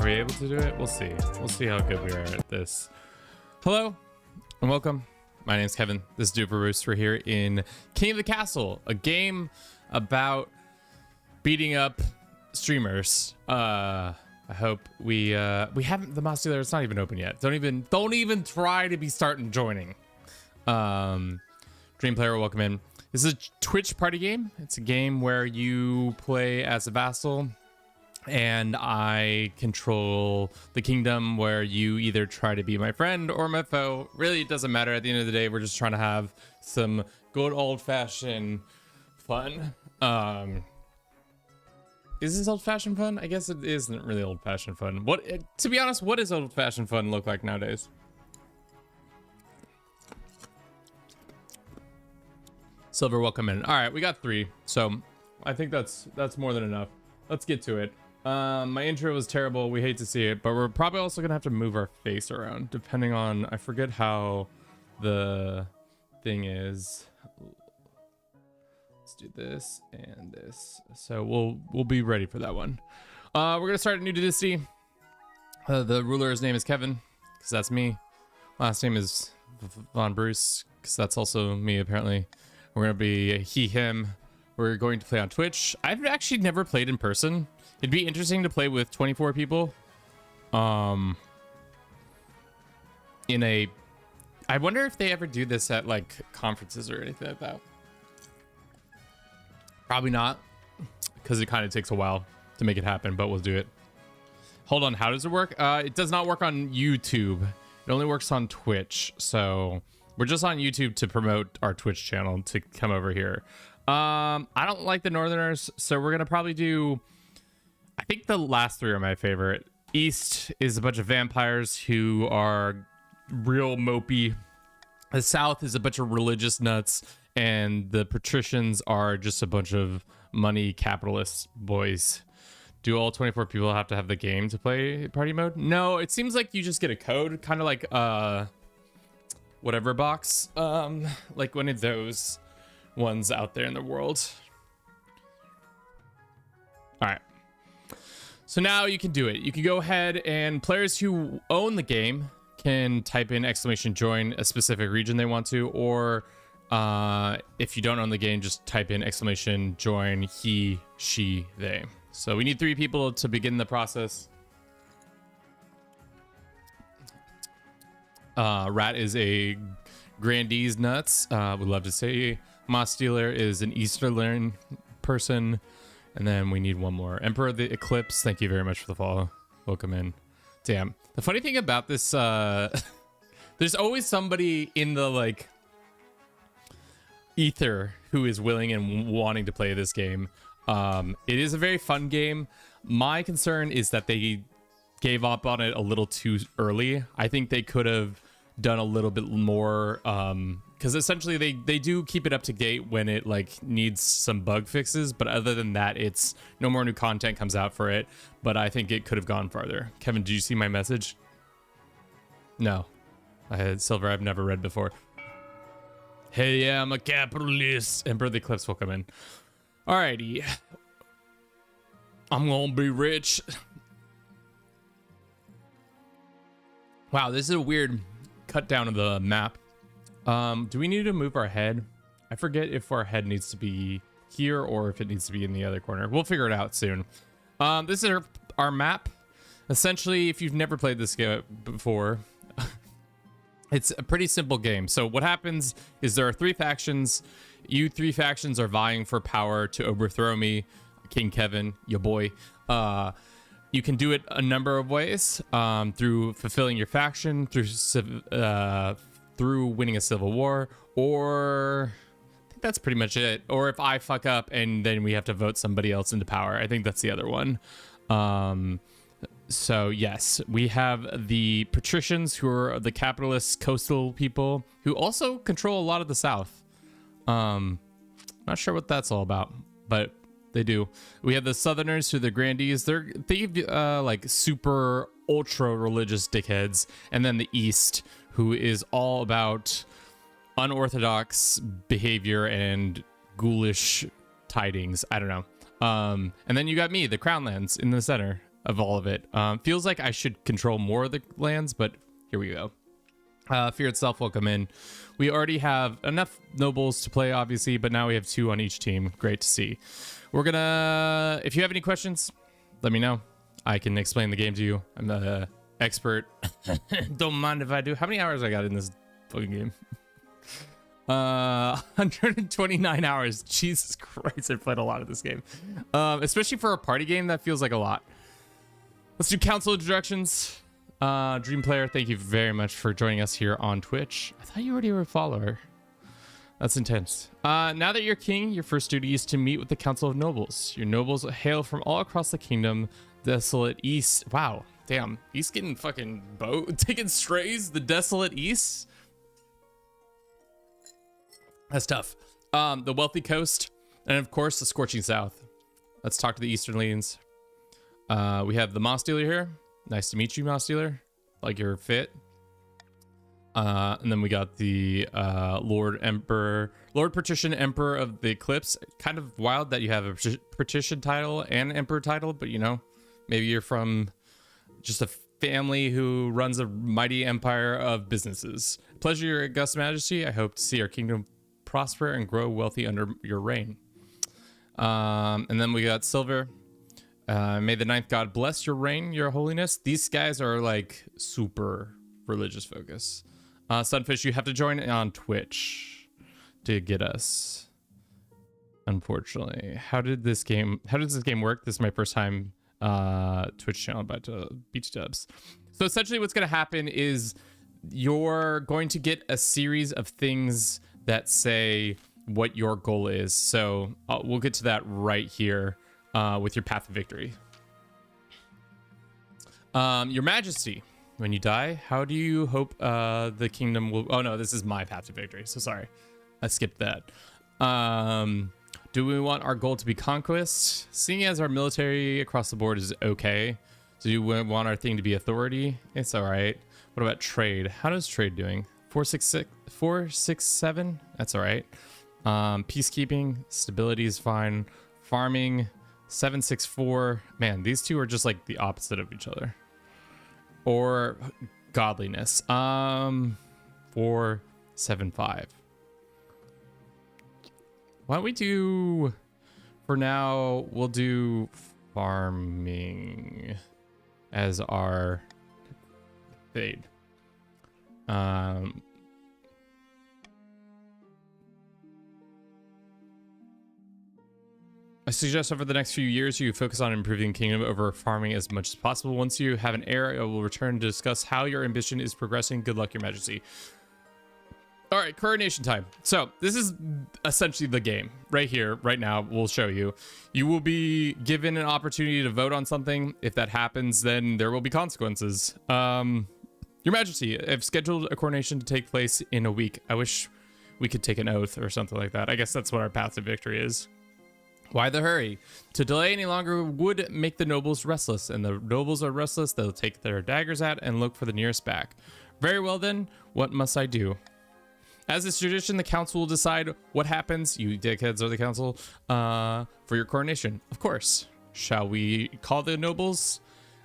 Are we able to do it? We'll see. We'll see how good we are at this. Hello and welcome. My name is Kevin. This is Duper Roost. We're here in King of the Castle, a game about beating up streamers. I hope we haven't, the mouse dealer, it's not even open yet. Don't even try to be starting joining. Dream player, welcome in. This is a Twitch party game. It's a game where you play as a vassal and I control the kingdom, where you either try to be my friend or my foe. Really, it doesn't matter. At the end of the day, we're just trying to have some good old-fashioned fun. Is this old-fashioned fun? I guess it isn't really old-fashioned fun. To be honest, what does old-fashioned fun look like nowadays? Silver, welcome in. All right, we got 3, so I think that's more than enough. Let's get to it. My intro was terrible. We hate to see it, but we're probably also gonna have to move our face around depending on, I forget how the thing is. Let's do this and this. So we'll be ready for that one. We're gonna start a new dynasty. The ruler's name is Kevin, because that's me. Last name is Von Bruce, because that's also me apparently. We're gonna be he, him. We're going to play on Twitch. I've actually never played in person. It'd be interesting to play with 24 people. I wonder if they ever do this at like conferences or anything like that. Probably not, because it kind of takes a while to make it happen, but we'll do it. Hold on, how does it work? It does not work on YouTube. It only works on Twitch. So we're just on YouTube to promote our Twitch channel to come over here. I don't like the Northerners, so we're gonna probably do, I think the last 3 are my favorite. East is a bunch of vampires who are real mopey. The South is a bunch of religious nuts, and the patricians are just a bunch of money capitalist boys. Do all 24 people have to have the game to play party mode? No, it seems like you just get a code, kind of like whatever box, like one of those ones out there in the world. All right, so now you can do it. You can go ahead, and players who own the game can type in !join a specific region they want to, or if you don't own the game, just type in !join he, she, they. So we need 3 people to begin the process. Rat is a Grandees nuts. Would love to say Moss Dealer is an Easterlern person. And then we need one more. Emperor of the Eclipse, thank you very much for the follow. Welcome in. Damn. The funny thing about this, there's always somebody in the like ether who is willing and wanting to play this game. It is a very fun game. My concern is that they gave up on it a little too early. I think they could have done a little bit more, because essentially they do keep it up to date when it like needs some bug fixes, but other than that, it's no more new content comes out for it. But I think it could have gone farther. Kevin, did you see my message? No, I had Silver, I've never read before. Hey, yeah, I'm a capitalist. Emperor of the Eclipse will come in. Alrighty, I'm gonna be rich. Wow, this is a weird cut down of the map. Do we need to move our head? I forget if our head needs to be here or if it needs to be in the other corner. We'll figure it out soon. This is our map. Essentially, if you've never played this game before, It's a pretty simple game. So what happens is there are 3 factions. You 3 factions are vying for power to overthrow me, King Kevin, your boy. You can do it a number of ways, through fulfilling your faction, through winning a civil war, or I think that's pretty much it. Or if I fuck up and then we have to vote somebody else into power. I think that's the other one. So yes, we have the patricians, who are the capitalist coastal people who also control a lot of the South. Not sure what that's all about, but they do. We have the Southerners, who are the grandees. They're like super ultra religious dickheads, and then the East, who is all about unorthodox behavior and ghoulish tidings. I don't know. And then you got me, the Crown Lands, in the center of all of it. Feels like I should control more of the lands, but here we go. Fear itself will come in. We already have enough nobles to play, obviously, but now we have 2 on each team. Great to see. We're gonna, if you have any questions, let me know. I can explain the game to you. I'm the expert. Don't mind if I do. How many hours I got in this fucking game? 129 hours. Jesus Christ, I played a lot of this game. Especially for a party game, that feels like a lot. Let's do council introductions. Dream Player, thank you very much for joining us here on Twitch. I thought you already were a follower. That's intense. Now that you're king, your first duty is to meet with the Council of Nobles. Your nobles hail from all across the kingdom. Desolate East. Wow, damn. He's getting fucking taking strays. The Desolate East. That's tough. The Wealthy Coast, and of course the Scorching South. Let's talk to the Eastern Legions. We have the Moss Dealer here. Nice to meet you, Moss Dealer. Like you're fit. And then we got the Lord Patrician Emperor of the Eclipse. Kind of wild that you have a Patrician title and Emperor title, but you know, maybe you're from just a family who runs a mighty empire of businesses. Pleasure, your august majesty. I hope to see our kingdom prosper and grow wealthy under your reign. And then we got Silver. May the ninth god bless your reign, your holiness. These guys are like super religious focus. Sunfish, you have to join on Twitch to get us. Unfortunately, how does this game work? This is my first time Twitch channel by Beach Dubs. So essentially what's going to happen is you're going to get a series of things that say what your goal is. So we'll get to that right here with your path of victory. Your majesty, when you die, how do you hope the kingdom will... Oh no, this is my path to victory, so sorry, I skipped that. Do we want our goal to be conquest? Seeing as our military across the board is okay, do we want our thing to be authority? It's all right. What about trade? How does trade doing? 467. That's all right. Peacekeeping, stability is fine. Farming, 764. Man, these two are just like the opposite of each other. Or godliness. 475. Why don't we do, for now, we'll do farming as our fade. I suggest over the next few years you focus on improving kingdom over farming as much as possible. Once you have an heir, I will return to discuss how your ambition is progressing. Good luck, your majesty. All right, coronation time. So this is essentially the game right here, right now. We'll show you. You will be given an opportunity to vote on something. If that happens, then there will be consequences. Your majesty, I've scheduled a coronation to take place in a week. I wish we could take an oath or something like that. I guess that's what our path to victory is. Why the hurry? To delay any longer would make the nobles restless, and the nobles are restless. They'll take their daggers out and look for the nearest back. Very well then, what must I do? As is tradition, the council will decide what happens. You dickheads are the council for your coronation. Of course. Shall we call the nobles?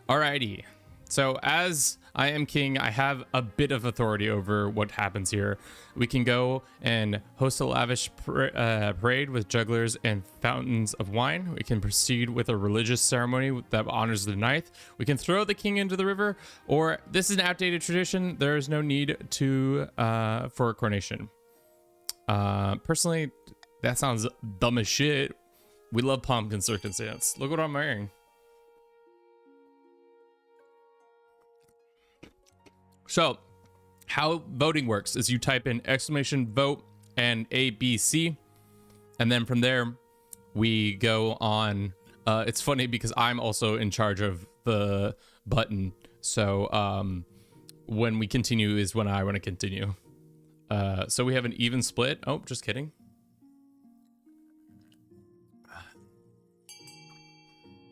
Alrighty. So as I am king. I have a bit of authority over what happens here. We can go and host a lavish parade with jugglers and fountains of wine. We can proceed with a religious ceremony that honors the ninth. We can throw the king into the river, or this is an outdated tradition. There is no need to for a coronation. Personally, that sounds dumb as shit. We love pomp and circumstance. Look what I'm wearing. So, how voting works is you type in exclamation vote and ABC, and then from there we go on. It's funny because I'm also in charge of the button, so when we continue is when I want to continue. So we have an even split. Oh, just kidding.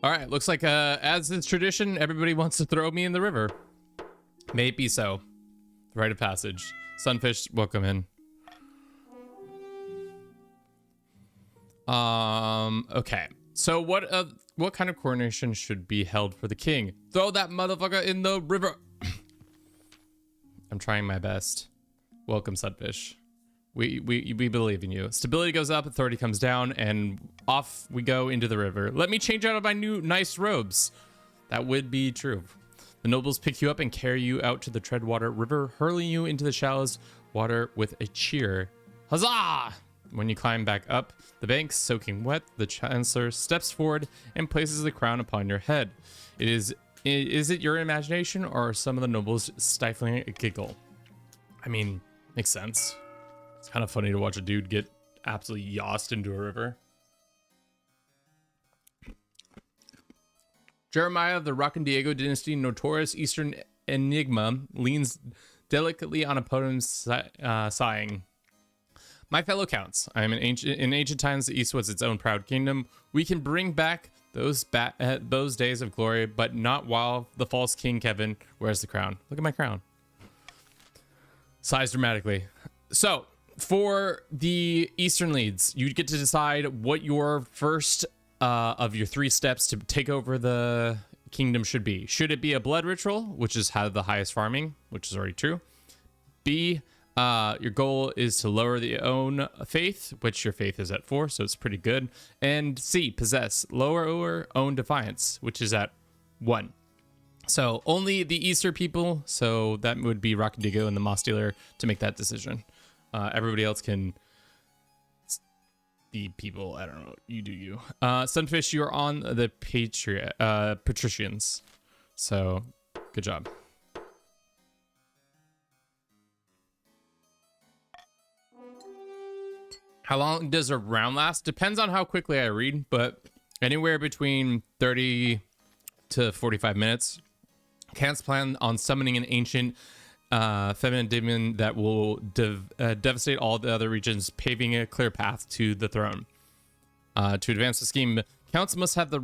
All right, looks like as is tradition, everybody wants to throw me in the river. May it be so. Rite of passage. Sunfish, welcome in. Okay. So what kind of coronation should be held for the king? Throw that motherfucker in the river. I'm trying my best. Welcome, Sunfish. We believe in you. Stability goes up, authority comes down, and off we go into the river. Let me change out of my new nice robes. That would be true. The nobles pick you up and carry you out to the Treadwater River, hurling you into the shallows water with a cheer. Huzzah! When you climb back up the banks, soaking wet, the chancellor steps forward and places the crown upon your head. Is it your imagination, or are some of the nobles stifling a giggle? I mean, makes sense. It's kind of funny to watch a dude get absolutely yossed into a river. Jeremiah of the Rocandiego dynasty, notorious Eastern enigma, leans delicately on a podium, sighing. My fellow counts, I am in ancient times, the East was its own proud kingdom. We can bring back those days of glory, but not while the false King Kevin wears the crown. Look at my crown. Sighs dramatically. So, for the Eastern leads, you get to decide what your first of your 3 steps to take over the kingdom should be. Should it be a blood ritual, which is have the highest farming, which is already true? B, your goal is to lower the own faith, which your faith is at 4, so it's pretty good. And C, possess, lower own defiance, which is at 1. So only the Easter people, so that would be Rocandigo and the Moss Dealer, to make that decision. Everybody else can be people. I don't know. You do you. Sunfish, you're on the patricians. So good job. How long does a round last? Depends on how quickly I read, but anywhere between 30 to 45 minutes. Cants plan on summoning an ancient feminine demon that will devastate all the other regions, paving a clear path to the throne. To advance the scheme, counts must have the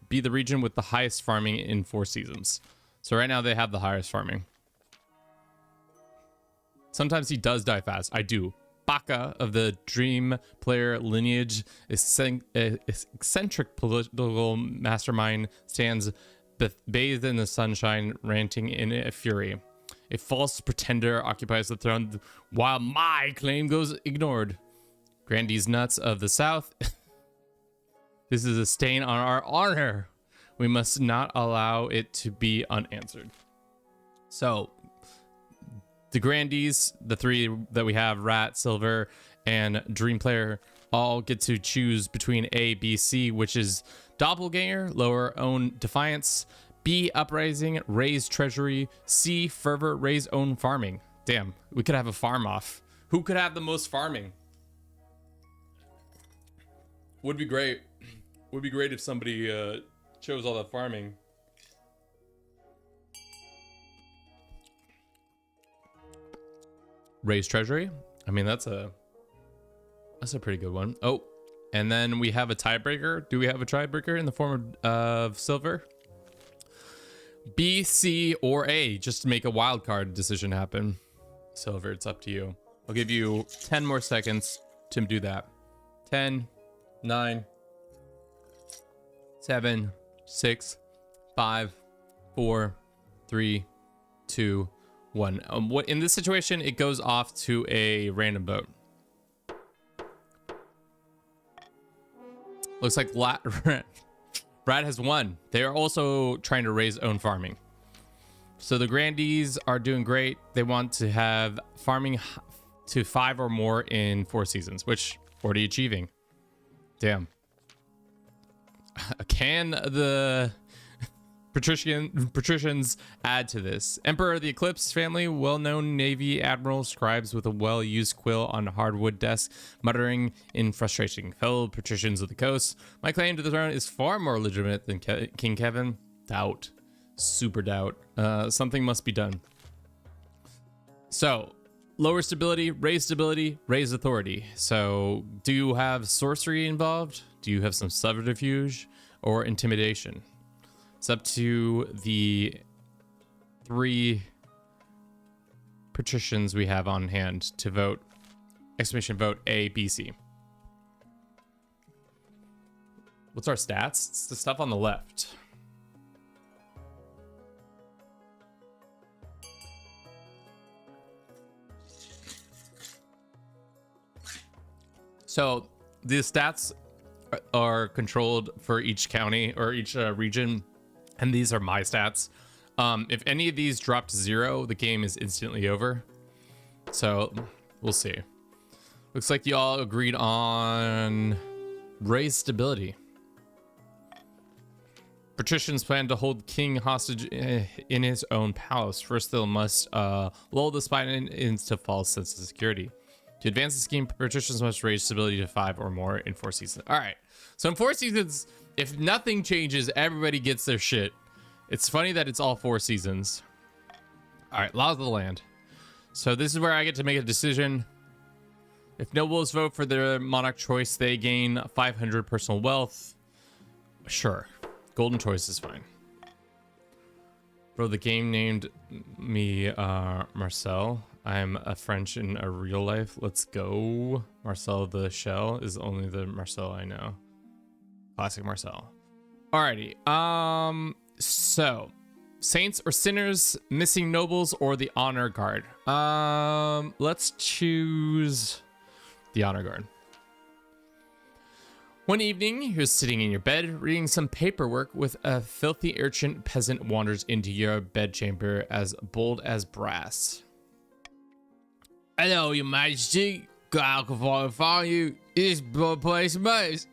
be the region with the highest farming in 4 seasons. So right now they have the highest farming. Sometimes he does die fast. I do. Baka of the Dream Player lineage, eccentric political mastermind, stands bathed in the sunshine, ranting in a fury. A false pretender occupies the throne while my claim goes ignored. Grandees nuts of the South. This is a stain on our honor. We must not allow it to be unanswered. So, the Grandees, the 3 that we have, Rat, Silver, and Dream Player, all get to choose between A, B, C, which is Doppelganger, lower own defiance. B, uprising, raise treasury. C, fervor, raise own farming. Damn, we could have a farm off. Who could have the most farming? Would be great. Would be great if somebody chose all that farming. Raise treasury. I mean, that's a pretty good one. Oh, and then we have a tiebreaker. Do we have a tiebreaker in the form of Silver? B, C, or A, just to make a wild card decision happen. Silver, it's up to you. I'll give you 10 more seconds to do that. 10, 9, 7, 6, 5, 4, 3, 2, 1. What in this situation, it goes off to a random vote. Looks like Brad has won. They are also trying to raise own farming. So the grandees are doing great. They want to have farming to 5 or more in 4 seasons, which already achieving. Damn. Can the patricians add to this? Emperor of the Eclipse family, well-known Navy admiral, scribes with a well-used quill on a hardwood desk, muttering in frustration. Fellow patricians of the coast, my claim to the throne is far more legitimate than King Kevin. Doubt. Super doubt. Something must be done. So, lower stability, raise authority. So, do you have sorcery involved? Do you have some subterfuge or intimidation? It's up to the 3 patricians we have on hand to vote. Exclamation vote A, B, C. What's our stats? It's the stuff on the left. So the stats are controlled for each county or each region, and these are my stats. If any of these drop to 0, the game is instantly over. So we'll see. Looks like y'all agreed on raise stability. Patricians plan to hold king hostage in his own palace. First, they must lull the spine into false sense of security. To advance the scheme, patricians must raise stability to 5 or more in 4 seasons. All right. So in 4 seasons, if nothing changes, everybody gets their shit. It's funny that it's all 4 seasons. All right. Laws of the land. So this is where I get to make a decision. If nobles vote for their monarch choice, they gain 500 personal wealth. Sure. Golden choice is fine. Bro, the game named me Marcel. I'm a French in a real life. Let's go. Marcel the Shell is only the Marcel I know. Classic Marcel. Alrighty. So saints or sinners, missing nobles, or the honor guard. Let's choose the honor guard. One evening, you're sitting in your bed reading some paperwork with a filthy urchin peasant wanders into your bedchamber as bold as brass. Hello, your majesty. God can find you. This place moves.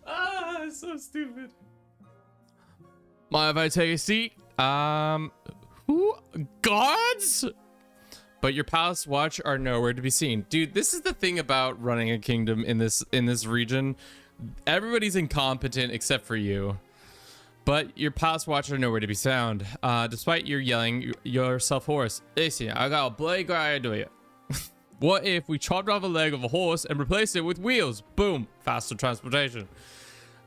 Ah, so stupid. Mind if I take a seat? Who? Guards? But your palace watch are nowhere to be seen. Dude, this is the thing about running a kingdom in this region. Everybody's incompetent except for you. But your palace watch are nowhere to be found. Despite your yelling yourself hoarse. Listen, I got a bloody great idea. What if we chopped off a leg of a horse and replaced it with wheels? Boom, faster transportation.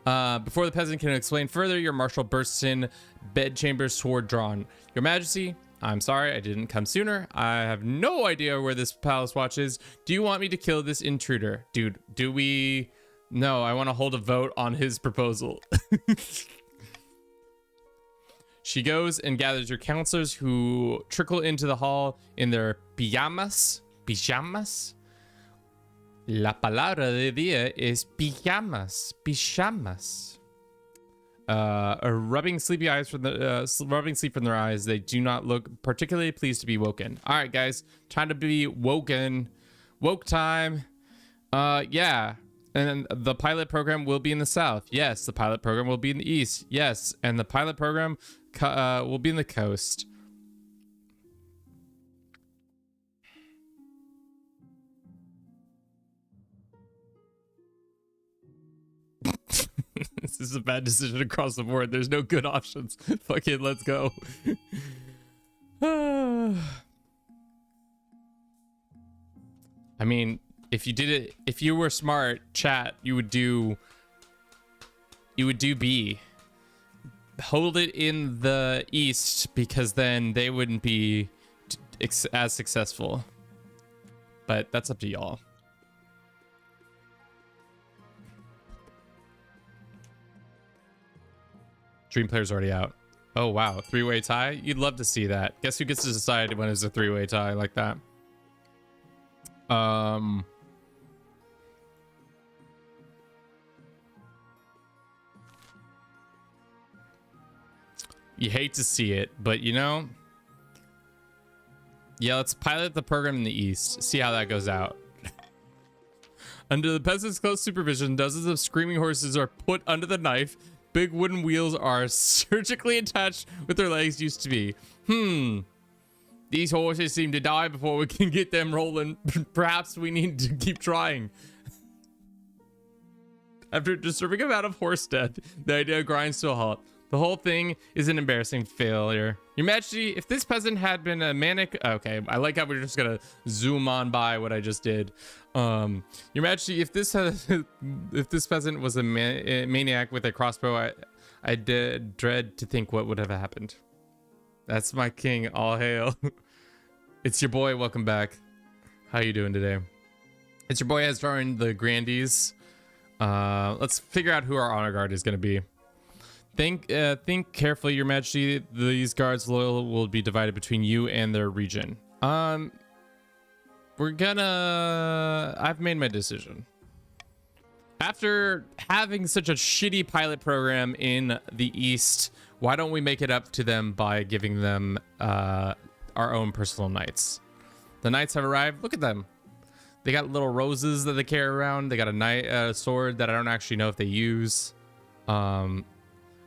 Before the peasant can explain further, your marshal bursts in, bedchamber sword drawn. Your majesty, I'm sorry I didn't come sooner. I have no idea where this palace watch is. Do you want me to kill this intruder? Dude, do we? No, I want to hold a vote on his proposal. She goes and gathers your counselors who trickle into the hall in their pijamas. Pijamas? La palabra de día is pijamas. Pijamas. Rubbing sleep from their eyes, they do not look particularly pleased to be woken. All right, guys, time to be woken. Woke time. Yeah. And the pilot program will be in the south. Yes, the pilot program will be in the east. Yes, and the pilot program will be in the coast. This is a bad decision across the board. There's no good options. Fuck it, let's go. I mean, if you did it, if you were smart, chat, you would do B. Hold it in the east because then they wouldn't be as successful. But that's up to y'all. Dream Player's already out. Oh, wow. Three-way tie? You'd love to see that. Guess who gets to decide when it's a three-way tie like that? You hate to see it, but you know, yeah, let's pilot the program in the east. See how that goes out. Under the peasants' close supervision, dozens of screaming horses are put under the knife. Big wooden wheels are surgically attached with their legs used to be. These horses seem to die before we can get them rolling. Perhaps we need to keep trying. After a disturbing amount of horse death, the idea grinds to a halt. The whole thing is an embarrassing failure. Your Majesty, if this peasant had been a manic... Okay, I like how we're just gonna zoom on by what I just did. Your Majesty, if this peasant was a maniac with a crossbow, I did dread to think what would have happened. That's my king. All hail. It's your boy. Welcome back. How you doing today? It's your boy has joined the Grandees. Let's figure out who our honor guard is gonna be. Think carefully, Your Majesty. These guards will be divided between you and their region. I've made my decision. After having such a shitty pilot program in the East, why don't we make it up to them by giving them our own personal knights? The knights have arrived. Look at them. They got little roses that they carry around. They got a sword that I don't actually know if they use.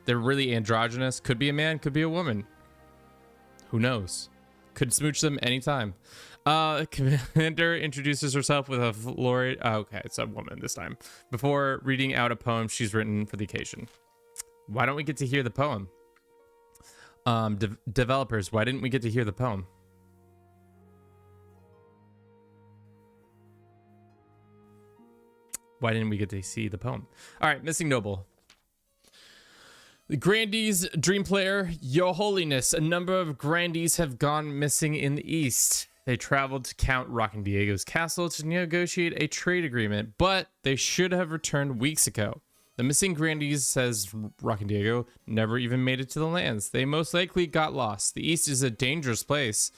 They're really androgynous. Could be a man, could be a woman. Who knows? Could smooch them anytime. Commander introduces herself with a florid... Oh, okay, it's a woman this time. Before reading out a poem she's written for the occasion. Why don't we get to hear the poem? Developers, why didn't we get to hear the poem? Why didn't we get to see the poem? All right, missing noble. The Grandees, Dream Player, Your Holiness, a number of Grandees have gone missing in the East. They traveled to Count Rockin' Diego's castle to negotiate a trade agreement, but they should have returned weeks ago. The missing Grandees, says Rockin' Diego, never even made it to the lands. They most likely got lost. The East is a dangerous place.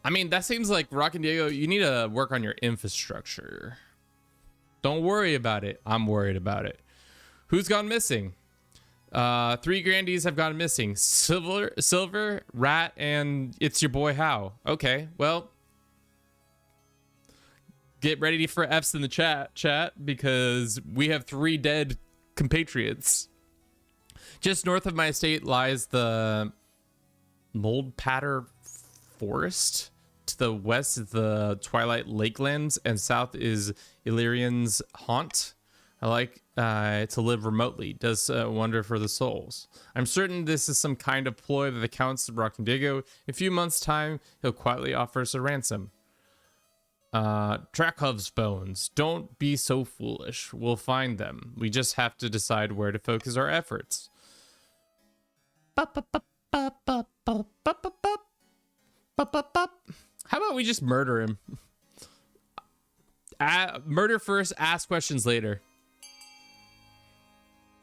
I mean, that seems like Rockin' Diego, you need to work on your infrastructure. Don't worry about it. I'm worried about it. Who's gone missing? 3 Grandees have gone missing. Silver, Rat, and it's your boy How. Okay, well, get ready for F's in the chat, because we have 3 dead compatriots. Just north of my estate lies the Mold Patter Forest. To the west is the Twilight Lakelands, and south is Illyrian's Haunt. I like to live remotely. Does wonder for the souls. I'm certain this is some kind of ploy that the Count's Rockin' Diego. In a few months' time, he'll quietly offer us a ransom. Drakov's bones. Don't be so foolish. We'll find them. We just have to decide where to focus our efforts. How about we just murder him? Murder first, ask questions later.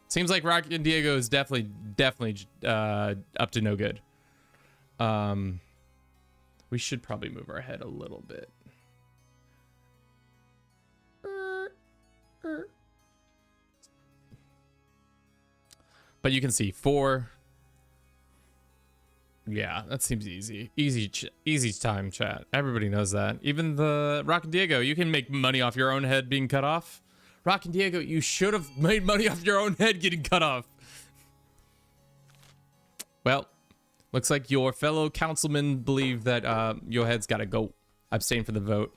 Seems like Rockin' Diego is definitely up to no good. We should probably move our head a little bit. But you can see 4. Yeah, that seems easy. Easy time, chat. Everybody knows that. Even the Rockin' Diego, you can make money off your own head being cut off. Rockin' Diego, you should have made money off your own head getting cut off. Well, looks like your fellow councilmen believe that your head's got to go. Abstain for the vote.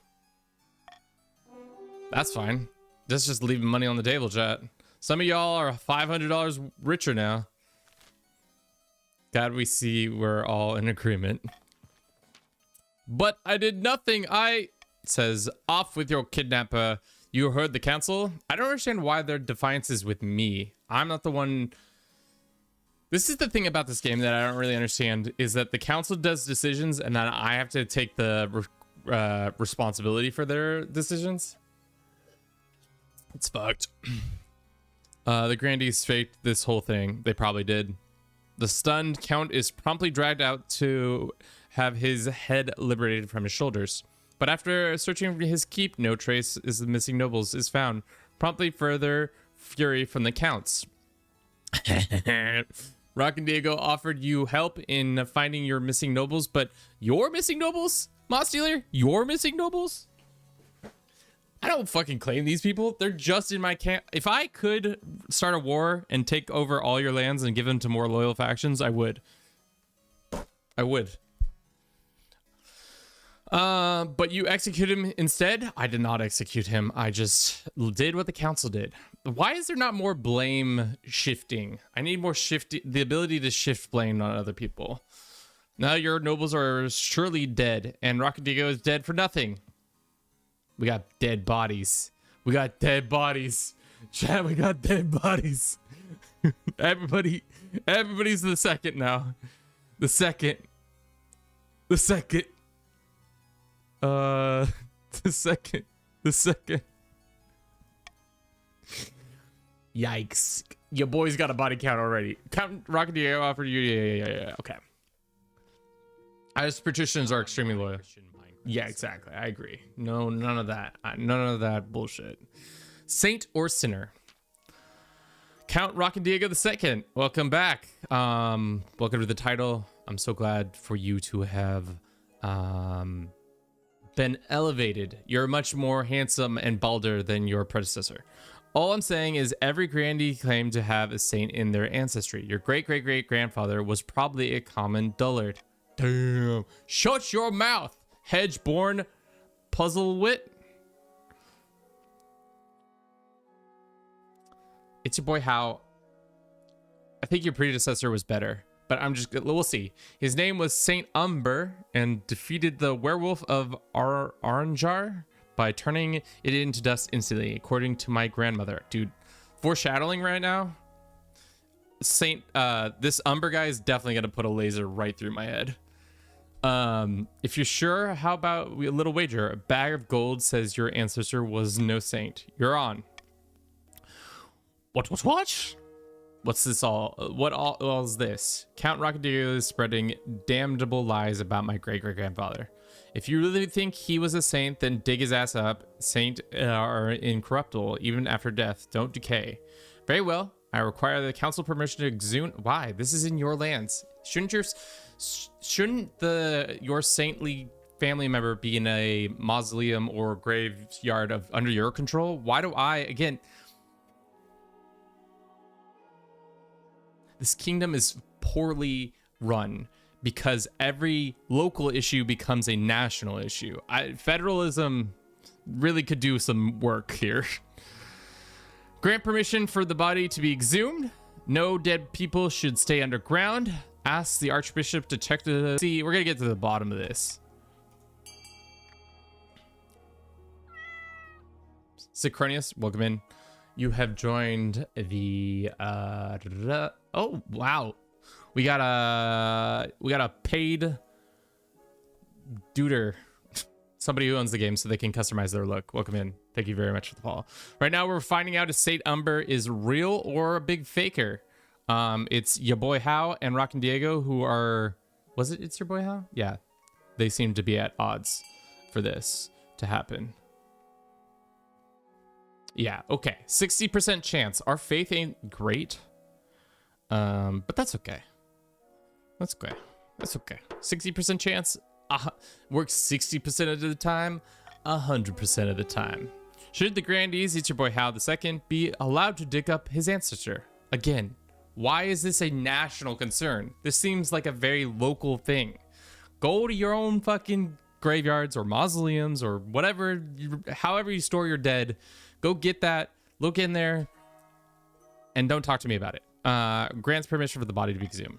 That's fine. That's just leaving money on the table, chat. Some of y'all are $500 richer now. Glad we see we're all in agreement. But I did nothing. Says, off with your kidnapper. You heard the council? I don't understand why their defiance is with me. I'm not the one. This is the thing about this game that I don't really understand, is that the council does decisions and then I have to take the responsibility for their decisions. It's fucked. The Grandees faked this whole thing. They probably did. The stunned count is promptly dragged out to have his head liberated from his shoulders. But after searching for his keep, no trace of the missing nobles is found, promptly further fury from the counts. Rock and Diego offered you help in finding your missing nobles, but your missing nobles? Moss Dealer? Your missing nobles? I don't fucking claim these people. They're just in my camp. If I could start a war and take over all your lands and give them to more loyal factions, I would. I would. But you execute him instead? I did not execute him. I just did what the council did. Why is there not more blame shifting? I need more the ability to shift blame on other people. Now your nobles are surely dead, and Rock and Diego is dead for nothing. We got dead bodies. We got dead bodies. Chat, we got dead bodies. Everybody's the second now. The second. The second. The second. Yikes. Your boy's got a body count already. Count Rocket Diego offered you. Yeah. Okay. As patricians are extremely loyal. Yeah, exactly. I agree. No, none of that. None of that bullshit. Saint or sinner? Count Rock and Diego II. Welcome back. Welcome to the title. I'm so glad for you to have been elevated. You're much more handsome and balder than your predecessor. All I'm saying is every grandee claimed to have a saint in their ancestry. Your great-great-great-grandfather was probably a common dullard. Damn. Shut your mouth, hedge-born puzzle wit. It's your boy How. I think your predecessor was better, but we'll see. His name was Saint Umber and defeated the werewolf of Aranjar by turning it into dust instantly, according to my grandmother. Dude, foreshadowing right now. This Umber guy is definitely gonna put a laser right through my head. If you're sure, how about a little wager? A bag of gold says your ancestor was no saint. You're on. What? What's this all? What all is this? Count Rocket Diego is spreading damnable lies about my great-great-grandfather. If you really think he was a saint, then dig his ass up. Saint are incorruptible even after death. Don't decay. Very well. I require the council permission to exhume. Why? This is in your lands. Shouldn't your saintly family member be in a mausoleum or graveyard under your control? Why do I again? This kingdom is poorly run because every local issue becomes a national issue. Federalism really could do some work here. Grant permission for the body to be exhumed. No dead people should stay underground. Ask the Archbishop to check the... See, we're going to get to the bottom of this. Sicronius, welcome in. You have joined the... oh, wow. We got a paid duder. Somebody who owns the game so they can customize their look. Welcome in. Thank you very much for the follow. Right now we're finding out if Saint Umber is real or a big faker. It's your boy How and Rock and Diego who are... Was it? It's your boy How? Yeah. They seem to be at odds for this to happen. Yeah, okay. 60% chance. Our faith ain't great. But that's okay. That's okay. That's okay. 60% chance. Works 60% of the time. 100% of the time. Should the grandees, it's your boy How II, be allowed to dig up his ancestor? Again, why is this a national concern? This seems like a very local thing. Go to your own fucking graveyards or mausoleums or whatever, however you store your dead. Go get that, look in there, and don't talk to me about it. Grants permission for the body to be exhumed.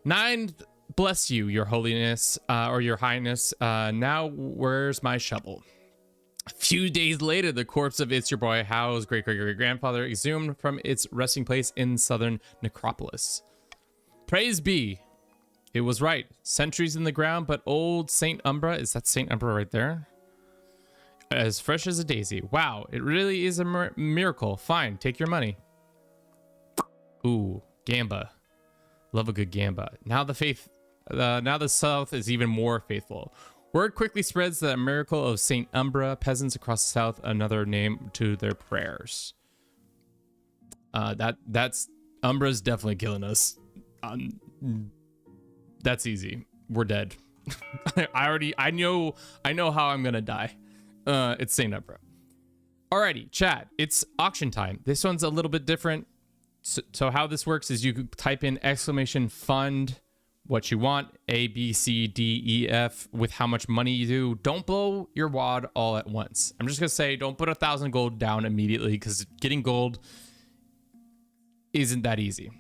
9, bless you, your holiness, or your highness. Now, where's my shovel? A few days later, the corpse of It's Your Boy How's great-great-great-grandfather exhumed from its resting place in southern Necropolis. Praise be. It was right. Centuries in the ground, but old Saint Umbra, is that Saint Umbra right there? As fresh as a daisy. Wow, it really is a miracle. Fine, take your money. Ooh, Gamba. Love a good gamba. Now the South is even more faithful. Word quickly spreads that a miracle of Saint Umbra, peasants across the South, another name to their prayers. That's Umbra's definitely killing us. That's easy. We're dead. I know how I'm gonna die. It's Saint Umbra. Alrighty, chat. It's auction time. This one's a little bit different. So how this works is you type in !fund what you want, A, B, C, D, E, F, with how much money you do. Don't blow your wad all at once. I'm just gonna say don't put 1,000 gold down immediately because getting gold isn't that easy.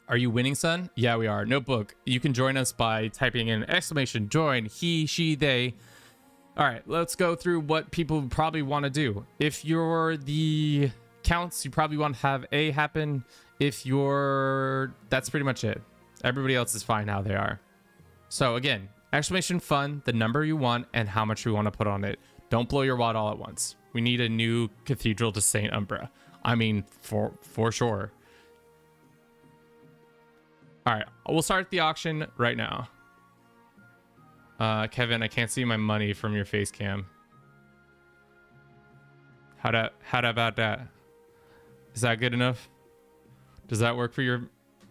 Are you winning, son? Yeah, we are. Notebook. You can join us by typing in !join, he, she, they. All right, let's go through what people probably want to do. If you're the counts, you probably want to have A happen. If you're, that's pretty much it. Everybody else is fine how they are. So again, !fund, the number you want and how much we want to put on it. Don't blow your wad all at once. We need a new cathedral to Saint Umbra. I mean, for sure. All right, we'll start the auction right now. Kevin, I can't see my money from your face cam. How about that? Is that good enough? Does that work for your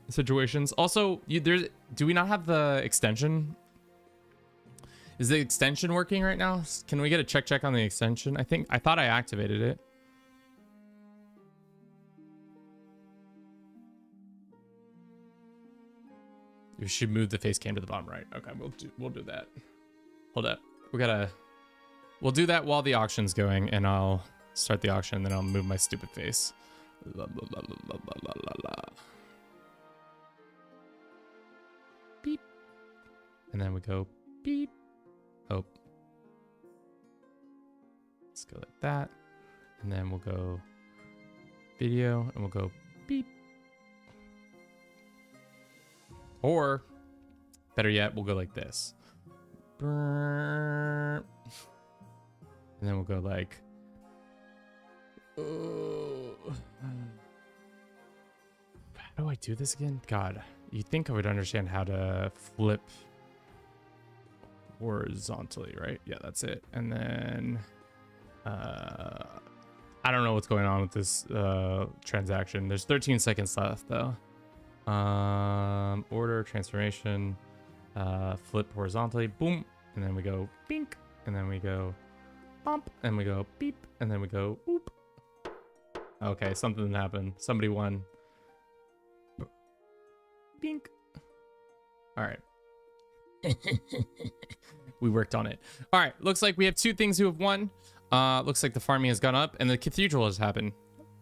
situations? Also, do we not have the extension? Is the extension working right now? Can we get a check on the extension? I thought I activated it. We should move the face cam to the bottom right. Okay, we'll do that. Hold up. We'll do that while the auction's going, and I'll start the auction, then I'll move my stupid face. La, la, la, la, la, la, la, la. Beep. And then we go beep. Oh. Let's go like that. And then we'll go video, and we'll go beep. Or, better yet, we'll go like this. And then we'll go like... How do I do this again? God, you'd think I would understand how to flip horizontally, right? Yeah, that's it. And then... I don't know what's going on with this transaction. There's 13 seconds left, though. Order, transformation, flip horizontally, boom, and then we go bink, and then we go bump, and we go beep, and then we go whoop. Okay, something happened. Somebody won. Bink. All right. We worked on it. All right, looks like we have two things who have won. Looks like the farming has gone up and the cathedral has happened.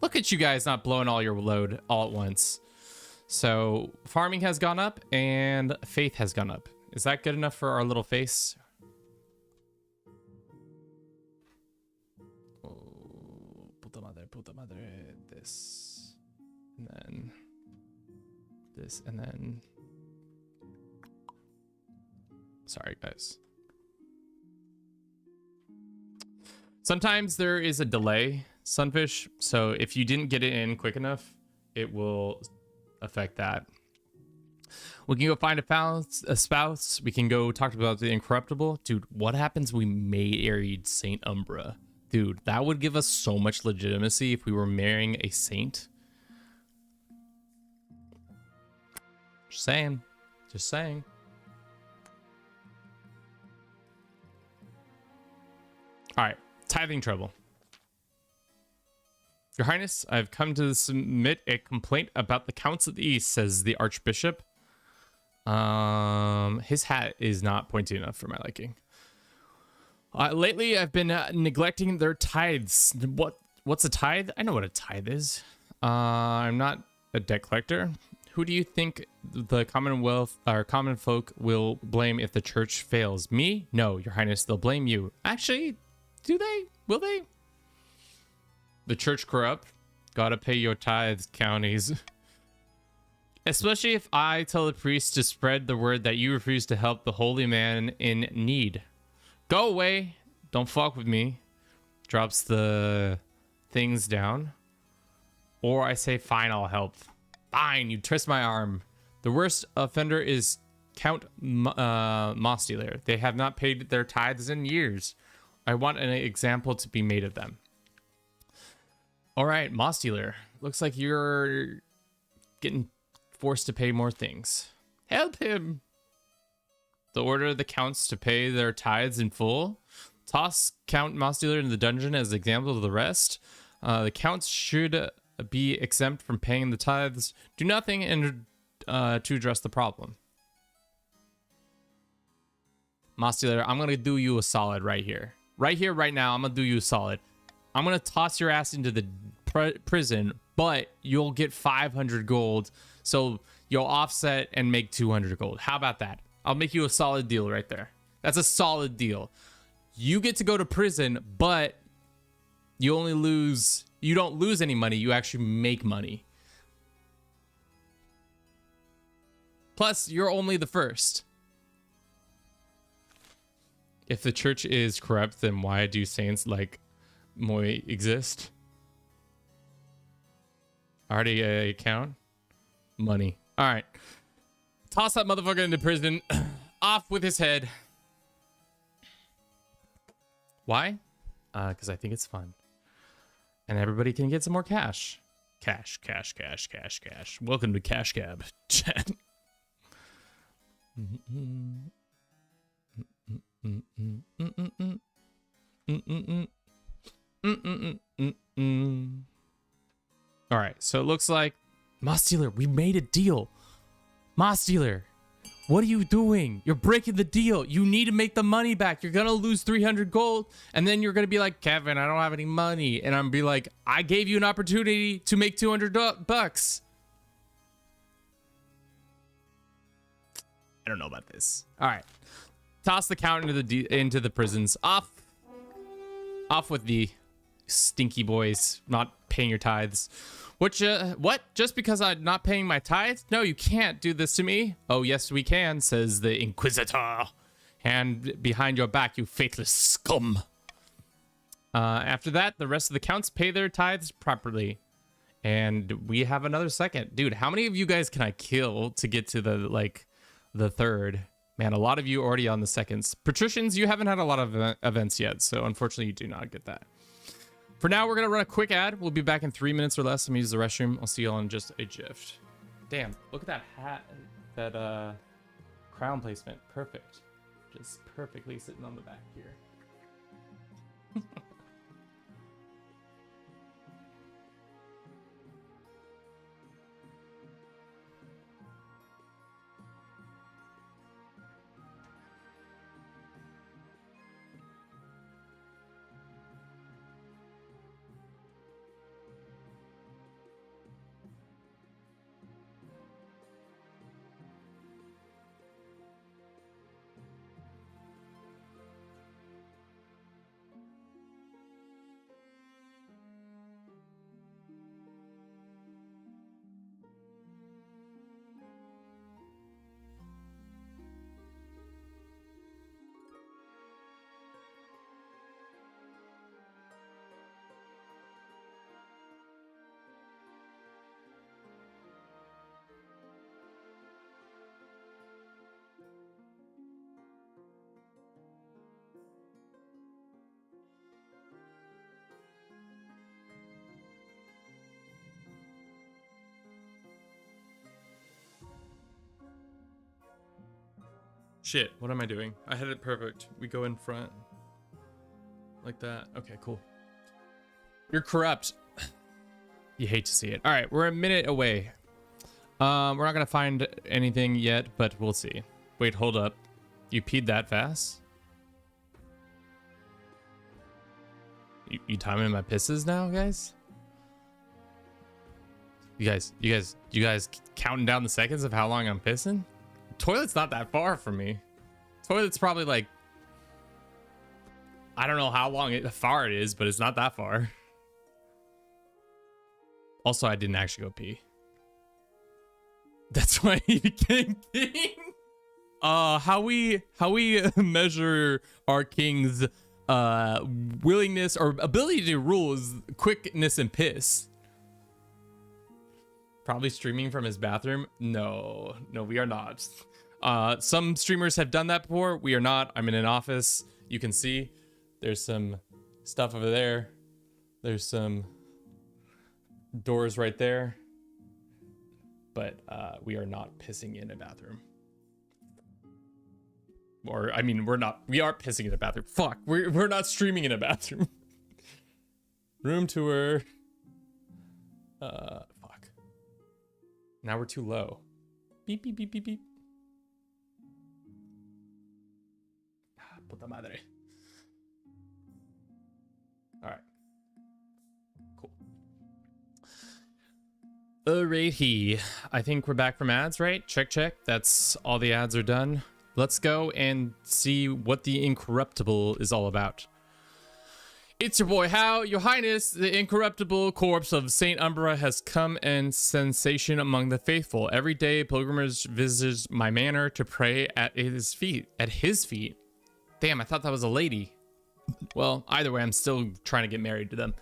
Look at you guys not blowing all your load all at once. So farming has gone up and faith has gone up. Is that good enough for our little face? Oh, puta madre, this, and then this, and then, sorry guys. Sometimes there is a delay, Sunfish, so if you didn't get it in quick enough, it will affect that. We can go find a spouse. We can go talk about the incorruptible. Dude, what happens we married Saint Umbra? Dude, that would give us so much legitimacy if we were marrying a saint. Just saying. Just saying. All right. Tithing trouble. Your Highness, I've come to submit a complaint about the Counts of the East, says the Archbishop. His hat is not pointy enough for my liking. Lately, I've been neglecting their tithes. What's a tithe? I know what a tithe is. I'm not a debt collector. Who do you think the Commonwealth or common folk will blame if the church fails? Me? No, Your Highness, they'll blame you. Actually, do they? Will they? The church corrupt? Gotta pay your tithes, counties. Especially if I tell the priest to spread the word that you refuse to help the holy man in need. Go away. Don't fuck with me. Drops the things down. Or I say, fine, I'll help. Fine, you twist my arm. The worst offender is Count Moss Dealer. They have not paid their tithes in years. I want an example to be made of them. All right, Moss Dealer. Looks like you're getting forced to pay more things. Help him. The order the counts to pay their tithes in full. Toss Count Moss Dealer in the dungeon as an example of the rest. The counts should be exempt from paying the tithes. Do nothing and to address the problem. Moss Dealer, I'm gonna do you a solid right here. Right here, right now, I'm gonna do you a solid. I'm gonna toss your ass into the prison, but you'll get 500 gold. So you'll offset and make 200 gold. How about that? I'll make you a solid deal right there. That's a solid deal. You get to go to prison, but you only lose, you don't lose any money. You actually make money. Plus, you're only the first. If the church is corrupt, then why do saints like Moy exist? Already count? Money. All right. Toss that motherfucker into prison. Off with his head. Why? Because I think it's fun. And everybody can get some more cash. Cash, cash, cash, cash, cash. Welcome to Cash Cab chat. All right, so it looks like Moss Dealer, we made a deal. Moss Dealer, what are you doing? You're breaking the deal. You need to make the money back. You're gonna lose 300 gold, and then you're gonna be like, Kevin, I don't have any money, and I'm gonna be like, I gave you an opportunity to make 200 bucks. I don't know about this. All right, toss the count into the prisons. Off with the stinky boys not paying your tithes. What? Just because I'm not paying my tithes? No, you can't do this to me. Oh, yes, we can, says the Inquisitor. Hand behind your back, you faithless scum. After that, the rest of the counts pay their tithes properly. And we have another second. Dude, how many of you guys can I kill to get to the third? Man, a lot of you already on the seconds. Patricians, you haven't had a lot of events yet, so unfortunately you do not get that. For now, we're going to run a quick ad. We'll be back in 3 minutes or less. I'm going to use the restroom. I'll see you all in just a jiff. Damn, look at that hat, that crown placement. Perfect. Just perfectly sitting on the back here. Shit, what am I doing? I had it perfect. We go in front. Like that. Okay, cool. You're corrupt. You hate to see it. All right, we're a minute away. We're not gonna find anything yet, but we'll see. Wait, hold up. You peed that fast? You timing my pisses now, guys? You guys counting down the seconds of how long I'm pissing? Toilet's not that far from me. Toilet's probably like, I don't know how far it is, but it's not that far. Also, I didn't actually go pee. That's why you became king. How we measure our king's willingness or ability to rule is quickness and piss. Probably streaming from his bathroom. No, we are not. Some streamers have done that before. We are not. I'm in an office. You can see there's some stuff over there. There's some doors right there. But we are not pissing in a bathroom. Or, I mean, we are pissing in a bathroom. Fuck, we're not streaming in a bathroom. Room tour. Fuck. Now we're too low. Beep, beep, beep, beep, beep. Puta madre. All right. Cool. Alrighty. I think we're back from ads, right? Check. That's all the ads are done. Let's go and see what the Incorruptible is all about. It's your boy How, Your Highness. The incorruptible corpse of Saint Umbra has come and sensation among the faithful. Every day, pilgrimage visits my manor to pray at his feet. Damn, I thought that was a lady. Well, either way, I'm still trying to get married to them.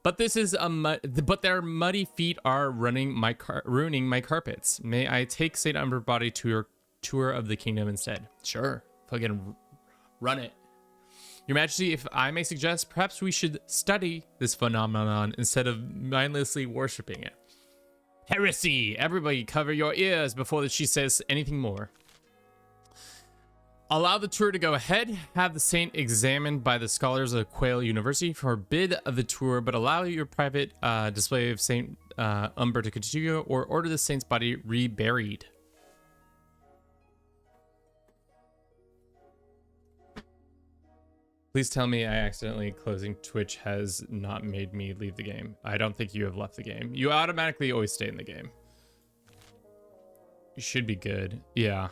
But this is but their muddy feet are ruining my carpets. May I take Saint Umbra body to your tour of the kingdom instead? Sure, fucking run it. Your Majesty, if I may suggest, perhaps we should study this phenomenon instead of mindlessly worshipping it. Heresy! Everybody cover your ears before she says anything more. Allow the tour to go ahead. Have the saint examined by the scholars of Quail University. Forbid the tour, but allow your private display of Saint Umbra to continue, or order the saint's body reburied. Please tell me I accidentally closing Twitch has not made me leave the game. I don't think you have left the game. You automatically always stay in the game. You should be good. Yeah.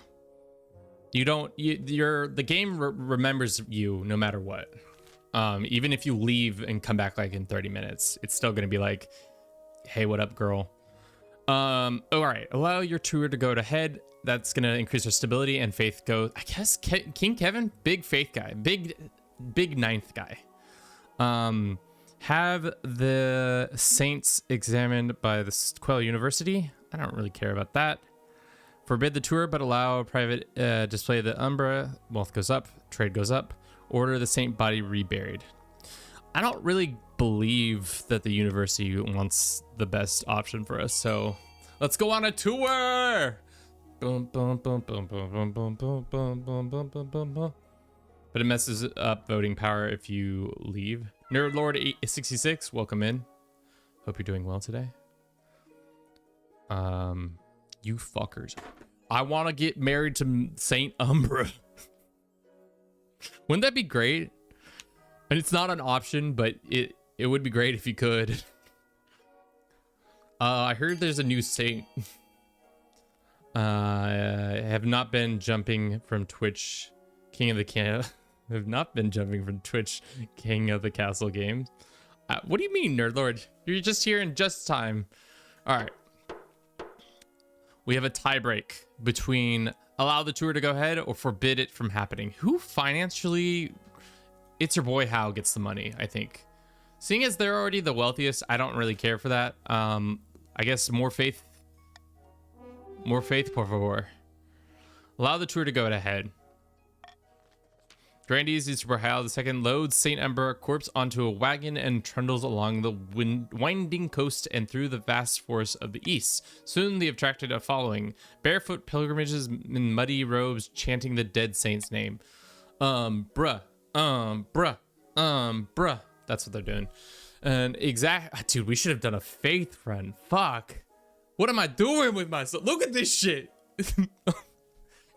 You don't, the game remembers you no matter what. Even if you leave and come back like in 30 minutes, it's still going to be like, hey, what up, girl? All right. Allow your tour to go ahead. That's going to increase your stability and faith go. I guess King Kevin, big faith guy, big ninth guy. Have the saints examined by the Quail University. I don't really care about that. Forbid the tour, but allow a private display of the Umbra. Wealth goes up, trade goes up. Order the saint body reburied. I don't really believe that the university wants the best option for us, so let's go on a tour. Boom, boom, boom, boom, boom, boom, boom, boom, boom, boom, boom, boom, boom, boom. But it messes up voting power if you leave. Nerd Lord 866, welcome in. Hope you're doing well today. You fuckers. I want to get married to Saint Umbra. Wouldn't that be great? And it's not an option, but it would be great if you could. I heard there's a new saint. I have not been jumping from Twitch King of the have not been jumping from Twitch King of the Castle games. What do you mean, Nerd Lord? You're just here in just time. All right. We have a tie break between allow the tour to go ahead or forbid it from happening. Who financially? It's your boy Hal gets the money, I think. Seeing as they're already the wealthiest, I don't really care for that. I guess more faith. More faith, por favor. Allow the tour to go ahead. Grandees is where Hal II loads Saint Umbra corpse onto a wagon and trundles along the winding coast and through the vast forests of the east. Soon they attracted a following. Barefoot pilgrimages in muddy robes chanting the dead saint's name. Bruh. That's what they're doing. And dude, we should have done a faith run. Fuck. What am I doing with myself? Look at this shit.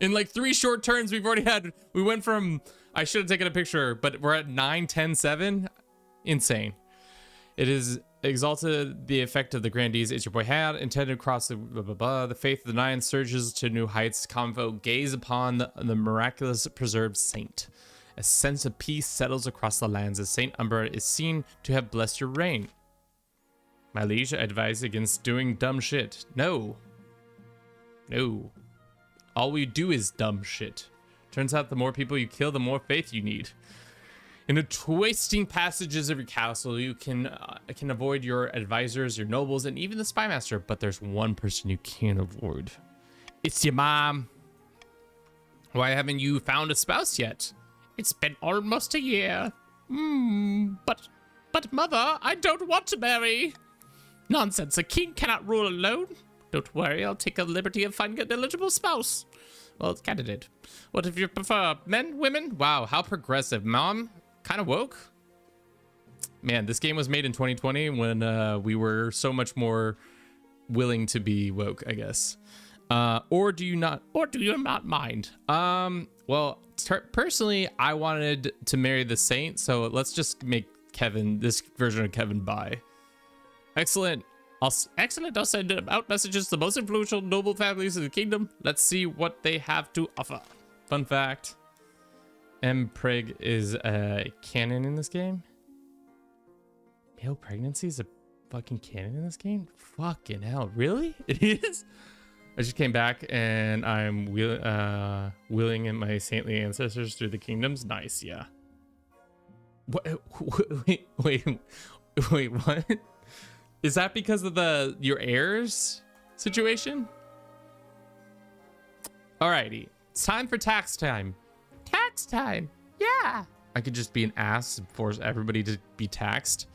In like 3 short turns, we went from, I should have taken a picture, but we're at 9, 10, 7. Insane. It is exalted the effect of the grandees is your boy had intended across the blah, blah, blah. The faith of the 9 surges to new heights. Convo gaze upon the miraculous preserved saint. A sense of peace settles across the lands as Saint Umbra is seen to have blessed your reign. My liege, I advise against doing dumb shit. No. All we do is dumb shit. Turns out the more people you kill, the more faith you need. In the twisting passages of your castle, you can avoid your advisors, your nobles, and even the spy master. But there's one person you can't avoid. It's your mom. Why haven't you found a spouse yet? It's been almost a year. But mother, I don't want to marry. Nonsense, a king cannot rule alone. Don't worry, I'll take a liberty of finding an eligible spouse. Well, candidate. What if you prefer men, women? Wow, how progressive. Mom, kind of woke. Man, this game was made in 2020 when we were so much more willing to be woke, I guess. Or do you not mind? Well, personally, I wanted to marry the saint, so let's just make Kevin, this version of Kevin, bi. Excellent. I'll send out messages to the most influential noble families of the kingdom. Let's see what they have to offer. Fun fact. Prig is a canon in this game. Male pregnancy is a fucking canon in this game? Fucking hell. Really? It is? I just came back and I'm wheeling in my saintly ancestors through the kingdoms. Nice, yeah. Wait, what? Is that because of your heirs situation? Alrighty, it's time for tax time. Tax time, yeah. I could just be an ass and force everybody to be taxed.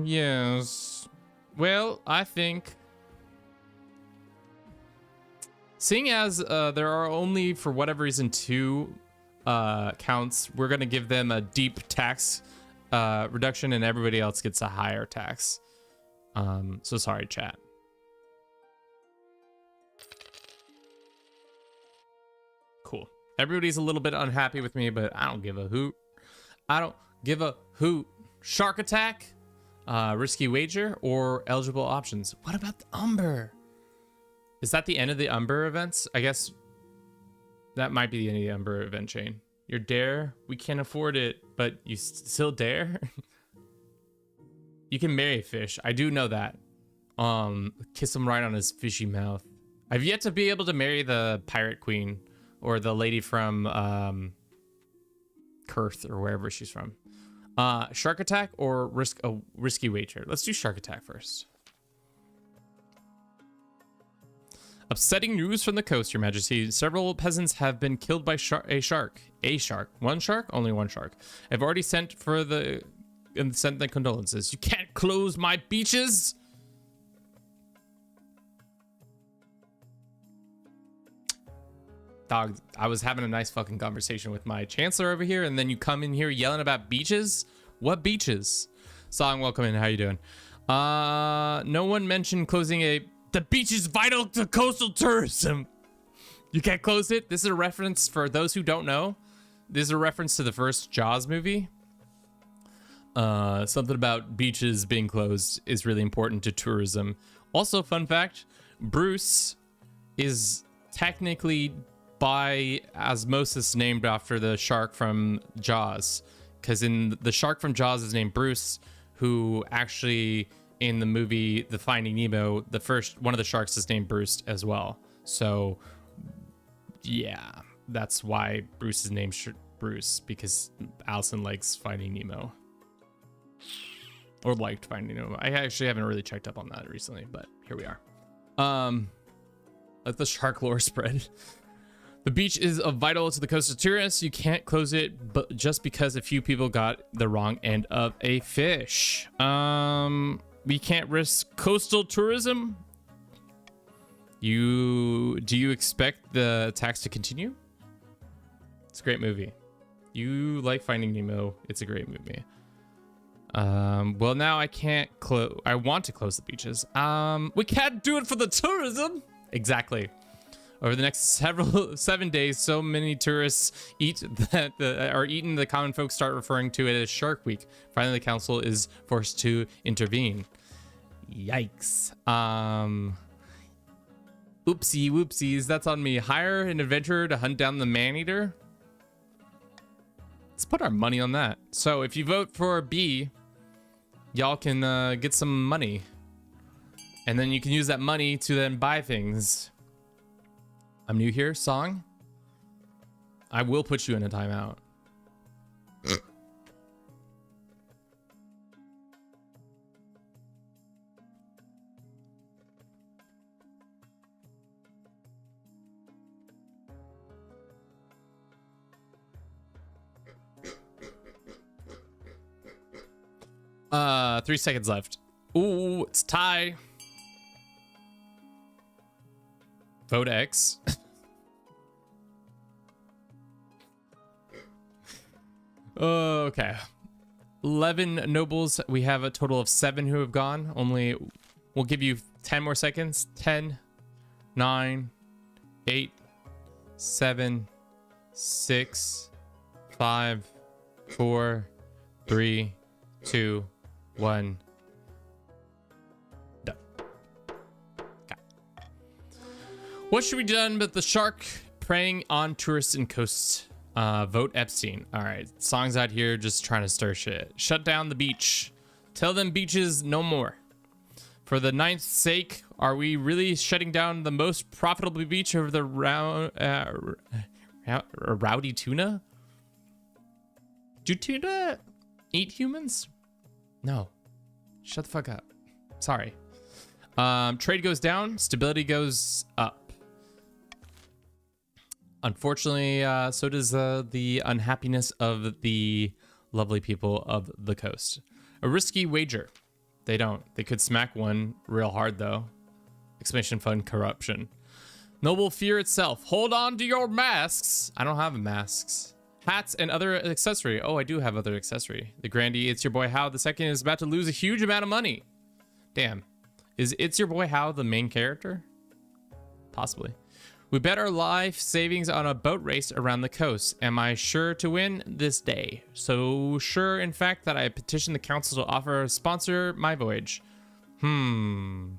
Yes. Well, I think, seeing as there are only, for whatever reason, 2 counts, we're gonna give them a deep tax reduction, and everybody else gets a higher tax. So sorry, chat. Cool. Everybody's a little bit unhappy with me, but I don't give a hoot. I don't give a hoot. Shark attack, risky wager, or eligible options. What about the Umber? Is that the end of the Umber events? I guess that might be the end of the Umber event chain. Your dare, we can't afford it, but you still dare? You can marry a fish. I do know that. Kiss him right on his fishy mouth. I've yet to be able to marry the pirate queen or the lady from Kurth or wherever she's from. Shark attack or risky wager? Let's do shark attack first. Upsetting news from the coast, Your Majesty. Several peasants have been killed by a shark. A shark. One shark? Only one shark. I've already sent the condolences. You can't close my beaches. Dog, I was having a nice fucking conversation with my chancellor over here, and then you come in here yelling about beaches? What beaches? Song, welcome in. How you doing? No one mentioned closing the beach is vital to coastal tourism. You can't close it. This is a reference, for those who don't know, this is a reference to the first Jaws movie. Something about beaches being closed is really important to tourism. Also, fun fact, Bruce is technically by osmosis named after the shark from Jaws, because in the shark from Jaws is named Bruce, who actually in the movie The Finding Nemo, one of the sharks is named Bruce as well. So yeah, that's why Bruce is named Bruce, because Allison likes Finding Nemo, or liked Finding Nemo. I actually haven't really checked up on that recently, but here we are. Let the shark lore spread. The beach is vital to the coastal tourists. You can't close it, but just because a few people got the wrong end of a fish. We can't risk coastal tourism. Do you expect the tax to continue? It's a great movie. You like Finding Nemo. It's a great movie. Well, now I can't close. I want to close the beaches. We can't do it for the tourism. Exactly. Over the next 7 days, so many tourists eat that are eaten, the common folks start referring to it as Shark Week. Finally, the council is forced to intervene. Yikes. Oopsie whoopsies, that's on me. Hire an adventurer to hunt down the man-eater. Let's put our money on that. So if you vote for B, y'all can get some money. And then you can use that money to then buy things. I'm new here, Song. I will put you in a timeout. Uh, 3 seconds left. Ooh, it's tie. Vote X. Okay. 11 nobles. We have a total of 7 who have gone. We'll give you 10 more seconds. 10, 9, 8, 7, 6, 5, 4, 3, 2, 1. Done. Okay. What should be done with the shark preying on tourists and coasts? Vote Epstein. All right, songs out here just trying to stir shit. Shut down the beach. Tell them beaches no more. For the 9th sake, are we really shutting down the most profitable beach over the rowdy tuna? Do tuna eat humans? No. Shut the fuck up. Sorry. Trade goes down. Stability goes up. Unfortunately, so does the unhappiness of the lovely people of the coast. A risky wager. They don't. They could smack one real hard, though. Exclamation fund corruption. Noble fear itself. Hold on to your masks. I don't have masks. Hats and other accessory. Oh, I do have other accessory. The Grandee, It's Your Boy How the second is about to lose a huge amount of money. Damn. Is It's Your Boy How the main character? Possibly. We bet our life savings on a boat race around the coast. Am I sure to win this day? So sure, in fact, that I petitioned the council to offer a sponsor my voyage. Gamba.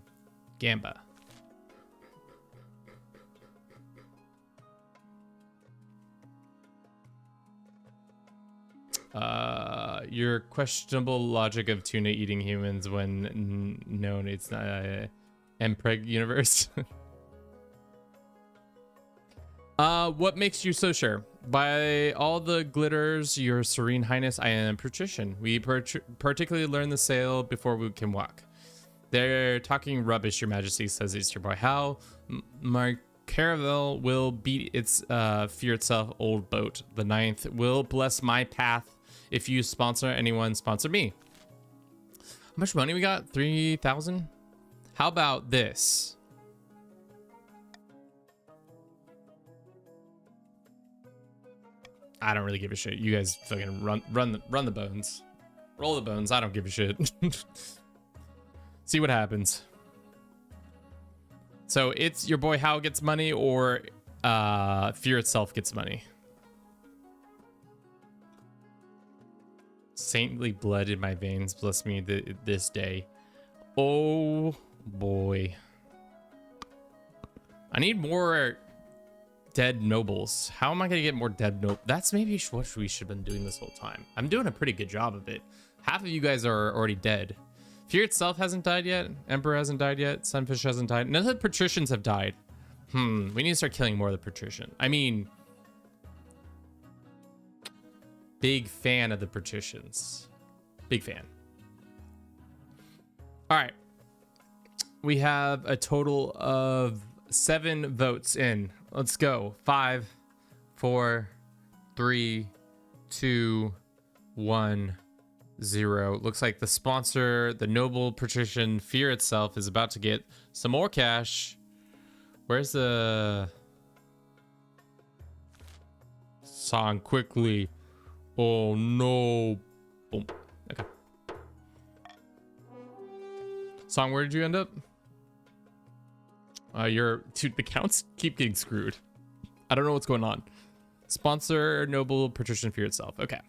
Your questionable logic of tuna eating humans when known it's not Impreg universe. What makes you so sure? By all the glitters, your serene highness, I am patrician. We particularly learn the sail before we can walk. They're talking rubbish, your majesty, says It's Your Boy How. My caravel will beat its fear itself old boat. The 9th will bless my path. If you sponsor anyone, sponsor me. How much money we got? 3,000? How about this? I don't really give a shit. You guys fucking run the bones. Roll the bones. I don't give a shit. See what happens. So It's Your Boy How gets money, or fear itself gets money. Saintly blood in my veins, bless me this day. Oh boy. I need more dead nobles. How am I gonna get more dead nobles? That's maybe what we should have been doing this whole time. I'm doing a pretty good job of it. Half of you guys are already dead. Fear itself hasn't died yet. Emperor hasn't died yet. Sunfish hasn't died. None of the patricians have died. We need to start killing more of the patrician. I mean, big fan of the patricians. Big fan. All right. We have a total of 7 votes in. Let's go. 5, 4, 3, 2, 1, 0. Looks like the sponsor, the noble patrician Fear itself, is about to get some more cash. Where's the song? Quickly. Oh no. Boom. Okay. Song, where did you end up? Dude, the counts keep getting screwed. I don't know what's going on. Sponsor noble patrician Fear itself. Okay.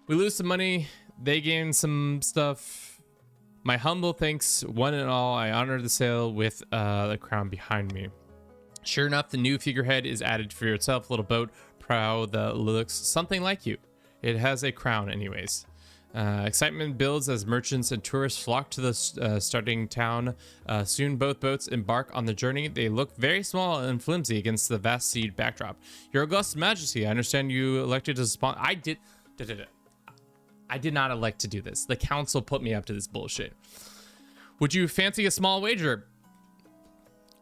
We lose some money. They gain some stuff. My humble thanks, one and all. I honor the sail with the crown behind me. Sure enough, the new figurehead is added to Fear itself. Little boat prow that looks something like you. It has a crown anyways. Excitement builds as merchants and tourists flock to the starting town. Soon both boats embark on the journey. They look very small and flimsy against the vast sea backdrop. Your August Majesty, I understand you elected to spawn. I did not elect to do this. The council put me up to this bullshit. Would you fancy a small wager?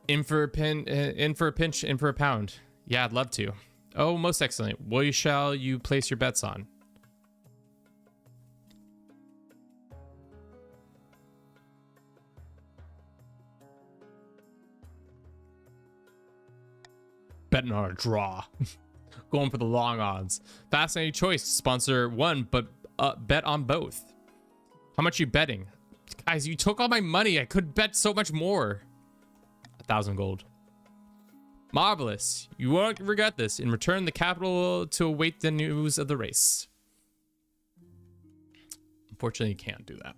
In for a pinch, in for a pound. Yeah, I'd love to. Oh, most excellent. What shall you place your bets on? Betting on a draw. Going for the long odds. Fascinating choice. Sponsor one, but bet on both. How much you betting? Guys, you took all my money. I could bet so much more. 1,000 gold. Marvelous. You won't regret this. In return, the capital to await the news of the race. Unfortunately, you can't do that.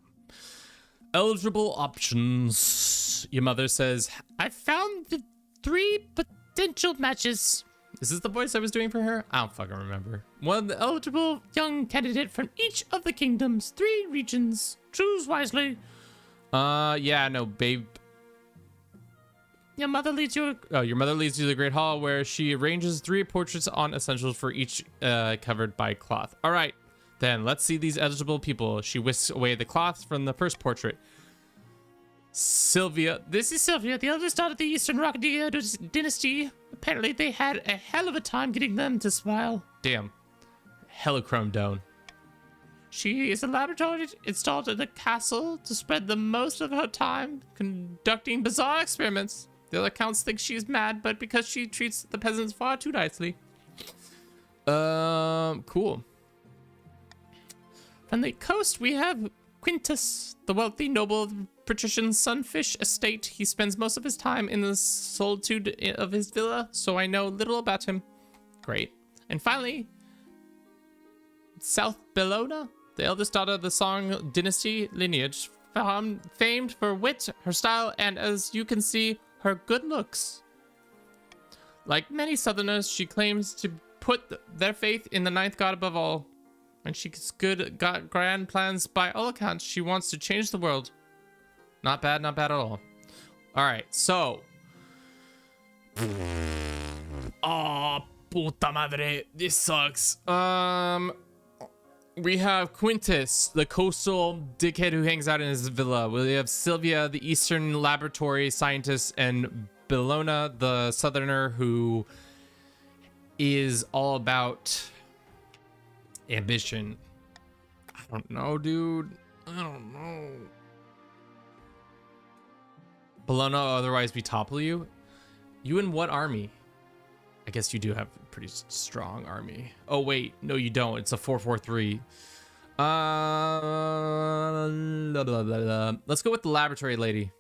Eligible options. Your mother says, I found the 3 potential matches. Is this the voice I was doing for her? I don't fucking remember. One eligible young candidate from each of the kingdoms. 3 regions. Choose wisely. Yeah, no, babe. Your mother leads you to the Great Hall, where she arranges 3 portraits on essentials for each covered by cloth. All right, then let's see these eligible people. She whisks away the cloth from the first portrait. Sylvia. This is Sylvia, the eldest daughter of the Eastern Rockadier dynasty. Apparently they had a hell of a time getting them to smile. Damn. Hella chrome down. She is a laboratory installed in the castle to spend the most of her time conducting bizarre experiments. The other counts think she's mad, but because she treats the peasants far too nicely. Cool. From the coast, we have Quintus, the wealthy noble patrician sunfish estate. He spends most of his time in the solitude of his villa, so I know little about him. Great. And finally, South Bellona, the eldest daughter of the Song dynasty lineage, famed for wit, her style, and as you can see, her good looks. Like many Southerners, she claims to put their faith in the 9th god above all. And she's got grand plans by all accounts. She wants to change the world. Not bad at all. All right, so. Oh, puta madre, this sucks. We have Quintus, the coastal dickhead who hangs out in his villa. We have Sylvia, the Eastern laboratory scientist, and Bellona, the Southerner who is all about ambition. I don't know, dude. I don't know. Bellona, otherwise we topple you. You in what army? I guess you do have a pretty strong army. Oh wait, no you don't. It's a 443. Let's go with the laboratory lady.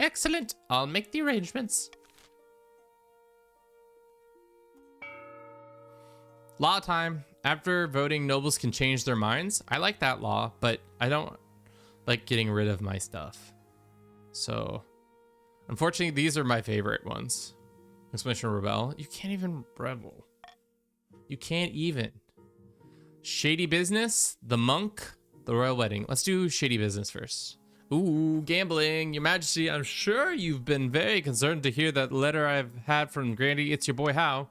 Excellent. I'll make the arrangements. Law time. After voting, nobles can change their minds. I like that law, but I don't like getting rid of my stuff. So, unfortunately, these are my favorite ones. Exclamation rebel. You can't even rebel. You can't even. Shady business, the monk, the royal wedding. Let's do shady business first. Ooh, gambling. Your Majesty, I'm sure you've been very concerned to hear that letter I've had from Grandy. It's your boy How.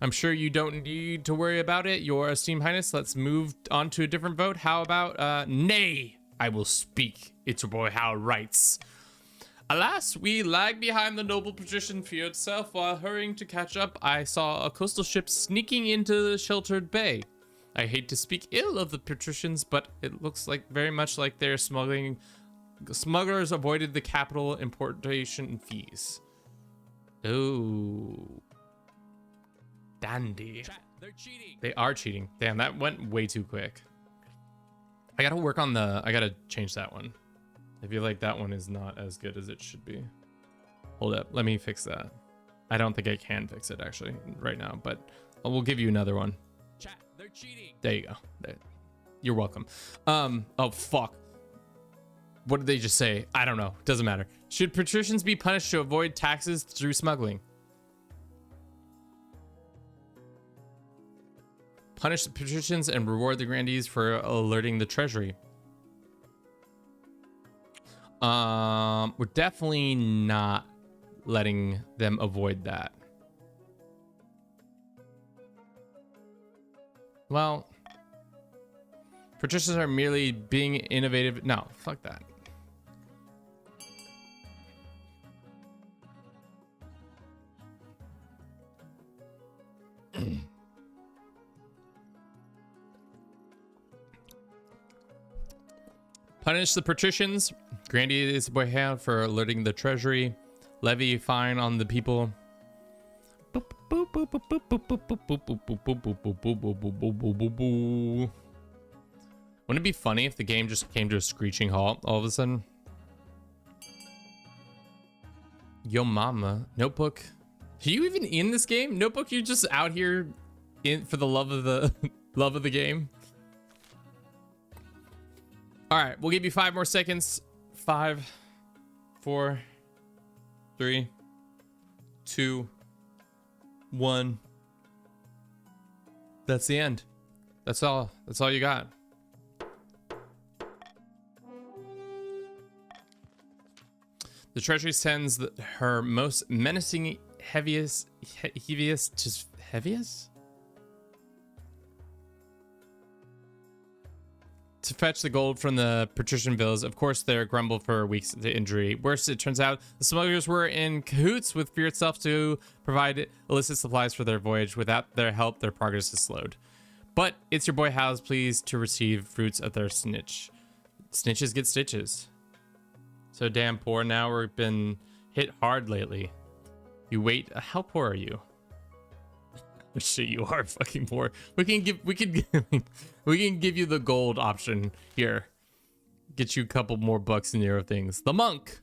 I'm sure you don't need to worry about it, Your Esteemed Highness. Let's move on to a different vote. How about, nay, I will speak. It's your boy How writes. Alas, we lag behind the noble patrician fear itself. While hurrying to catch up, I saw a coastal ship sneaking into the sheltered bay. I hate to speak ill of the patricians, but it looks like very much like they're smuggling. Smugglers avoided the capital importation fees. Oh. Dandy. They're cheating. They are cheating. Damn, that went way too quick. I gotta work on I gotta change that one. I feel like that one is not as good as it should be. Hold up, let me fix that. I don't think I can fix it actually right now, but we'll give you another one. Chat, they're cheating. There you go. There. You're welcome. Oh fuck. What did they just say? I don't know. Doesn't matter. Should patricians be punished to avoid taxes through smuggling? Punish the patricians and reward the grandees for alerting the treasury. We're definitely not letting them avoid that. Well, patricians are merely being innovative. No, fuck that. Punish the patricians. Grandees boyhound for alerting the treasury. Levy fine on the people. Wouldn't it be funny if the game just came to a screeching halt all of a sudden? Yo mama. Notebook. Are you even in this game? Notebook, you're just out here in for the love of the love of the game. All right, we'll give you 5 more seconds. 5, 4, 3, 2, 1. That's the end. That's all. That's all you got. The treasury sends her most menacing, heaviest to fetch the gold from the patrician villas. Of course, they're grumbled for weeks to injury. Worse, it turns out the smugglers were in cahoots with fear itself to provide illicit supplies for their voyage. Without their help, their progress is slowed. But it's your boy Hal's pleased to receive fruits of their snitch. Snitches get stitches. So damn poor now. We've been hit hard lately. You wait. How poor are you? Shit, you are fucking poor. We can give you the gold option here. Get you a couple more bucks in there of things. The monk.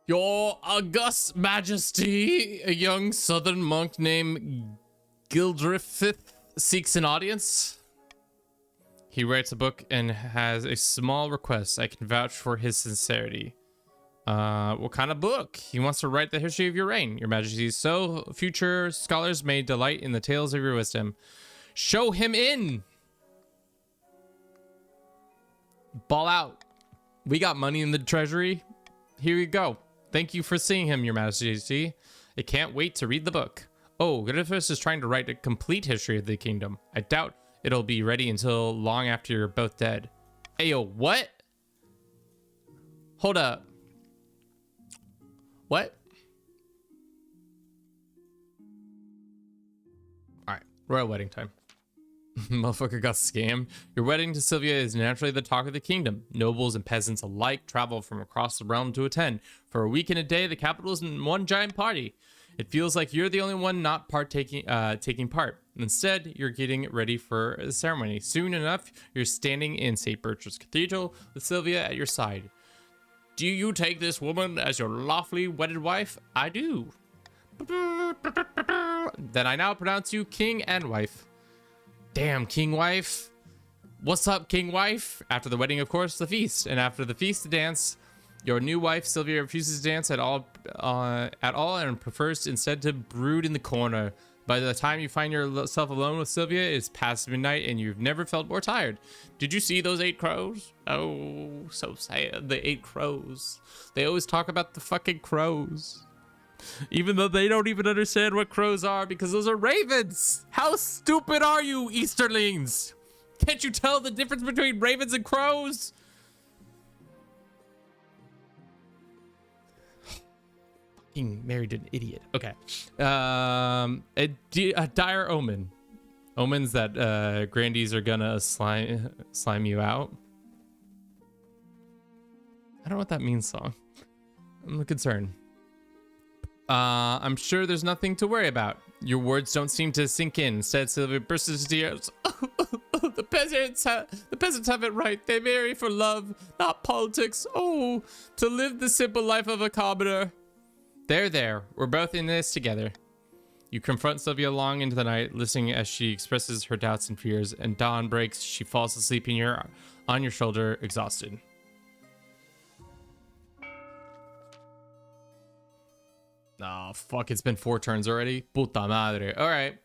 Your august majesty, a young southern monk named Gildriffith seeks an audience. He writes a book and has a small request. I can vouch for his sincerity. What kind of book? He wants to write the history of your reign, your majesty, so future scholars may delight in the tales of your wisdom. Show him in. Ball out. We got money in the treasury. Here you go. Thank you for seeing him, your majesty. I can't wait to read the book. Oh, Gudifus is trying to write a complete history of the kingdom. I doubt it'll be ready until long after you're both dead. Ayo, what? Hold up. What? All right, royal wedding time. Motherfucker got scammed. Your wedding to Sylvia is naturally the talk of the kingdom. Nobles and peasants alike travel from across the realm to attend. For a week and a day, the capital is in one giant party. It feels like you're the only one not taking part. Instead, you're getting ready for the ceremony. Soon enough, you're standing in St. Bertram's Cathedral with Sylvia at your side. Do you take this woman as your lawfully wedded wife? I do. Then I now pronounce you king and wife. Damn, king wife. What's up, king wife? After the wedding, of course, the feast. And after the feast, the dance. Your new wife, Sylvia, refuses to dance at all and prefers instead to brood in the corner. By the time you find yourself alone with Sylvia, it's past midnight and you've never felt more tired. Did you see those 8 crows? Oh, so sad. The 8 crows. They always talk about the fucking crows. Even though they don't even understand what crows are because those are ravens. How stupid are you, Easterlings? Can't you tell the difference between ravens and crows? Married an idiot. Okay. A dire omen. Omens that grandees are gonna slime you out. I don't know what that means, song. I'm concerned. I'm sure there's nothing to worry about. Your words don't seem to sink in. Instead, Sylvia bursts into tears. The peasants have it right. They marry for love, not politics. Oh, to live the simple life of a commoner. There. We're both in this together. You confront Sylvia long into the night, listening as she expresses her doubts and fears, and dawn breaks. She falls asleep on your shoulder, exhausted. Oh, fuck, it's been 4 turns already? Puta madre. All right.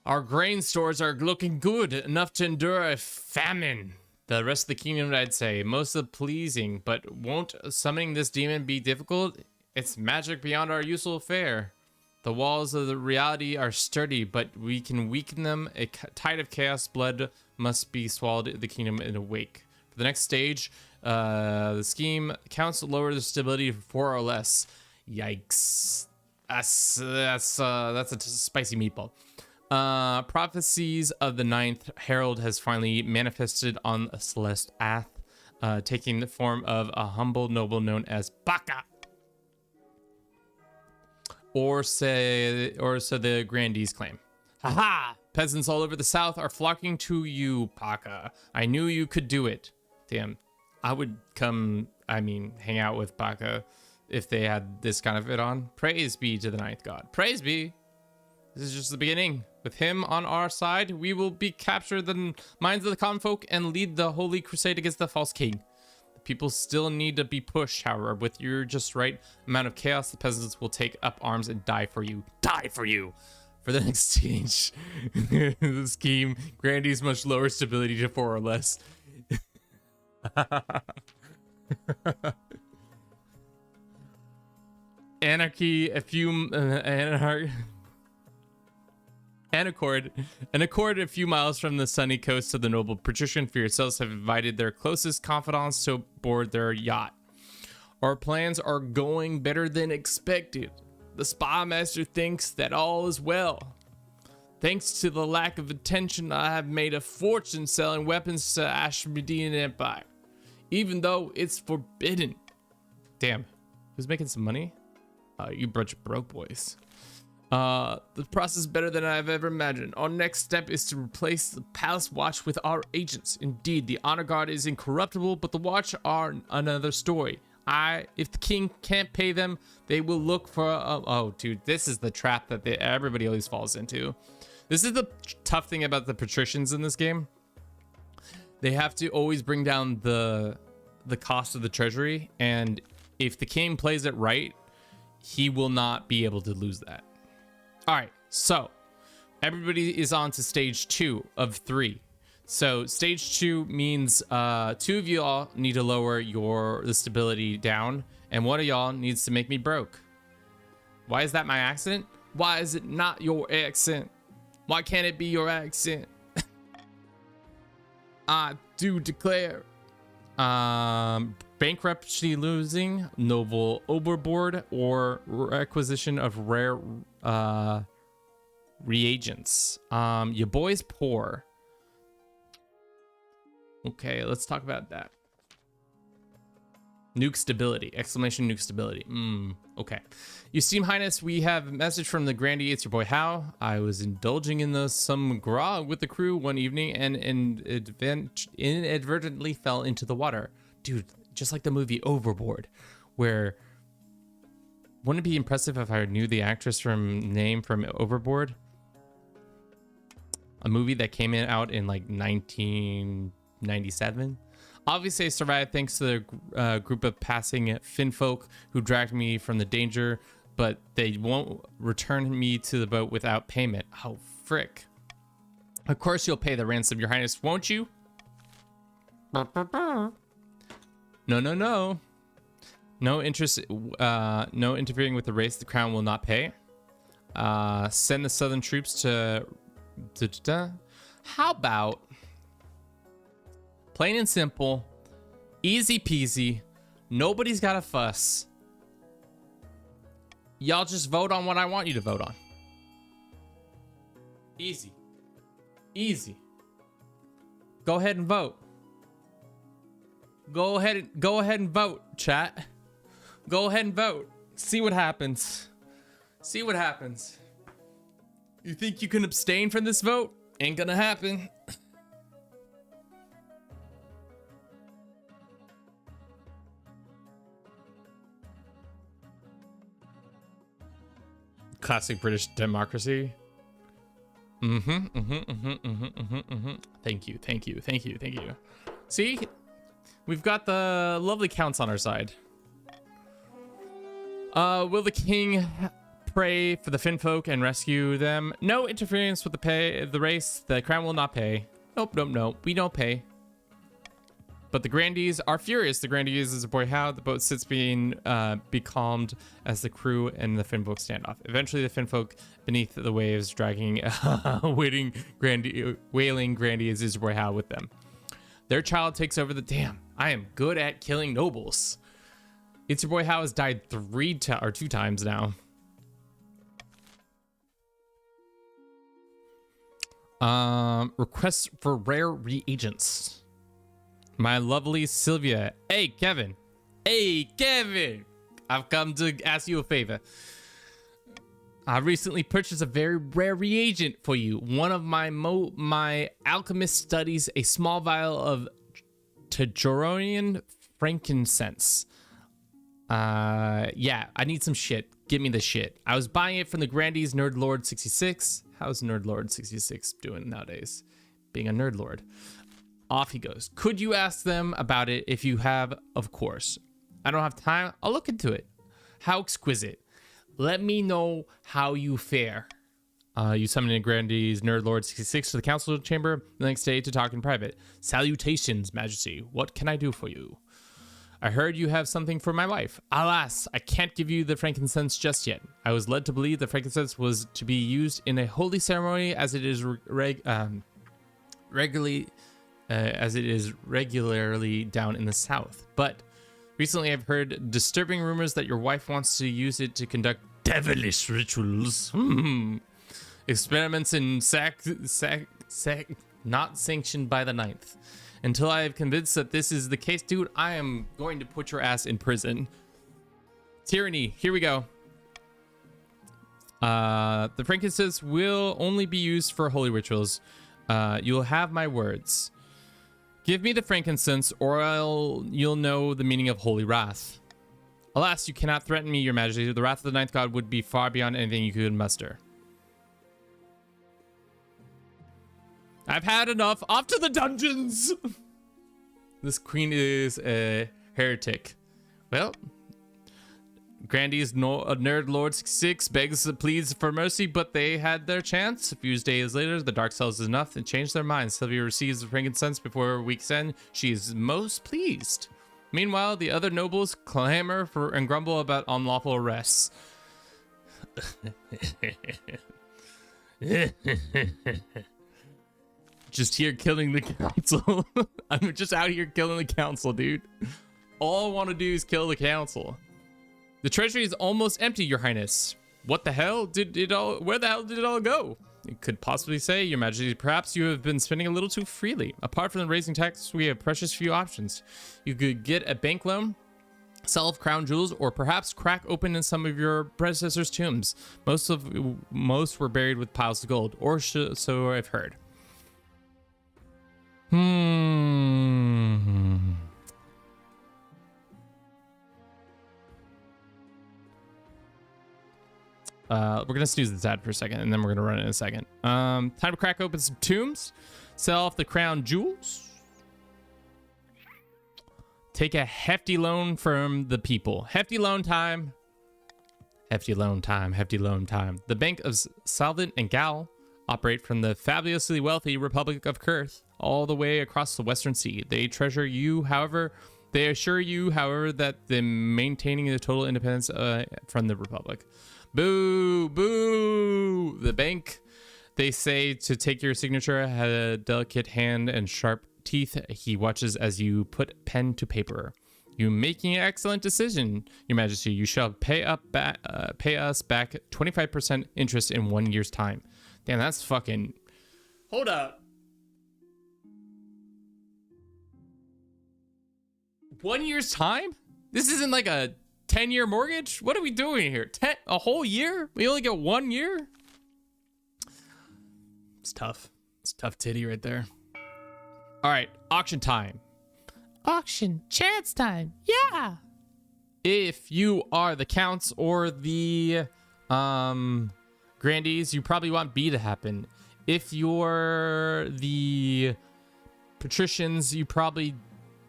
Our grain stores are looking good, enough to endure a famine. The rest of the kingdom, I'd say, most of pleasing, but won't summoning this demon be difficult? It's magic beyond our usual fare. The walls of the reality are sturdy, but we can weaken them. A tide of chaos blood must be swallowed the kingdom in a wake. For the next stage, the scheme counts lower the stability for 4 or less. Yikes. That's a spicy meatball. Prophecies of the 9th Herald has finally manifested on a Celeste Ath, taking the form of a humble noble known as Baka. Or so the grandees claim. Haha! Peasants all over the south are flocking to you, Baka. I knew you could do it. Damn, I would come, hang out with Baka if they had this kind of it on. Praise be to the 9th god. Praise be. This is just the beginning. With him on our side, we will be capture the minds of the common folk and lead the holy crusade against the false king. The people still need to be pushed, however. With your just right amount of chaos, the peasants will take up arms and die for you. Die for you! For the next stage, the scheme, Grandy's much lower stability to 4 or less. Anarchy, An accord a few miles from the sunny coast of the noble patrician for yourselves have invited their closest confidants to board their yacht. Our plans are going better than expected. The spy master thinks that all is well. Thanks to the lack of attention, I have made a fortune selling weapons to Ashmedian Empire, even though it's forbidden. Damn, who's making some money? You bunch of broke boys. The process is better than I've ever imagined. Our next step is to replace the palace watch with our agents. Indeed, the honor guard is incorruptible, but the watch are another story. If the king can't pay them, they will look for oh dude, this is the trap that everybody always falls into. This is the tough thing about the patricians in this game. They have to always bring down the cost of the treasury, and if the king plays it right, he will not be able to lose that. All right, so everybody is on to stage 2 of 3. So stage 2 means 2 of y'all need to lower the stability down, and 1 of y'all needs to make me broke. Why is that my accent? Why is it not your accent? Why can't it be your accent? I do declare. Bankruptcy losing, noble overboard, or requisition of rare reagents. Your boy's poor. Okay, let's talk about that. Nuke stability, exclamation nuke stability. Okay. Your Steam Highness, we have a message from the Grandee. It's your boy How. I was indulging in some grog with the crew one evening and inadvertently fell into the water. Dude, just like the movie Overboard, where, wouldn't it be impressive if I knew the actress name from Overboard? A movie that came out in like 1997. Obviously, I survived thanks to the group of passing finfolk who dragged me from the danger, but they won't return me to the boat without payment. Oh, frick. Of course you'll pay the ransom, your highness, won't you? No. No interest, no interfering with the race the crown will not pay. Send the southern troops to... How about... Plain and simple, easy peasy, nobody's got to fuss. Y'all just vote on what I want you to vote on. Easy. Easy. Go ahead and vote. Go ahead and vote, chat. Go ahead and vote. See what happens. See what happens. You think you can abstain from this vote? Ain't gonna happen. Classic British democracy. Thank you. See? We've got the lovely counts on our side. Will the king pray for the Finfolk and rescue them. No interference with the race. The crown will not pay. Nope, nope, nope. We don't pay. But the Grandees are furious. The Grandees is a boy how the boat sits being becalmed as the crew and the Finfolk stand off. Eventually, the Finfolk beneath the waves dragging, wailing Grandees is a boy how with them. Their child takes over the damn. I am good at killing nobles. It's your boy how has died 2 times now. Requests for rare reagents. My lovely Sylvia. Hey, Kevin. Hey, Kevin. I've come to ask you a favor. I recently purchased a very rare reagent for you. One of my alchemist studies a small vial of Tajoronian frankincense. Yeah, I need some shit. Give me the shit. I was buying it from the Grandees Nerd Lord 66. How's Nerd Lord 66 doing nowadays? Being a Nerd Lord. Off he goes. Could you ask them about it if you have? Of course. I don't have time. I'll look into it. How exquisite. Let me know how you fare. You summon in Grandees Nerd Lord 66 to the council chamber the next day to talk in private. Salutations, Majesty. What can I do for you? I heard you have something for my wife. Alas, I can't give you the frankincense just yet. I was led to believe the frankincense was to be used in a holy ceremony as it is regularly down in the south. But recently I've heard disturbing rumors that your wife wants to use it to conduct devilish rituals. Experiments in not sanctioned by the ninth. Until I am convinced that this is the case, dude, I am going to put your ass in prison. Tyranny, here we go. The frankincense will only be used for holy rituals. You'll have my words. Give me the frankincense, or you'll know the meaning of holy wrath. Alas, you cannot threaten me, your majesty. The wrath of the ninth god would be far beyond anything you could muster. I've had enough. Off to the dungeons. This queen is a heretic. Well, Grandees Nerd Lord 66 begs pleads for mercy, but they had their chance. A few days later, the dark cells is enough and changed their minds. Sylvia receives the frankincense before week's end. She is most pleased. Meanwhile, the other nobles clamor for and grumble about unlawful arrests. Just here killing the council. I'm just out here killing the council, dude. All I want to do is kill the council. The treasury is almost empty, your highness. What the hell did it all? Where the hell did it all go? It could possibly say, your majesty, perhaps you have been spending a little too freely. Apart from the raising tax, we have precious few options. You could get a bank loan, sell crown jewels, or perhaps crack open in some of your predecessors' tombs. Most were buried with piles of gold, or so I've heard. We're gonna snooze this ad for a second, and then we're gonna run it in a second. Time to crack open some tombs, sell off the crown jewels, take a hefty loan from the people. Hefty loan time. Hefty loan time. Hefty loan time. The Bank of Salvant and Gal operate from the fabulously wealthy Republic of Kurth all the way across the Western Sea. They treasure you, however. They assure you, however, that the maintaining the total independence from the Republic. Boo, boo. The bank, they say, to take your signature, had a delicate hand and sharp teeth. He watches as you put pen to paper. You making an excellent decision, your majesty. You shall pay us back 25% interest in 1 year's time. Damn, that's fucking... Hold up. 1 year's time? This isn't like a 10-year mortgage? What are we doing here? A whole year? We only get 1 year? It's tough. It's tough titty right there. All right, auction time. Auction chance time. Yeah. If you are the counts or the grandees, you probably want B to happen. If you're the patricians, you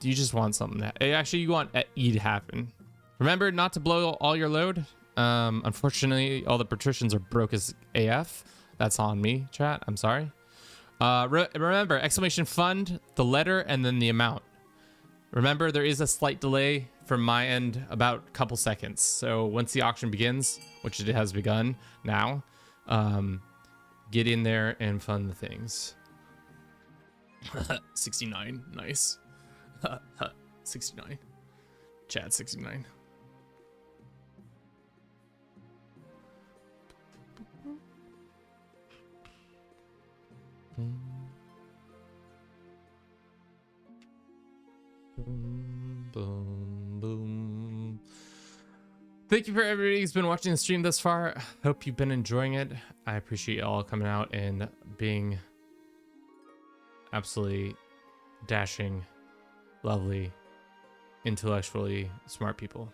just want something that actually you want E to happen. Remember not to blow all your load. Unfortunately, all the patricians are broke as AF. That's on me, chat. I'm sorry. Remember, exclamation fund, the letter, and then the amount. Remember, there is a slight delay from my end, about a couple seconds. So once the auction begins, which it has begun now, get in there and fund the things. 69, nice. 69. Chat 69. Boom, boom, boom. Thank you for everybody who's been watching the stream thus far. Hope you've been enjoying it. I appreciate you all coming out and being absolutely dashing, lovely, intellectually smart people.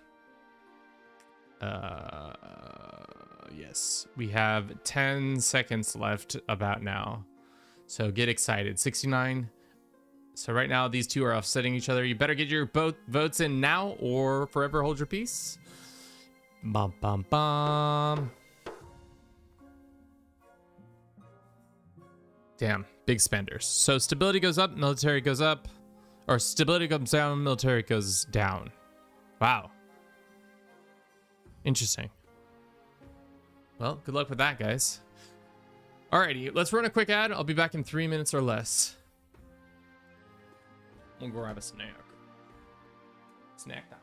Yes, we have 10 seconds left about now. So get excited. 69. So right now these two are offsetting each other. You better get your votes in now or forever hold your peace. Bum bum bum. Damn, big spenders. So stability goes up, military goes up, or stability comes down, military goes down. Wow. Interesting. Well, good luck with that, guys. Alrighty, let's run a quick ad. I'll be back in 3 minutes or less. We'll grab a snack. Snack time.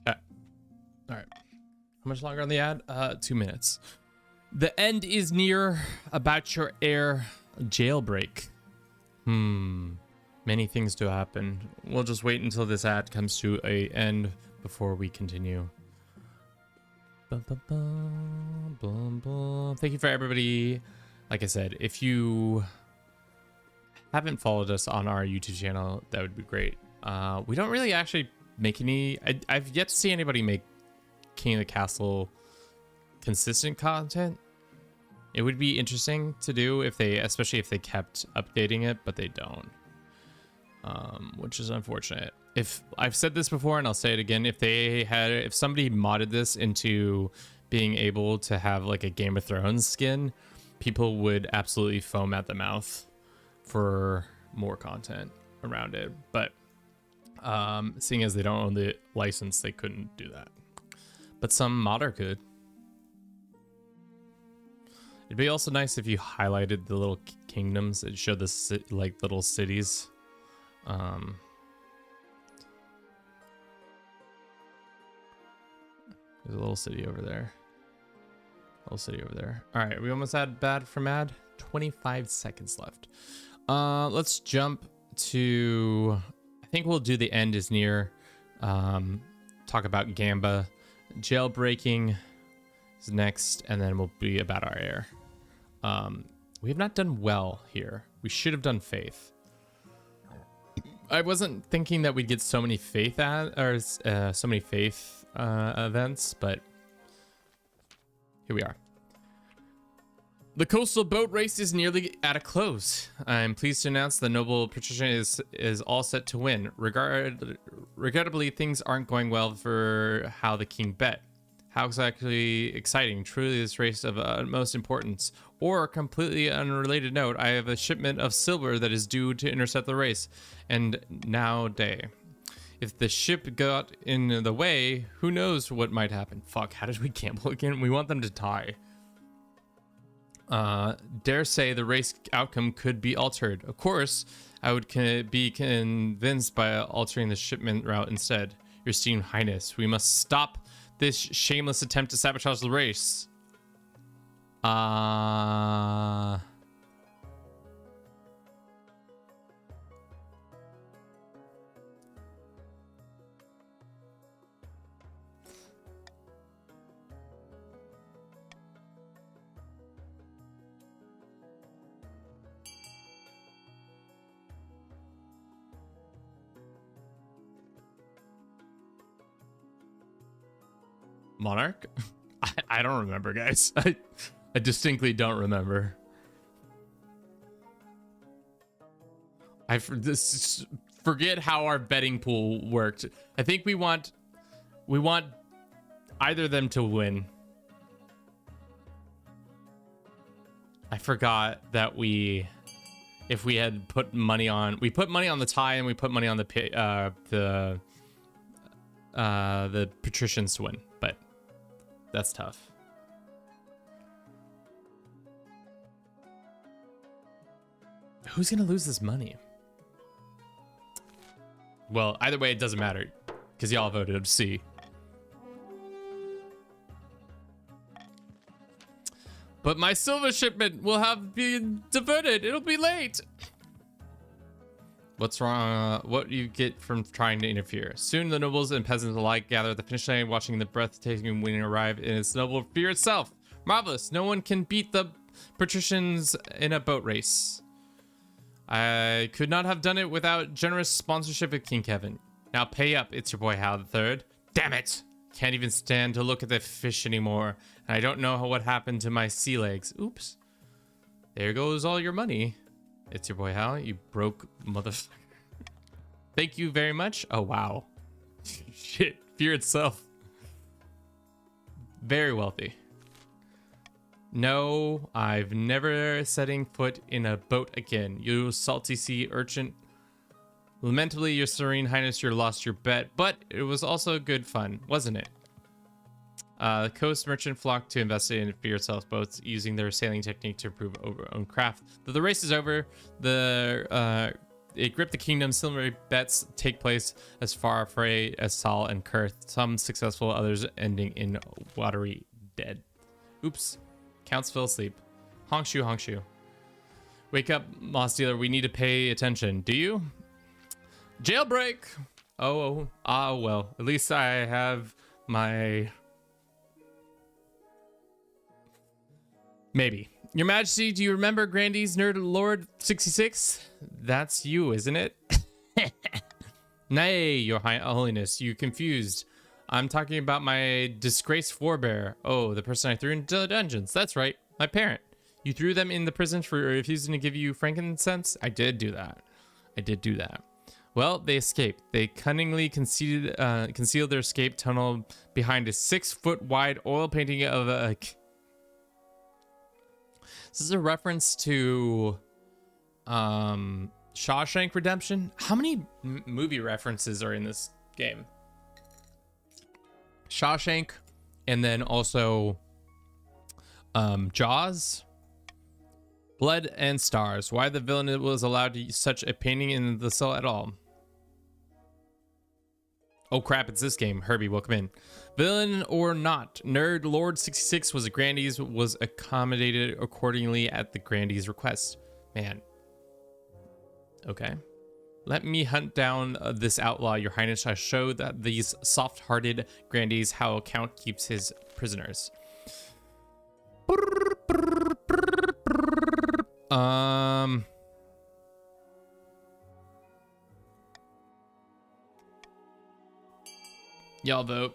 Okay. All right. How much longer on the ad? 2 minutes. The end is near. About your heir jailbreak. Many things to happen. We'll just wait until this ad comes to a end before we continue. Bum, bum, bum, bum, bum. Thank you for everybody. Like I said, if you haven't followed us on our YouTube channel, that would be great. We don't really actually make any. I've yet to see anybody make King of the Castle consistent content. It would be interesting to do if they, especially if they kept updating it, but they don't, which is unfortunate. If I've said this before and I'll say it again, if somebody modded this into being able to have like a Game of Thrones skin, people would absolutely foam at the mouth for more content around it. But seeing as they don't own the license, they couldn't do that. But some modder could. It'd be also nice if you highlighted the little kingdoms that show the like little cities. There's a little city over there. Little city over there. All right, we almost had bad from ad. 25 seconds left. Let's jump to. I think we'll do the end is near. Talk about Gamba. Jailbreaking is next, and then we'll be about our heir. We have not done well here. We should have done faith. I wasn't thinking that we'd get so many faith so many faith events, but here we are. The coastal boat race is nearly at a close. I'm pleased to announce the noble patrician is all set to win. Regrettably, things aren't going well for how the king bet. How exactly exciting. Truly this race of utmost importance. Or, completely unrelated note, I have a shipment of silver that is due to intercept the race. And now day. If the ship got in the way, who knows what might happen. Fuck, how did we gamble again? We want them to tie. Dare say the race outcome could be altered. Of course, I would be convinced by altering the shipment route instead. Your esteemed highness, we must stop this shameless attempt to sabotage the race. Monarch? I don't remember, guys. I distinctly don't remember. Forget how our betting pool worked. I think we want either of them to win. I forgot that if we had put money on, we put money on the tie and we put money on the patricians to win, but that's tough. Who's gonna lose this money? Well, either way, it doesn't matter because y'all voted C. But my silver shipment will have been diverted. It'll be late. What's wrong? What you get from trying to interfere? Soon the nobles and peasants alike gather at the finish line, watching the breathtaking winning arrive in its noble fear itself. Marvelous! No one can beat the patricians in a boat race. I could not have done it without generous sponsorship of King Kevin. Now pay up. It's your boy Hal the Third. Damn it! Can't even stand to look at the fish anymore. And I don't know what happened to my sea legs. Oops. There goes all your money. It's your boy Hal, you broke motherfucker. Thank you very much. Oh, wow. Shit, fear itself. Very wealthy. No, I've never setting foot in a boat again. You salty sea urchin. Lamentably, your serene highness, you lost your bet, but it was also good fun, wasn't it? The coast merchant flocked to investigate and fear itself boats using their sailing technique to improve their own craft. Though the race is over, it gripped the kingdom. Similar bets take place as far away as Saul and Kurth. Some successful, others ending in watery dead. Oops. Counts fell asleep. Honkshu, honkshu. Wake up, moss dealer. We need to pay attention. Do you? Jailbreak. Oh, well. At least I have my... Maybe. Your Majesty, do you remember Grandy's Nerd Lord 66? That's you, isn't it? Nay, your holiness, you confused. I'm talking about my disgraced forebear. Oh, the person I threw into the dungeons. That's right, my parent. You threw them in the prison for refusing to give you frankincense? I did do that. Well, they escaped. They cunningly concealed their escape tunnel behind a 6-foot wide oil painting of a... This is a reference to Shawshank Redemption. How many movie references are in this game? Shawshank, and then also Jaws, Blood and Stars. Why the villain was allowed to use such a painting in the cell at all? Oh crap, it's this game. Herbie, welcome in. Villain or not, Nerd Lord 66 was accommodated accordingly at the Grandee's request. Man. Okay. Let me hunt down this outlaw, your highness. I show that these soft-hearted Grandees how a count keeps his prisoners. Y'all vote.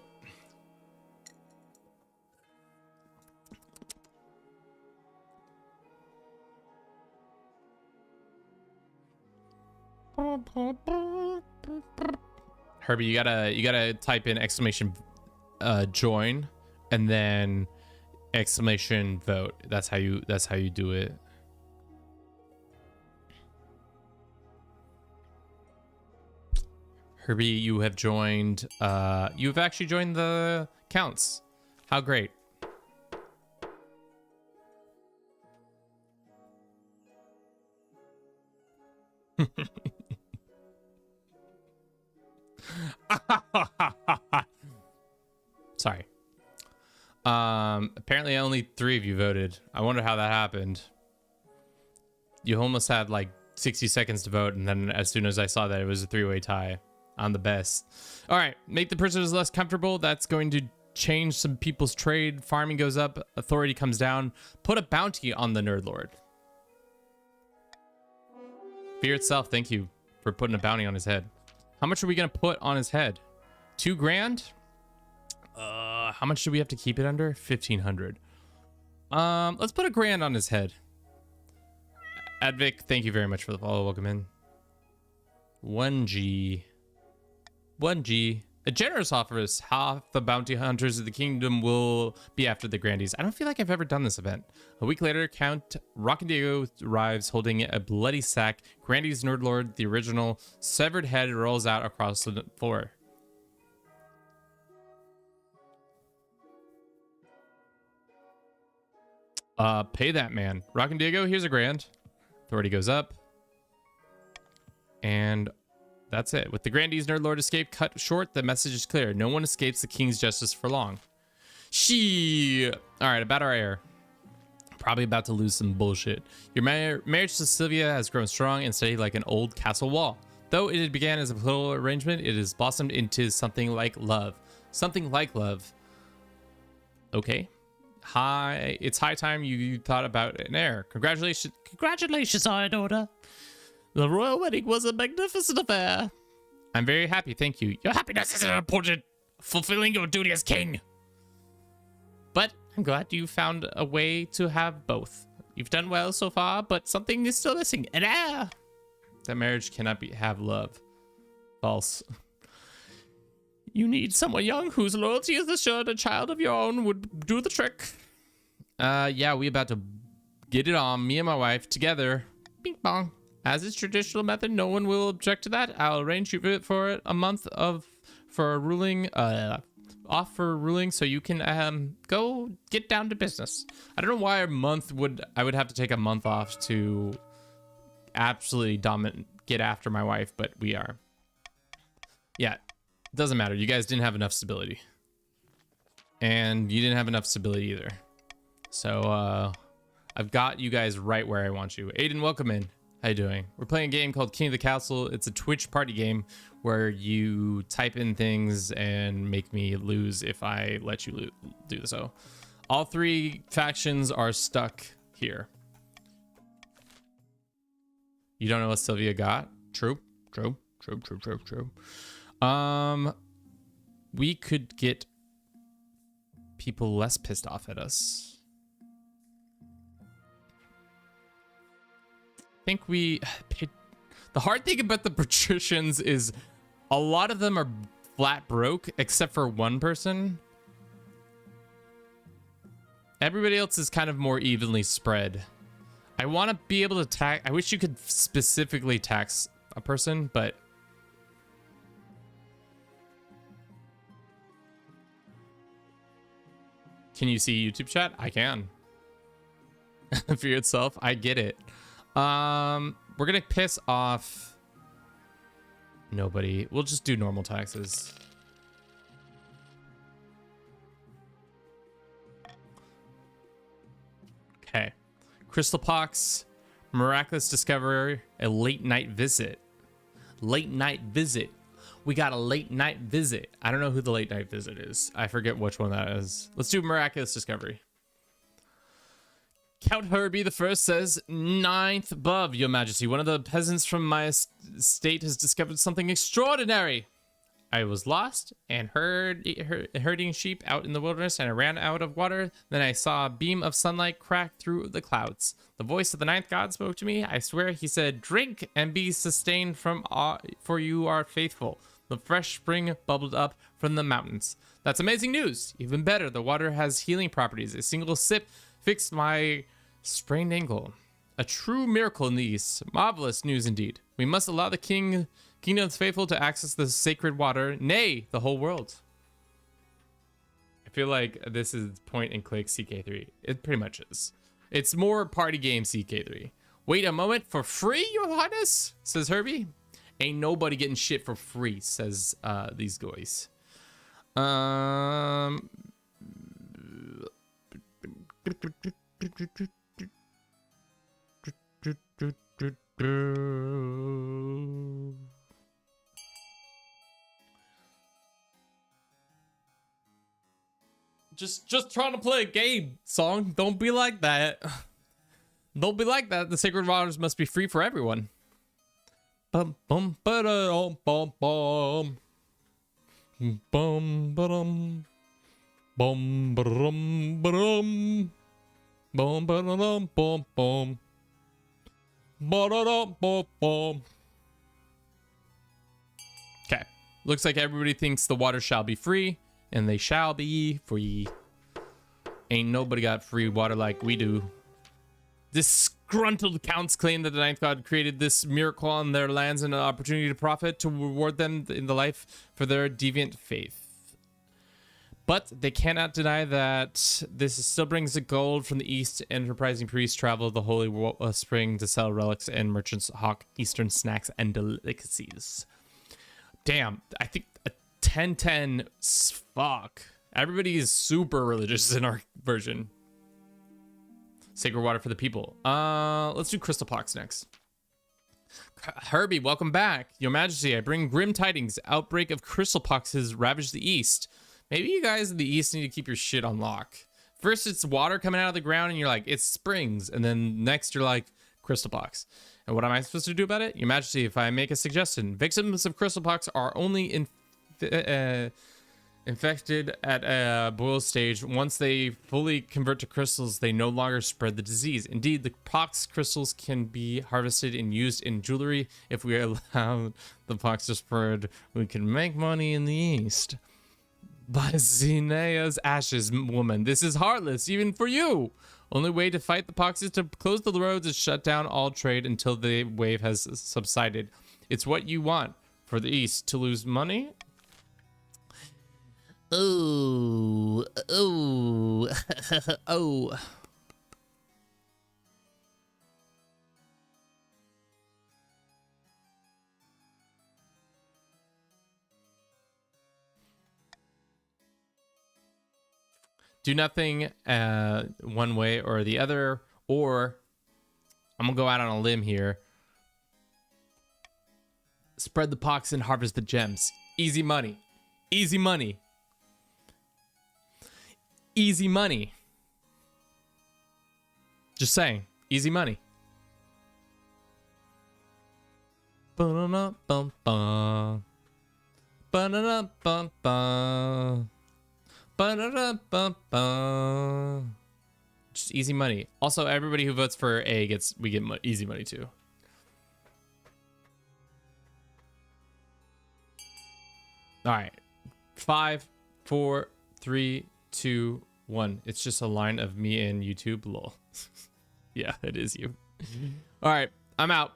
Herbie, you gotta type in exclamation join and then exclamation vote. That's how you do it. Herbie, you have joined. You've actually joined the counts. How great. Sorry. Apparently only 3 of you voted. I wonder how that happened. You almost had like 60 seconds to vote, and then as soon as I saw that it was a 3-way tie, I'm the best. All right, make the prisoners less comfortable. That's going to change some people's trade. Farming goes up, authority comes down. Put a bounty on the Nerd Lord. Fear itself, thank you for putting a bounty on his head. How much are we gonna put on his head? 2 grand? How much do we have to keep it under? 1,500. Let's put 1 grand on his head. Advic, thank you very much for the follow. Welcome in. 1G. 1G. A generous offer is half the bounty hunters of the kingdom will be after the grandees. I don't feel like I've ever done this event. A week later, Count Rockindiego arrives holding a bloody sack. Grandees Nerd Lord, the original severed head, rolls out across the floor. Pay that man. Rockindiego, here's 1 grand. Authority goes up. And that's it. With the Grandees Nerd Lord escape cut short, the message is clear. No one escapes the king's justice for long. All right, about our heir. Probably about to lose some bullshit. Your marriage to Sylvia has grown strong and steady like an old castle wall. Though it began as a political arrangement, it has blossomed into something like love. Something like love. Okay. It's high time you thought about an heir. Congratulations, our daughter. The royal wedding was a magnificent affair. I'm very happy, thank you. Your happiness is important. Fulfilling your duty as king. But I'm glad you found a way to have both. You've done well so far, but something is still missing. An heir. That marriage cannot have love. False. You need someone young whose loyalty is assured. A child of your own would do the trick. Yeah, we about to get it on. Me and my wife together. Bing bong. As is traditional method, no one will object to that. I'll arrange you for a month for a ruling, off for a ruling, so you can go get down to business. I don't know why I would have to take a month off to absolutely get after my wife, but we are. Yeah, it doesn't matter. You guys didn't have enough stability, and you didn't have enough stability either. So I've got you guys right where I want you. Aiden, welcome in. How you doing? We're playing a game called King of the Castle. It's a Twitch party game where you type in things and make me lose if I let you do so. All 3 factions are stuck here. You don't know what Sylvia got? True. We could get people less pissed off at us. Think the hard thing about the patricians is a lot of them are flat broke except for one person. Everybody else is kind of more evenly spread. I want to be able to tax. I wish you could specifically tax a person, but can you see YouTube chat? I can. For yourself, I get it. We're gonna piss off nobody. We'll just do normal taxes. Okay. Crystal Pox, miraculous discovery, a late night visit. Late night visit. We got a late night visit. I don't know who the late night visit is. I forget which one that is. Let's do miraculous discovery. Count Herbie the First says, 9th above, your majesty. One of the peasants from my estate has discovered something extraordinary. I was lost and herding sheep out in the wilderness, and I ran out of water. Then I saw a beam of sunlight crack through the clouds. The voice of the 9th god spoke to me. I swear he said, drink and be sustained for you are faithful. The fresh spring bubbled up from the mountains. That's amazing news. Even better, the water has healing properties. A single sip fixed my sprained ankle. A true miracle in the East. Marvelous news indeed. We must allow the kingdom's faithful to access the sacred water, nay, the whole world. I feel like this is point and click CK3. It pretty much is. It's more party game CK3. Wait a moment, for free, your highness? Says Herbie. Ain't nobody getting shit for free, says these guys. Just trying to play a game, song. Don't be like that. Don't be like that. The sacred waters must be free for everyone. Bum bum ba-da-dum bum bum. Bum ba-dum. Bum ba-dum ba-dum. Bum ba-da-dum bum bum. Ba-da-dum bum bum. Okay. Looks like everybody thinks the water shall be free. And they shall be free. Ain't nobody got free water like we do. Disgruntled counts claim that the ninth god created this miracle on their lands and an opportunity to profit to reward them in the life for their deviant faith. But they cannot deny that this still brings the gold from the east. Enterprising priests travel the holy spring to sell relics, and merchants hawk eastern snacks and delicacies. Damn, I think 10-10, fuck. Everybody is super religious in our version. Sacred water for the people. Let's do crystal pox next. Herbie, welcome back. Your Majesty, I bring grim tidings. Outbreak of crystal pox has ravaged the east. Maybe you guys in the east need to keep your shit on lock. First, it's water coming out of the ground, and you're like, it's springs. And then next, you're like, crystal pox. And what am I supposed to do about it? Your Majesty, if I make a suggestion, victims of crystal pox are only infected at a boil stage. Once they fully convert to crystals, they no longer spread the disease. Indeed, the pox crystals can be harvested and used in jewelry. If we allow the pox to spread, we can make money in the east. Bazinea's ashes, woman. This is heartless, even for you. Only way to fight the pox is to close the roads and shut down all trade until the wave has subsided. It's what you want for the east, to lose money. Oh, oh, oh. Do nothing one way or the other, or I'm gonna go out on a limb here. Spread the pox and harvest the gems. Easy money. Easy money. Easy money. Just saying. Easy money. Ba-da-da-bum-bum. Ba-da-da-bum-bum. Ba-da-da-bum-bum. Just easy money. Also, everybody who votes for A we get easy money too. All right. 5, 4, 3, 2, 1. It's just a line of me and YouTube. Lol. Yeah, it is you. All right, I'm out.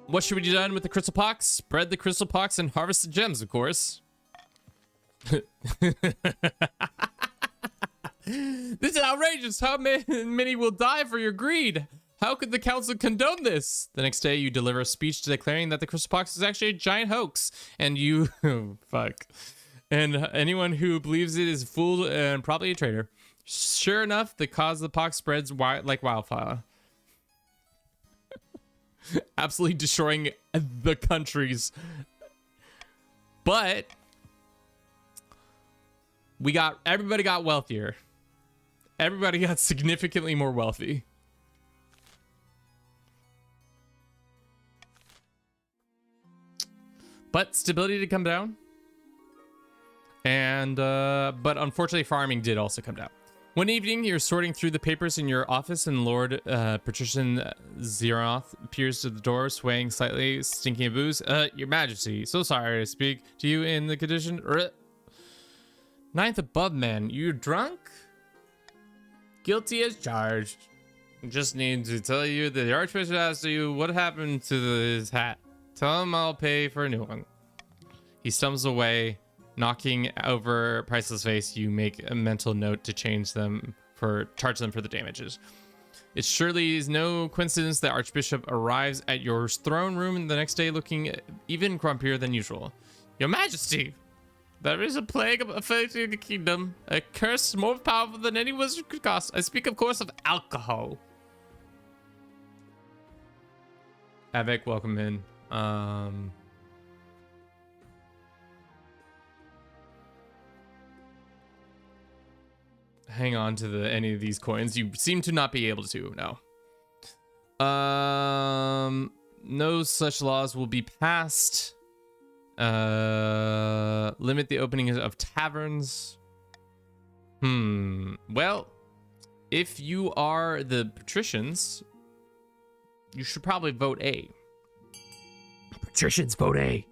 What should we do done with the crystal pox? Spread the crystal pox and harvest the gems, of course. This is outrageous. How many will die for your greed? How could the council condone this? The next day, you deliver a speech declaring that the crystal pox is actually a giant hoax, and you fuck. And anyone who believes it is fooled and probably a traitor. Sure enough, the cause of the pox spreads like wildfire. Absolutely destroying the countries. But everybody got wealthier. Everybody got significantly more wealthy. But stability did come down. And but unfortunately farming did also come down. One evening, you're sorting through the papers in your office, and Lord Patrician Zeroth appears at the door, swaying slightly, stinking of booze. Your Majesty, so sorry to speak to you in the condition. Ninth above, man. You drunk? Guilty as charged. Just need to tell you that the Archbishop asked you what happened to his hat. Tell him I'll pay for a new one. He stumbles away, knocking over Priceless Face. You make a mental note to charge them for the damages. It surely is no coincidence that Archbishop arrives at your throne room the next day looking even grumpier than usual. Your Majesty, there is a plague affecting the kingdom, a curse more powerful than any wizard could cast. I speak, of course, of alcohol. Avec, welcome in. Hang on to any of these coins. You seem to not be able to, no. No such laws will be passed. Limit the opening of taverns. Well, if you are the patricians, you should probably vote A. Patricians vote A.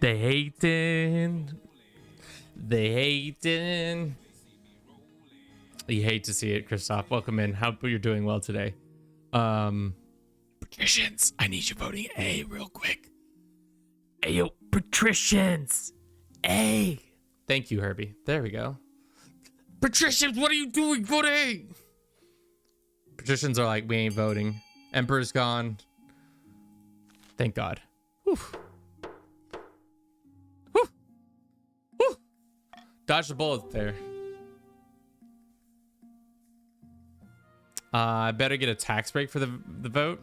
They hating. They hating. You hate to see it, Christoph. Welcome in. Hope you're doing well today. Patricians, I need you voting A real quick. Ayo, patricians. A. Thank you, Herbie. There we go. Patricians, what are you doing? Vote A. Patricians are like, we ain't voting. Emperor's gone. Thank God. Whew. Whew. Whew. Dodge the bullet there. I better get a tax break for the vote.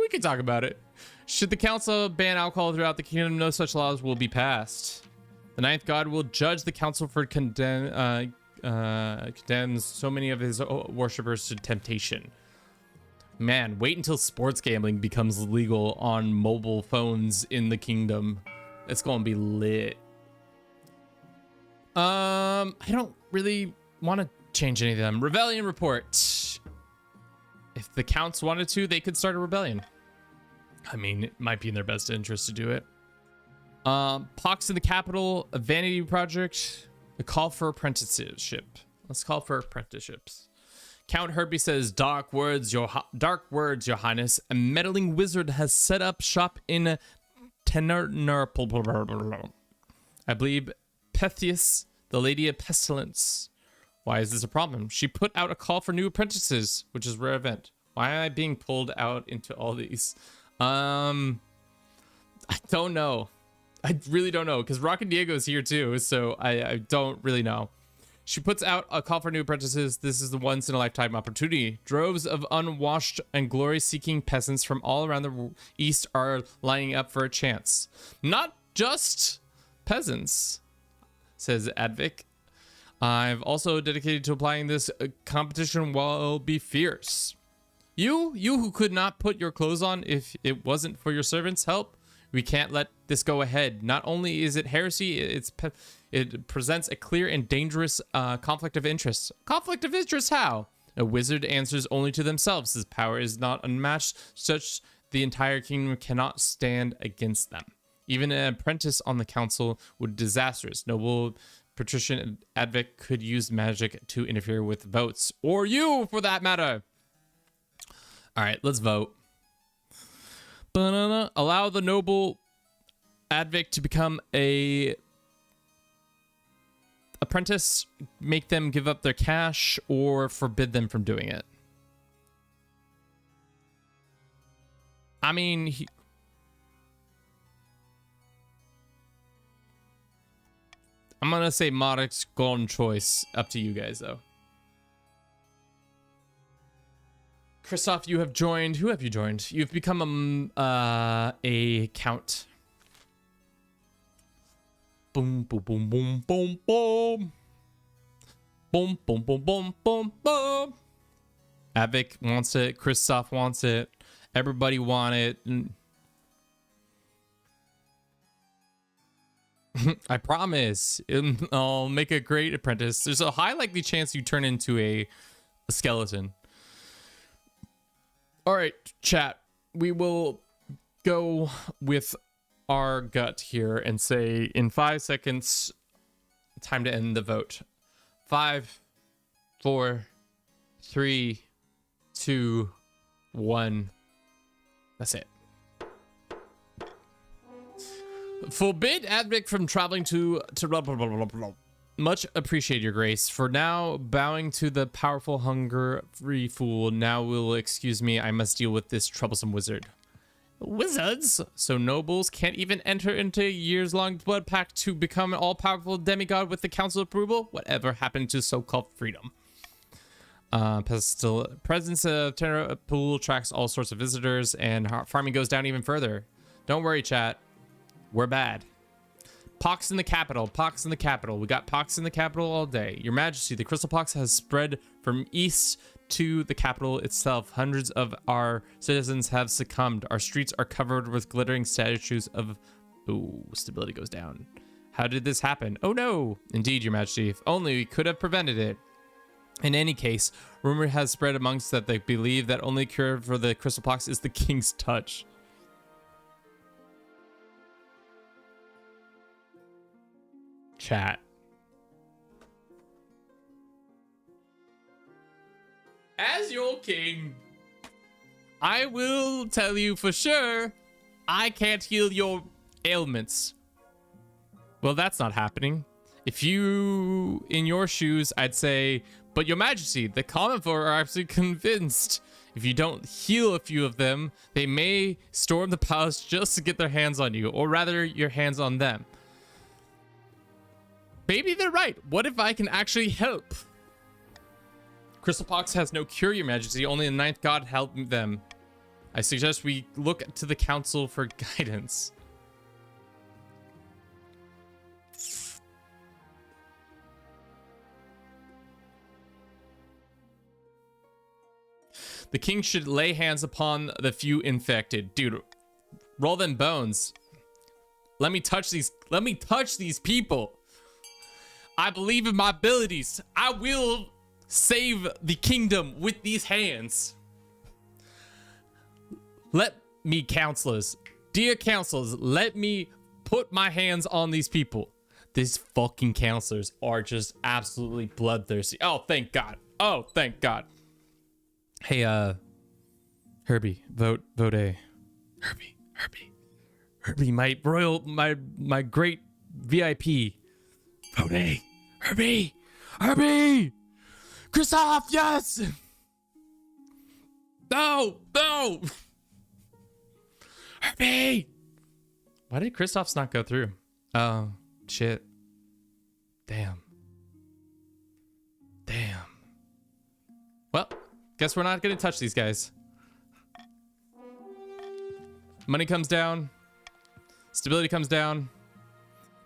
We can talk about it. Should the council ban alcohol throughout the kingdom, no such laws will be passed. The ninth god will judge the council for condemns so many of his worshippers to temptation. Man, wait until sports gambling becomes legal on mobile phones in the kingdom. It's gonna be lit. I don't really want to change any of them. Rebellion report. If the counts wanted to, they could start a rebellion. I mean, it might be in their best interest to do it. Pox in the capital, a vanity project, a call for apprenticeship. Let's call for apprenticeships. Count Herbie says, dark words, your highness. A meddling wizard has set up shop in Tenerpel. I believe Pethius, the lady of pestilence. Why is this a problem? She put out a call for new apprentices, which is a rare event. Why am I being pulled out into all these? I don't know. I really don't know, because Rock and Diego's here too, so I don't really know. She puts out a call for new apprentices. This is the once-in-a-lifetime opportunity. Droves of unwashed and glory-seeking peasants from all around the East are lining up for a chance. Not just peasants, says Advic. I've also dedicated to applying this competition will be fierce. You who could not put your clothes on if it wasn't for your servants' help, we can't let this go ahead. Not only is it heresy, it presents a clear and dangerous conflict of interest. Conflict of interest how? A wizard answers only to themselves. His power is not unmatched, such the entire kingdom cannot stand against them. Even an apprentice on the council would be disastrous. Noble patrician Advic could use magic to interfere with votes. Or you, for that matter. All right, let's vote. Banana. Allow the noble Advic to become a apprentice, make them give up their cash, or forbid them from doing it. I mean, I'm gonna say Modic's golden choice. Up to you guys, though. Christoph, you have joined. Who have you joined? You've become a count. Boom, boom, boom, boom, boom, boom. Boom, boom, boom, boom, boom, boom. Avic wants it. Christoph wants it. Everybody want it. I promise. I'll make a great apprentice. There's a high likely chance you turn into a skeleton. All right, chat. We will go with our gut here and say in 5 seconds, time to end the vote. 5, 4, 3, 2, 1. That's it. Forbid Advic from traveling to blah, blah, blah, blah, blah. Much appreciate your grace. For now, bowing to the powerful hunger-free fool. Now will excuse me. I must deal with this troublesome wizard. Wizards? So nobles can't even enter into a years-long blood pact to become an all-powerful demigod with the council approval? Whatever happened to so-called freedom? Presence of Terra Pool attracts all sorts of visitors, and farming goes down even further. Don't worry, chat. We're bad. Pox in the capital. Pox in the capital. We got pox in the capital all day. Your Majesty, the crystal pox has spread from east to the capital itself. Hundreds of our citizens have succumbed. Our streets are covered with glittering statues of... Ooh, stability goes down. How did this happen? Oh no! Indeed, Your Majesty. If only we could have prevented it. In any case, rumor has spread amongst that they believe that only cure for the crystal pox is the king's touch. Chat. As your king, I will tell you for sure, I can't heal your ailments. Well, that's not happening. If you, in your shoes, I'd say, but Your Majesty, the common folk are absolutely convinced. If you don't heal a few of them, they may storm the palace just to get their hands on you, or rather, your hands on them. Maybe they're right. What if I can actually help? Crystal Pox has no cure, Your Majesty. Only the ninth god help them. I suggest we look to the council for guidance. The king should lay hands upon the few infected. Dude, roll them bones. Let me touch these people. I believe in my abilities. I will save the kingdom with these hands. Let me, counselors, dear counselors, let me put my hands on these people. These fucking counselors are just absolutely bloodthirsty. Oh, thank God. Oh, thank God. Hey, Herbie, vote A. Herbie, my royal, my great VIP. Vote A. Herbie! Kristoff, yes! No! Herbie! Why did Kristoff's not go through? Oh, shit. Damn. Well, guess we're not gonna touch these guys. Money comes down. Stability comes down.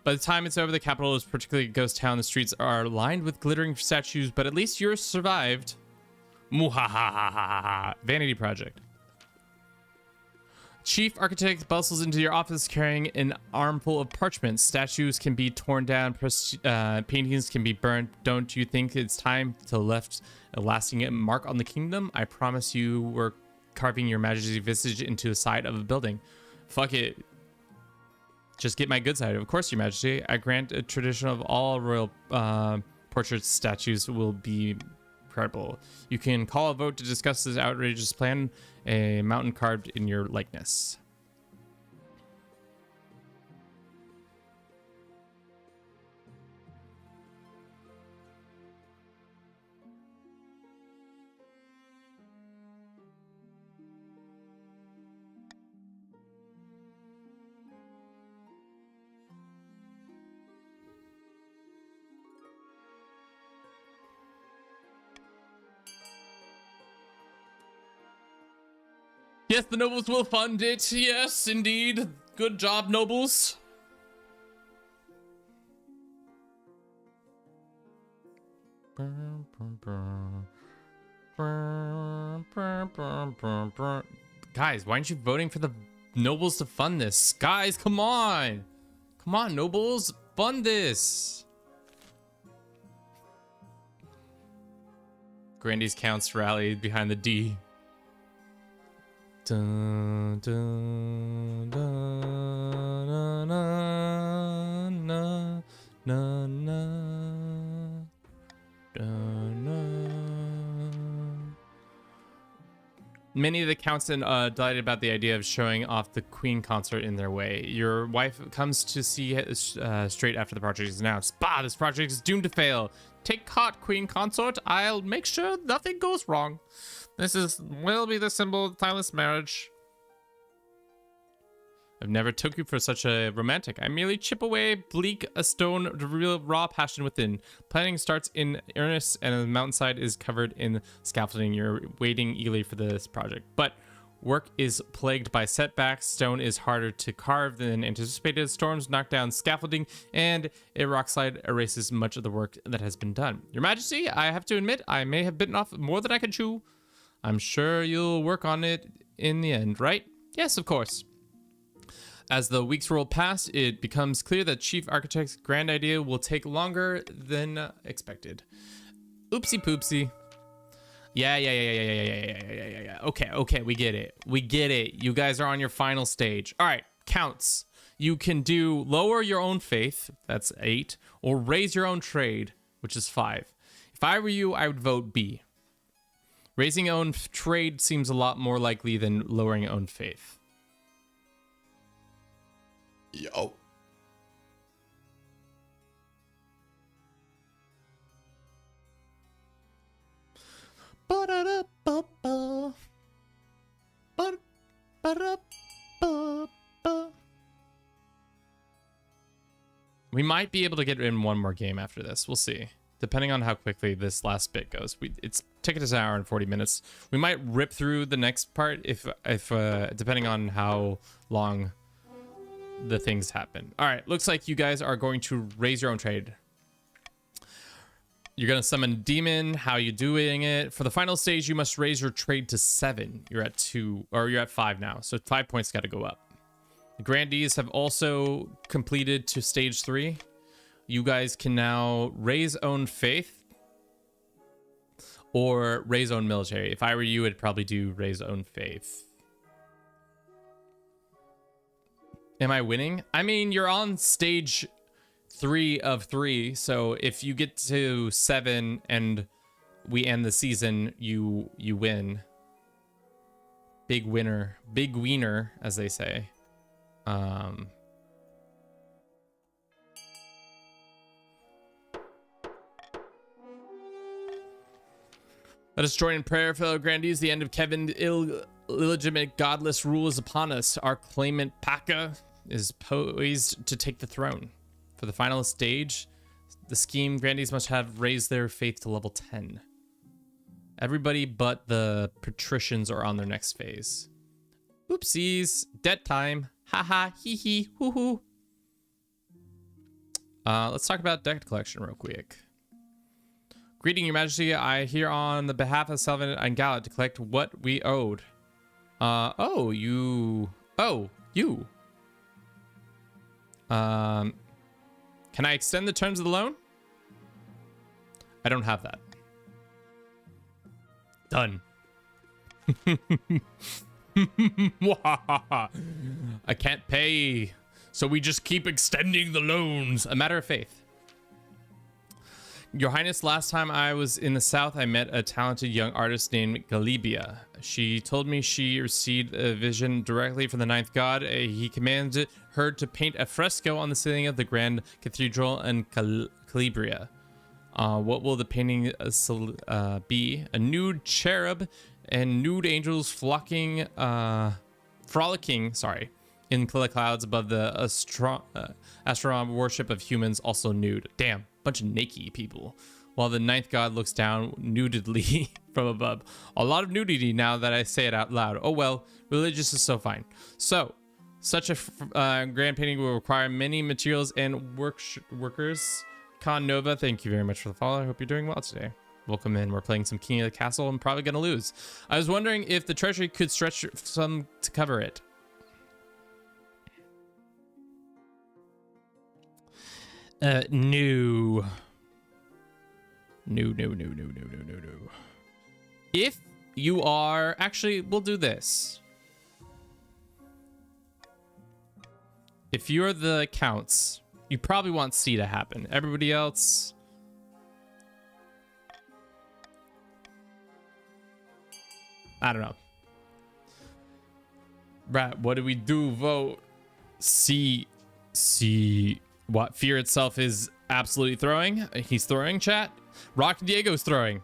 By the time it's over, the capital is particularly a ghost town. The streets are lined with glittering statues, but at least yours survived. Muhahaha. Vanity project. Chief architect bustles into your office carrying an armful of parchment. Statues can be torn down, paintings can be burned. Don't you think it's time to left a lasting mark on the kingdom? I promise you we're carving your majesty's visage into the side of a building. Fuck it. Just get my good side. Of course, Your Majesty. I grant a tradition of all royal portrait statues will be credible. You can call a vote to discuss this outrageous plan. A mountain carved in your likeness. Yes, the nobles will fund it. Yes, indeed. Good job, nobles. Guys, why aren't you voting for the nobles to fund this? Guys, come on. Come on, nobles, fund this. Grandy's counts rallied behind the D. Dun, dun, dun, na, na, na, na, na, dun, na. Many of the counts delighted about the idea of showing off the Queen consort in their way. Your wife comes to see straight after the project is announced. Bah, this project is doomed to fail. Take heart, Queen consort. I'll make sure nothing goes wrong. Will be the symbol of timeless marriage. I've never took you for such a romantic. I merely chip away bleak a stone to reveal raw passion within. Planning starts in earnest and the mountainside is covered in scaffolding. You're waiting eagerly for this project. But work is plagued by setbacks. Stone is harder to carve than anticipated. Storms knock down scaffolding and a rockslide erases much of the work that has been done. Your Majesty, I have to admit, I may have bitten off more than I can chew. I'm sure you'll work on it in the end, right? Yes, of course. As the weeks roll past, it becomes clear that Chief Architect's grand idea will take longer than expected. Oopsie poopsie. Yeah. Okay, we get it. You guys are on your final stage. All right, counts. You can do lower your own faith, that's 8, or raise your own trade, which is 5. If I were you, I would vote B. Raising your own trade seems a lot more likely than lowering your own faith. Yo. We might be able to get in one more game after this. We'll see. Depending on how quickly this last bit goes. It's taking us an hour and 40 minutes. We might rip through the next part if depending on how long the things happen. All right, looks like you guys are going to raise your own trade. You're going to summon a demon. How are you doing it? For the final stage, you must raise your trade to 7. You're at 2, or you're at 5 now. So 5 points got to go up. The grandees have also completed to stage 3. You guys can now raise own faith or raise own military. If I were you, I'd probably do raise own faith. Am I winning? I mean, you're on stage 3 of 3. So if you get to 7 and we end the season, you win. Big winner. Big wiener, as they say. Let us join in prayer, fellow grandees. The end of Kevin's illegitimate godless rule is upon us. Our claimant Paka is poised to take the throne. For the final stage, the scheme grandees must have raised their faith to level 10. Everybody but the patricians are on their next phase. Oopsies, debt time. Haha, hee hee, hoo hoo. Let's talk about debt collection real quick. Greeting, Your Majesty. I here on the behalf of Selvin and Gallat to collect what we owed. You. Can I extend the terms of the loan? I don't have that. Done. I can't pay, so we just keep extending the loans. A matter of faith. Your Highness, last time I was in the south, I met a talented young artist named Galibia. She told me she received a vision directly from the ninth god. He commanded her to paint a fresco on the ceiling of the Grand Cathedral in Calabria. What will the painting be? A nude cherub and nude angels frolicking in clouds above the astronomical worship of humans, also nude. Damn, bunch of naked people. While the ninth god looks down nudely from above. A lot of nudity now that I say it out loud. Oh well, religious is so fine. So, such a grand painting will require many materials and workers. Con Nova, thank you very much for the follow. I hope you're doing well today. Welcome in. We're playing some King of the Castle. I'm probably going to lose. I was wondering if the treasury could stretch some to cover it. No. No. If you are... Actually, we'll do this. If you're the counts, you probably want C to happen. Everybody else... I don't know. Right, what do we do? Vote. C. What? Fear itself is absolutely throwing. He's throwing, chat. Rock Diego's throwing.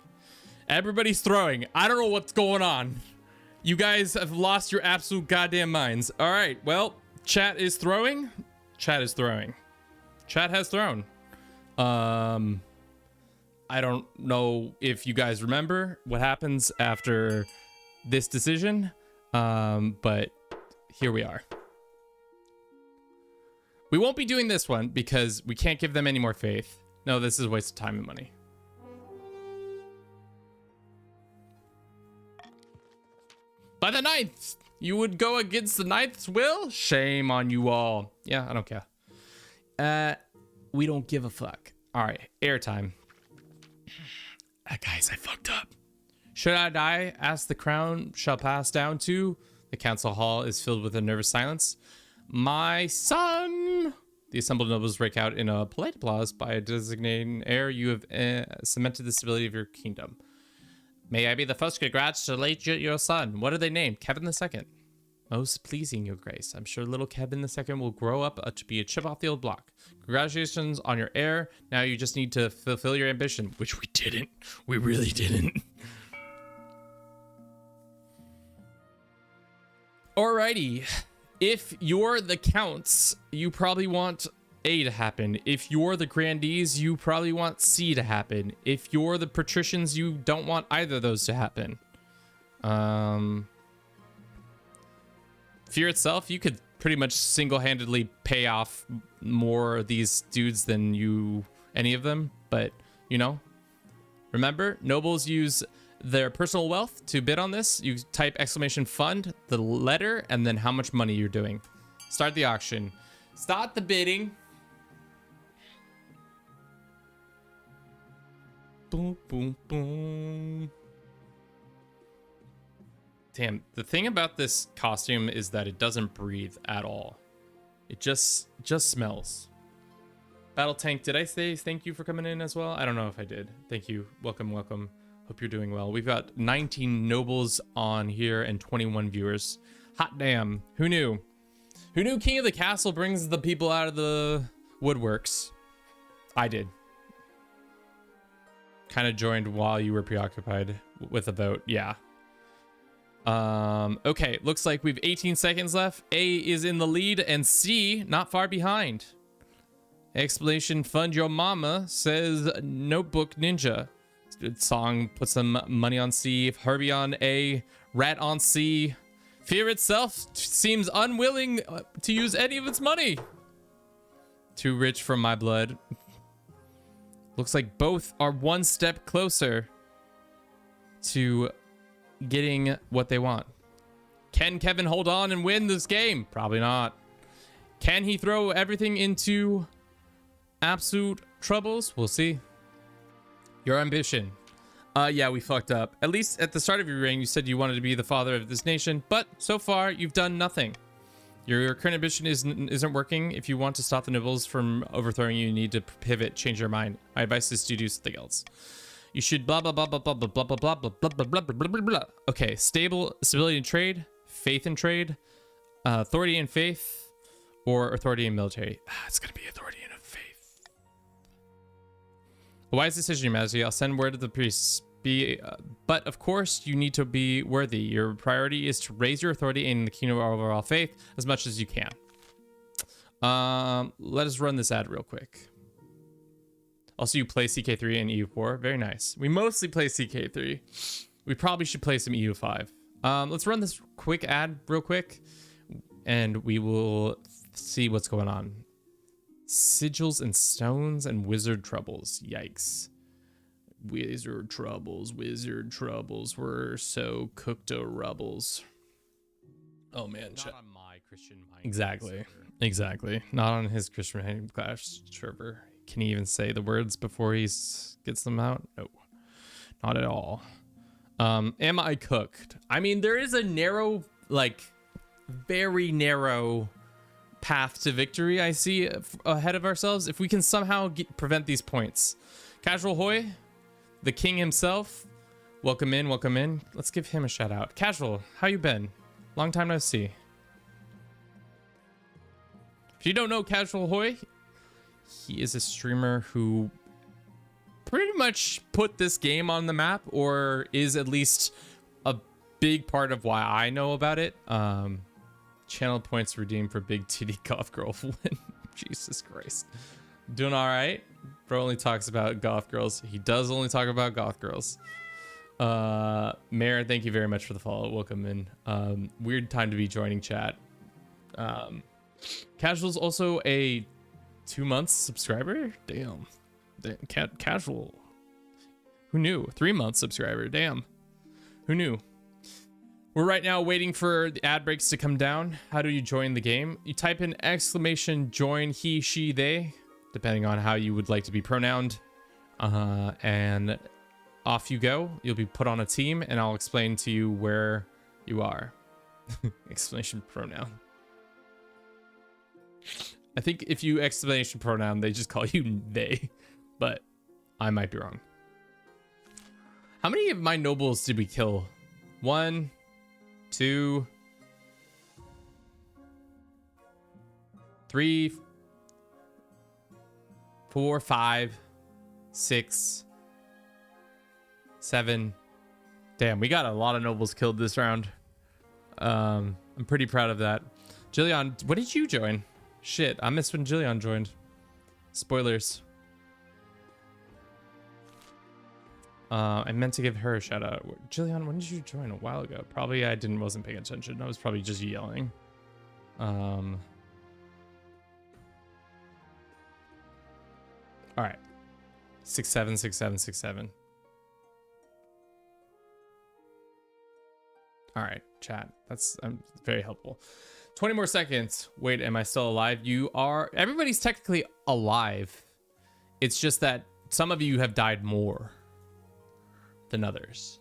Everybody's throwing. I don't know what's going on. You guys have lost your absolute goddamn minds. All right, well, chat is throwing. Chat is throwing. Chat has thrown. I don't know if you guys remember what happens after this decision, but here we are. We won't be doing this one because we can't give them any more faith. No, this is a waste of time and money. By the 9th, you would go against the 9th's will? Shame on you all. Yeah, I don't care. We don't give a fuck. All right, airtime. Guys, I fucked up. Should I die? Ask the crown shall pass down to. The council hall is filled with a nervous silence. My son! The assembled nobles break out in a polite applause. By a designating heir, you have cemented the stability of your kingdom. May I be the first to congratulate your son. What are they named? Kevin II. Most pleasing, your grace. I'm sure little Kevin II will grow up to be a chip off the old block. Congratulations on your heir. Now you just need to fulfill your ambition, which we didn't. We really didn't. Alrighty. If you're the counts, you probably want A to happen. If you're the grandees, you probably want C to happen. If you're the patricians, you don't want either of those to happen. Fear itself, you could pretty much single-handedly pay off more of these dudes than any of them, but you know, remember, nobles use their personal wealth to bid on this. You type exclamation fund, the letter, and then how much money you're doing. Start the auction. Start the bidding. Boom, boom, boom. Damn, the thing about this costume is that it doesn't breathe at all. It just smells. Battle Tank, did I say thank you for coming in as well? I don't know if I did. Thank you. Welcome, welcome. Hope you're doing well. We've got 19 nobles on here and 21 viewers. Hot damn. Who knew? Who knew King of the Castle brings the people out of the woodworks? I did. Kind of joined while you were preoccupied with a vote. Yeah. Okay, looks like we've 18 seconds left. A is in the lead and C not far behind. Explanation fund your mama, says Notebook Ninja. Song puts some money on C. Herbie on A. Rat on C. Fear itself seems unwilling to use any of its money. Too rich for my blood. Looks like both are one step closer to getting what they want. Can Kevin hold on and win this game? Probably not. Can he throw everything into absolute troubles? We'll see. Your ambition. Yeah, we fucked up. At least at the start of your reign, you said you wanted to be the father of this nation, but so far you've done nothing. Your current ambition isn't working. If you want to stop the nobles from overthrowing you, you need to pivot, change your mind. My advice is to do something else. You should blah blah blah blah blah blah blah blah blah blah blah blah blah blah blah. Okay, stability in trade, faith in trade, authority in faith, or authority in military. It's gonna be authority in faith. A wise decision, Your Majesty. I'll send word to the priests. But of course, you need to be worthy. Your priority is to raise your authority in the kingdom of overall faith as much as you can. Let us run this ad real quick. Also, you play CK3 and EU4. Very nice. We mostly play CK3. We probably should play some EU5. Let's run this quick ad real quick, and we will see what's going on. Sigils and stones and wizard troubles. Yikes. Wizard troubles. We're so cooked to rubbles. Oh man. Not on my Christian Minecraft. Exactly. Not on his Christian Minecraft server. Can he even say the words before he gets them out? No, not at all. Am I cooked? I mean, there is a narrow, like, very narrow path to victory I see ahead of ourselves. If we can somehow prevent these points. Casual Hoy, the king himself. Welcome in, welcome in. Let's give him a shout out. Casual, how you been? Long time no see. If you don't know Casual Hoy, he is a streamer who pretty much put this game on the map, or is at least a big part of why I know about it. Channel points redeemed for big titty goth girl win. Jesus Christ. Doing all right. Bro only talks about goth girls. He does only talk about goth girls. Mayor, thank you very much for the follow. Welcome in. Weird time to be joining chat. Casual's also a 2 months subscriber. Damn. Casual. Who knew? 3 months subscriber. Damn. Who knew? We're right now waiting for the ad breaks to come down. How do you join the game? You type in exclamation join he, she, they, depending on how you would like to be pronounced. And off you go. You'll be put on a team, and I'll explain to you where you are. Explanation pronoun. I think if you explanation pronoun, they just call you they, but I might be wrong. How many of my nobles did we kill? 1, 2, 3, 4, 5, 6, 7. Damn, we got a lot of nobles killed this round. I'm pretty proud of that. Jillian, what did you join? Shit, I missed when Jillian joined. Spoilers. I meant to give her a shout out. Jillian, when did you join? A while ago. Probably I wasn't paying attention. I was probably just yelling. All right. 6-7, 6-7, 6-7. All right, chat. That's very helpful. 20 more seconds. Wait, am I still alive? You are. Everybody's technically alive. It's just that some of you have died more than others.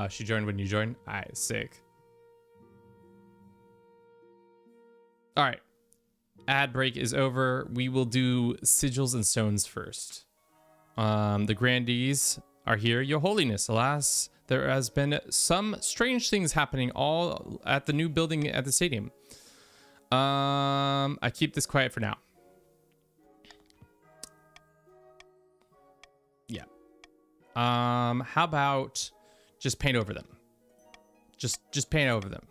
She joined when you joined. All right, sick. All right. Ad break is over. We will do sigils and stones first. The grandees are here. Your Holiness, alas, there has been some strange things happening all at the new building at the stadium. I keep this quiet for now. Yeah. How about just paint over them? Just paint over them.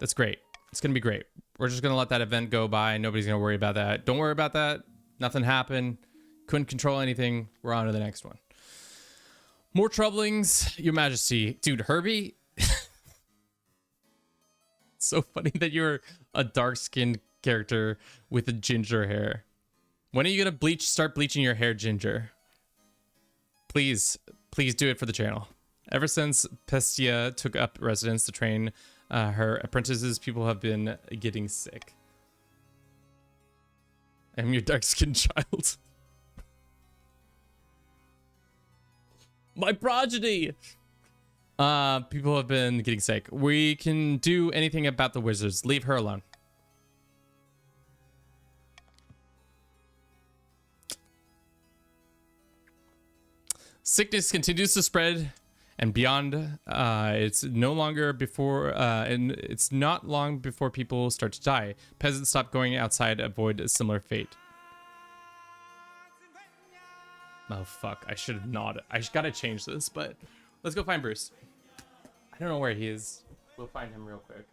That's great. It's gonna be great. We're just gonna let that event go by. Nobody's gonna worry about that. Don't worry about that. Nothing happened. Couldn't control anything. We're on to the next one. More troublings, Your Majesty. Dude, Herbie. So funny that you're a dark-skinned character with a ginger hair. When are you gonna start bleaching your hair ginger? Please do it for the channel. Ever since Pestia took up residence to train her apprentices, people have been getting sick. I'm your dark-skinned child. My progeny! People have been getting sick. We can do anything about the wizards. Leave her alone. Sickness continues to spread, and beyond, it's no longer before, and it's not long before people start to die. Peasants stop going outside, avoid a similar fate. Oh, fuck. I should have not. I gotta change this, but let's go find Bruce. I don't know where he is. We'll find him real quick.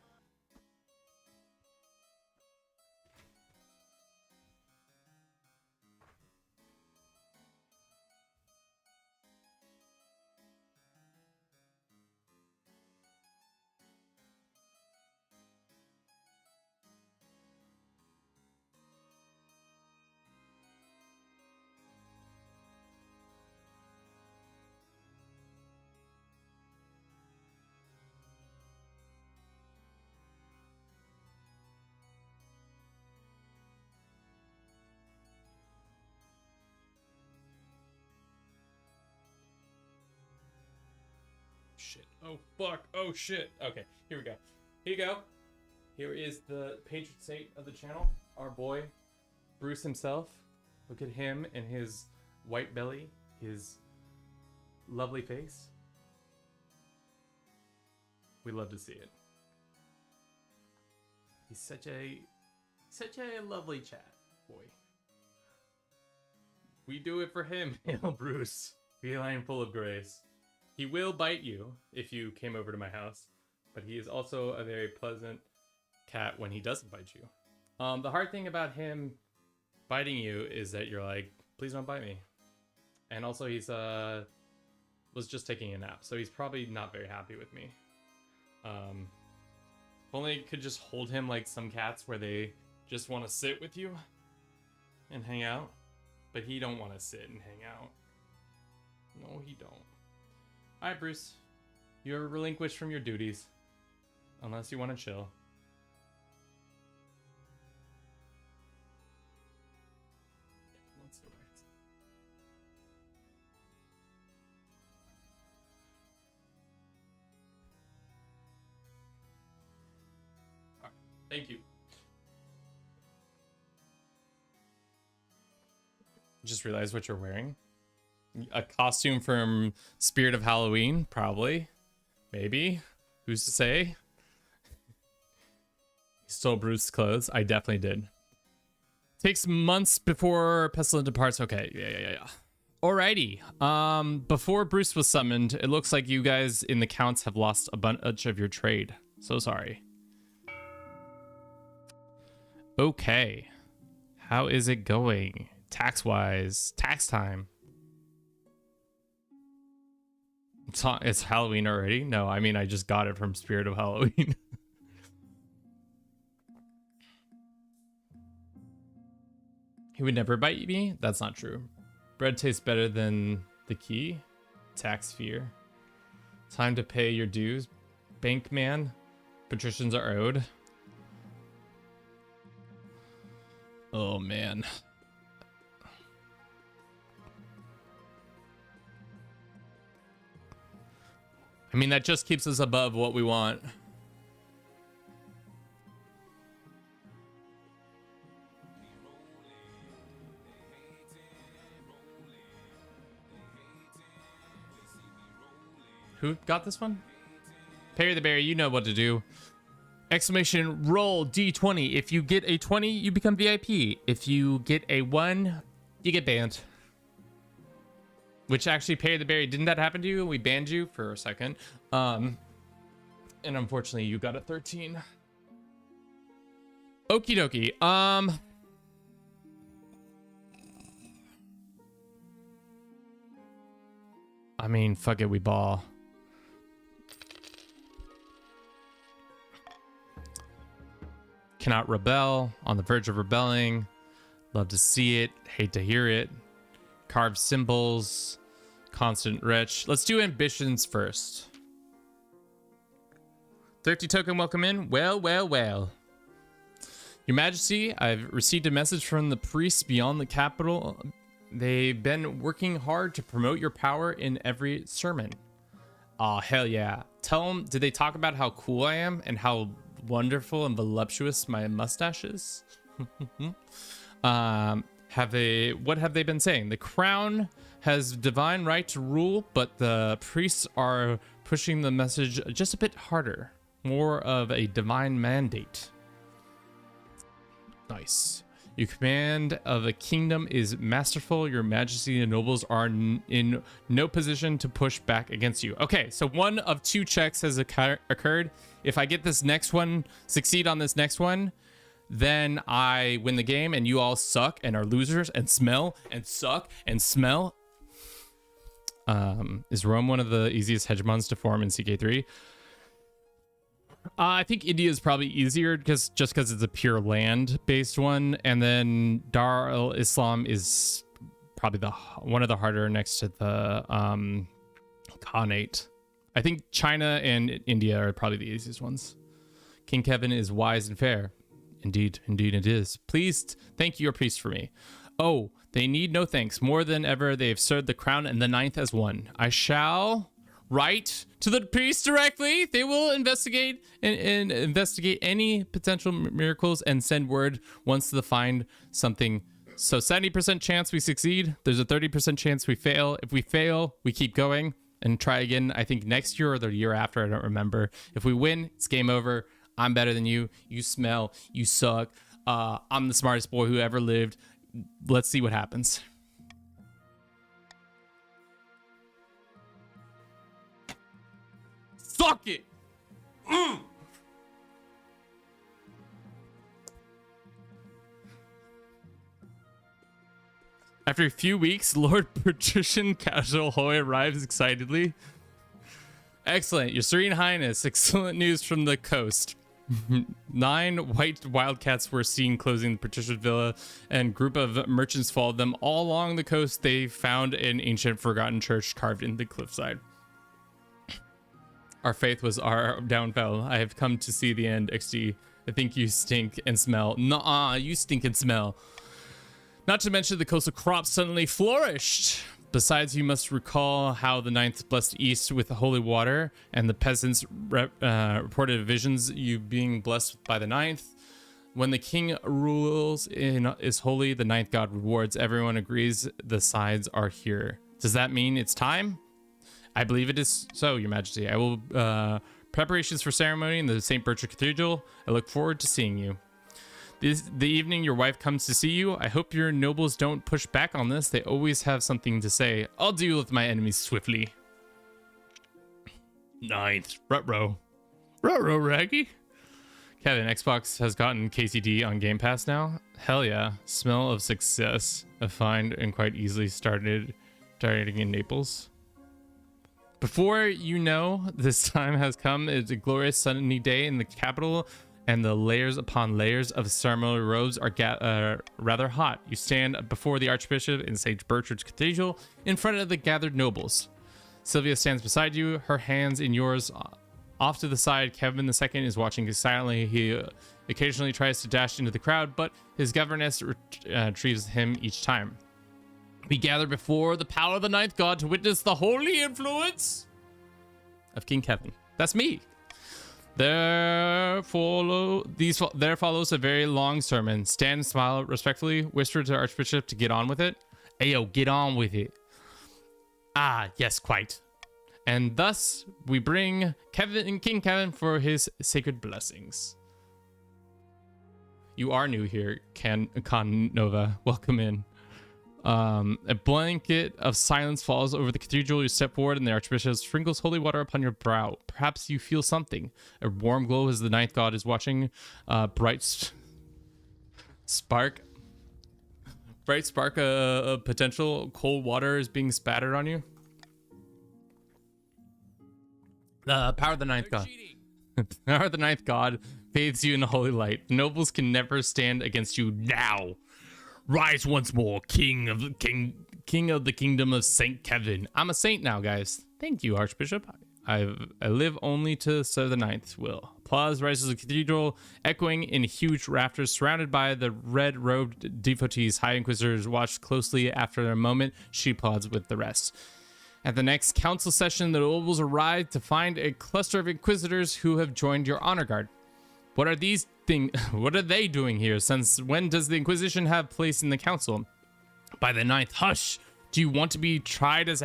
Oh, fuck. Oh, shit. Okay, here we go. Here you go. Here is the patron saint of the channel, our boy, Bruce himself. Look at him and his white belly, his lovely face. We love to see it. He's such a lovely chat boy. We do it for him, Bruce. Feline full of grace. He will bite you if you came over to my house, but he is also a very pleasant cat when he doesn't bite you. The hard thing about him biting you is that you're like, please don't bite me. And also he's was just taking a nap, so he's probably not very happy with me. If only I could just hold him like some cats where they just want to sit with you and hang out, but he don't want to sit and hang out. No, he don't. All right, Bruce, you're relinquished from your duties unless you want to chill. Let's go back. All right, thank you. Just realized what you're wearing. A costume from Spirit of Halloween, probably. Maybe. Who's to say? You stole Bruce's clothes. I definitely did. Takes months before Pestilent departs. Okay, yeah. Alrighty. Before Bruce was summoned, it looks like you guys in the counts have lost a bunch of your trade. So sorry. Okay. How is it going? Tax-wise. Tax time. It's Halloween already? No, I mean, I just got it from Spirit of Halloween. He would never bite me? That's not true. Bread tastes better than the key. Tax fear. Time to pay your dues. Bank man. Patricians are owed. Oh, man. I mean, that just keeps us above what we want. Who got this one? Parry the Berry, you know what to do. Exclamation, roll D20. If you get a 20, you become VIP. If you get a 1, you get banned. Which actually, Parry the Berry, didn't that happen to you? We banned you for a second. And unfortunately, you got a 13. Okie dokie. I mean, fuck it, we ball. Cannot rebel. On the verge of rebelling. Love to see it. Hate to hear it. Carved symbols. Constant wretch. Let's do ambitions first. Thrifty token, welcome in. Well. Your Majesty, I've received a message from the priests beyond the capital. They've been working hard to promote your power in every sermon. Aw, hell yeah. Tell them, did they talk about how cool I am and how wonderful and voluptuous my mustache is? What have they been saying? The crown has divine right to rule, but the priests are pushing the message just a bit harder. More of a divine mandate. Nice. Your command of a kingdom is masterful. Your Majesty and nobles are in no position to push back against you. Okay, so one of 2 checks has occurred. If I get this next one, succeed on this next one, then I win the game and you all suck and are losers and smell and suck and smell. Is Rome one of the easiest hegemons to form in CK3? I think India is probably easier just because it's a pure land-based one, and then Dar al-Islam is probably one of the harder next to the Khanate. I think China and India are probably the easiest ones. King Kevin is wise and fair. Indeed it is. Please thank your priest for me. Oh, they need no thanks. More than ever, they have served the crown and the 9th as one. I shall Write to the priest directly. They will investigate and investigate any potential miracles and send word once they find something. So 70% chance we succeed. There's a 30% chance we fail. If we fail, we keep going and try again. I think next year or the year after. I don't remember. If we win, it's game over. I'm better than you. You smell. You suck. I'm the smartest boy who ever lived. Let's see what happens. Suck it. After a few weeks, Lord Patrician Cajole arrives excitedly. Excellent, Your Serene Highness. Excellent news from the coast. 9 white wildcats were seen closing the Patrician Villa, and group of merchants followed them all along the coast. They found an ancient forgotten church carved in the cliffside. Our faith was our downfall. I have come to see the end, XD. I think you stink and smell. Nuh-uh, you stink and smell. Not to mention the coastal crops suddenly flourished. Besides, you must recall how the 9th blessed East with the holy water, and the peasants reported visions you being blessed by the 9th. When the king rules is holy, the 9th god rewards. Everyone agrees the sides are here. Does that mean it's time? I believe it is so, Your Majesty. I will preparations for ceremony in the St. Bertrand Cathedral. I look forward to seeing you. The evening your wife comes to see you, I hope your nobles don't push back on this. They always have something to say. I'll deal with my enemies swiftly. 9th. Ruh-roh. Ruh-roh, Raggy. Kevin, Xbox has gotten KCD on Game Pass now. Hell yeah. Smell of success. A find and quite easily starting in Naples. Before you know, this time has come. It's a glorious sunny day in the capital, and the layers upon layers of ceremonial robes are rather hot. You stand before the Archbishop in St. Bertrand's Cathedral in front of the gathered nobles. Sylvia stands beside you, her hands in yours. Off to the side, Kevin II is watching silently. He occasionally tries to dash into the crowd, but his governess retrieves him each time. We gather before the power of the 9th god to witness the holy influence of King Kevin. That's me. There follows a very long sermon. Stand and smile respectfully. Whisper to the Archbishop to get on with it. Ayo, get on with it. Ah, yes, quite. And thus we bring King Kevin for his sacred blessings. You are new here, Con Nova. Welcome in. A blanket of silence falls over the cathedral. You step forward and the Archbishop sprinkles holy water upon your brow. Perhaps you feel something. A warm glow as the 9th god is watching. Bright spark of potential cold water is being spattered on you. The power of the 9th god. The power of the 9th god bathes you in a holy light. Nobles can never stand against you now. Rise once more, king of the kingdom of Saint Kevin. I'm a saint now, guys. Thank you, Archbishop. I live only to serve the 9th will. Applause rises the cathedral, echoing in huge rafters, surrounded by the red-robed devotees. High Inquisitors watch closely. After a moment, she applauds with the rest. At the next council session, the nobles arrive to find a cluster of Inquisitors who have joined your honor guard. What are these things? What are they doing here? Since when does the Inquisition have place in the council? By the 9th. Hush! Do you want to be tried as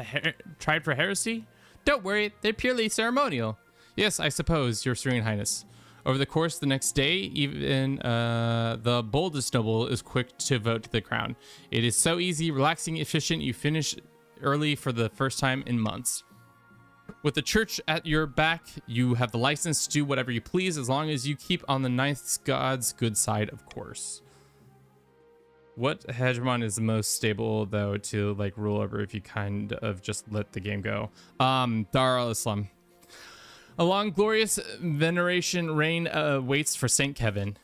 tried for heresy? Don't worry, they're purely ceremonial. Yes, I suppose, Your Serene Highness. Over the course of the next day, even the boldest noble is quick to vote to the crown. It is so easy, relaxing, efficient. You finish early for the first time in months. With the church at your back, you have the license to do whatever you please, as long as you keep on the 9th god's good side, of course. What hegemon is the most stable, though, to like rule over if you kind of just let the game go? Dar al-Islam. A long, glorious veneration reign waits for Saint Kevin.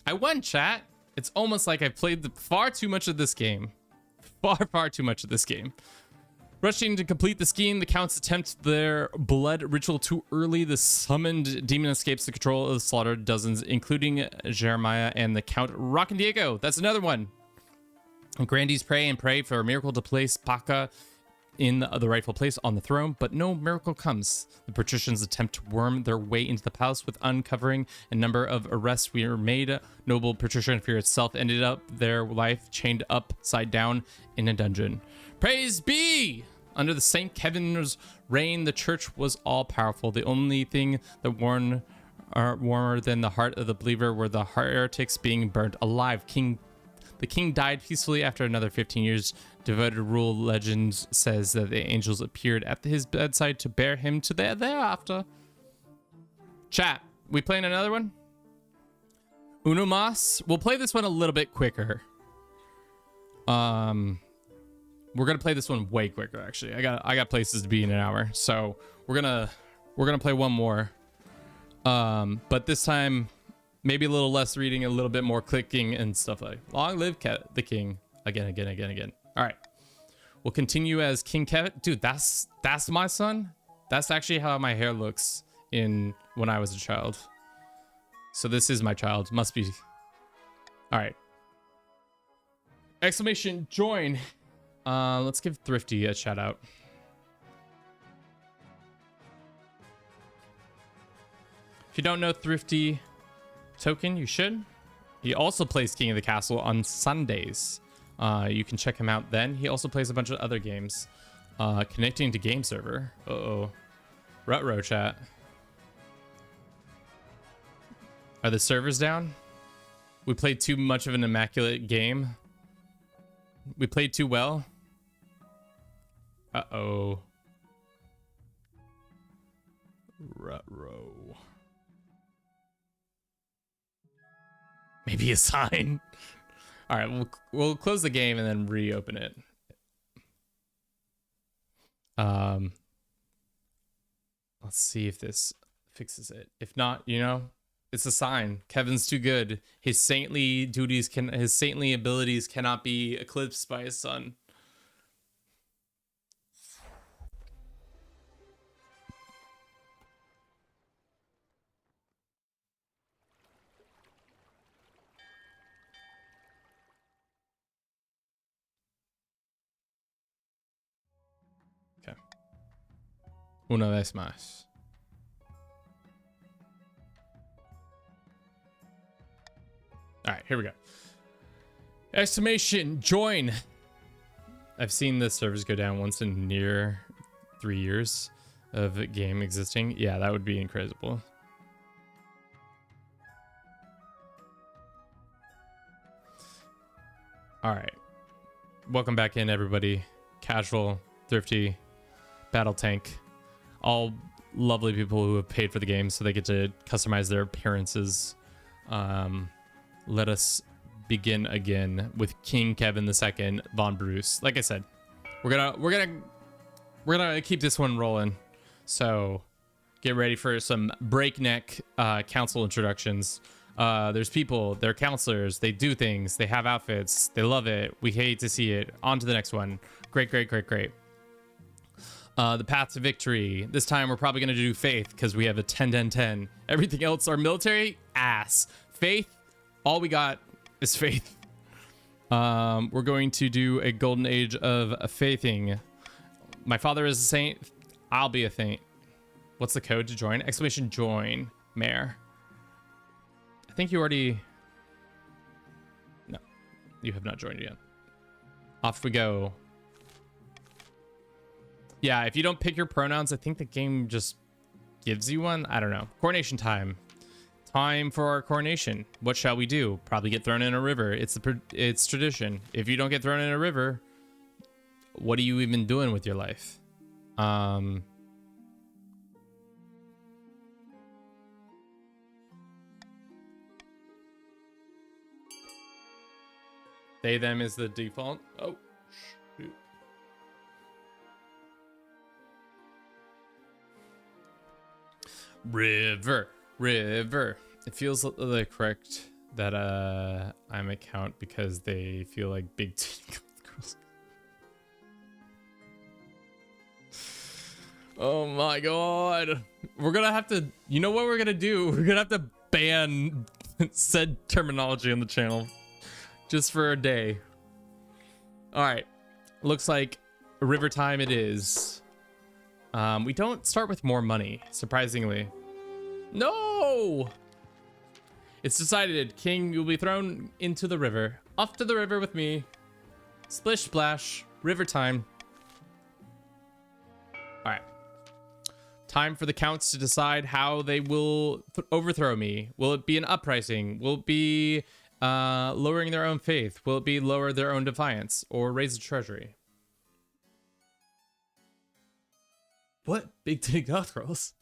I won, chat. It's almost like I've played far too much of this game. Far too much of this game. Rushing to complete the scheme, the counts attempt their blood ritual too early. The summoned demon escapes the control of the slaughtered dozens, including Jeremiah and the Count Rock and Diego. That's another one. Grandees pray and pray for a miracle to place Paka in the rightful place on the throne, but no miracle comes. The patricians attempt to worm their way into the palace with uncovering a number of arrests were made. Noble patrician fear itself ended up their life chained upside down in a dungeon. Praise be! Under the Saint Kevin's reign, the church was all powerful. The only thing that warmer than the heart of the believer were the heretics being burnt alive. The king died peacefully after another 15 years. Devoted rule legend says that the angels appeared at his bedside to bear him to thereafter. Chat, we playing another one? Uno mas. We'll play this one a little bit quicker. We're gonna play this one way quicker. Actually, I got places to be in an hour, so we're gonna play one more. But this time, maybe a little less reading, a little bit more clicking and stuff like. Long live the king! Again. All right, we'll continue as King Kevin. Dude, that's my son. That's actually how my hair looks when I was a child. So this is my child. Must be. All right. Exclamation join. Let's give Thrifty a shout out. If you don't know Thrifty Token, you should. He also plays King of the Castle on Sundays. You can check him out then. He also plays a bunch of other games. Connecting to game server. Uh-oh. Rutro chat. Are the servers down? We played too much of an immaculate game. We played too well. Uh-oh. Rutro. Maybe a sign. All right, we'll close the game and then reopen it. Let's see if this fixes it. If not, it's a sign. Kevin's too good. His saintly abilities cannot be eclipsed by his son. Okay. Una vez más. All right, here we go. Exclamation join. I've seen the servers go down once in near 3 years of game existing. Yeah, that would be incredible. All right. Welcome back in, everybody. Casual, Thrifty, Battle Tank. All lovely people who have paid for the game so they get to customize their appearances. Let us begin again with King Kevin II Von Bruce. Like I said, we're gonna keep this one rolling. So get ready for some breakneck council introductions. There's people, they're counselors, they do things, they have outfits, they love it. We hate to see it. On to the next one. Great. The path to victory. This time we're probably gonna do faith because we have a 10-10-10. Everything else, our military ass. Faith. All we got is faith. We're going to do a golden age of faithing. My father is a saint. I'll be a saint. What's the code to join? Exclamation join, Mayor. I think you already... No, you have not joined yet. Off we go. Yeah, if you don't pick your pronouns, I think the game just gives you one. I don't know. Coronation time. Time for our coronation. What shall we do? Probably get thrown in a river. It's tradition. If you don't get thrown in a river, what are you even doing with your life? They, them is the default. Oh, shoot. River. It feels correct that I'm a count because they feel like big girls. Oh my god. We're gonna have to, you know what we're gonna do? We're gonna have to ban said terminology on the channel just for a day. All right. Looks like river time it is. We don't start with more money, surprisingly. No! It's decided. King, you'll be thrown into the river. Off to the river with me. Splish splash. River time. All right. Time for the counts to decide how they will overthrow me. Will it be an uprising? Will it be lowering their own faith? Will it be lower their own defiance? Or raise the treasury? What? Big titty goth girls?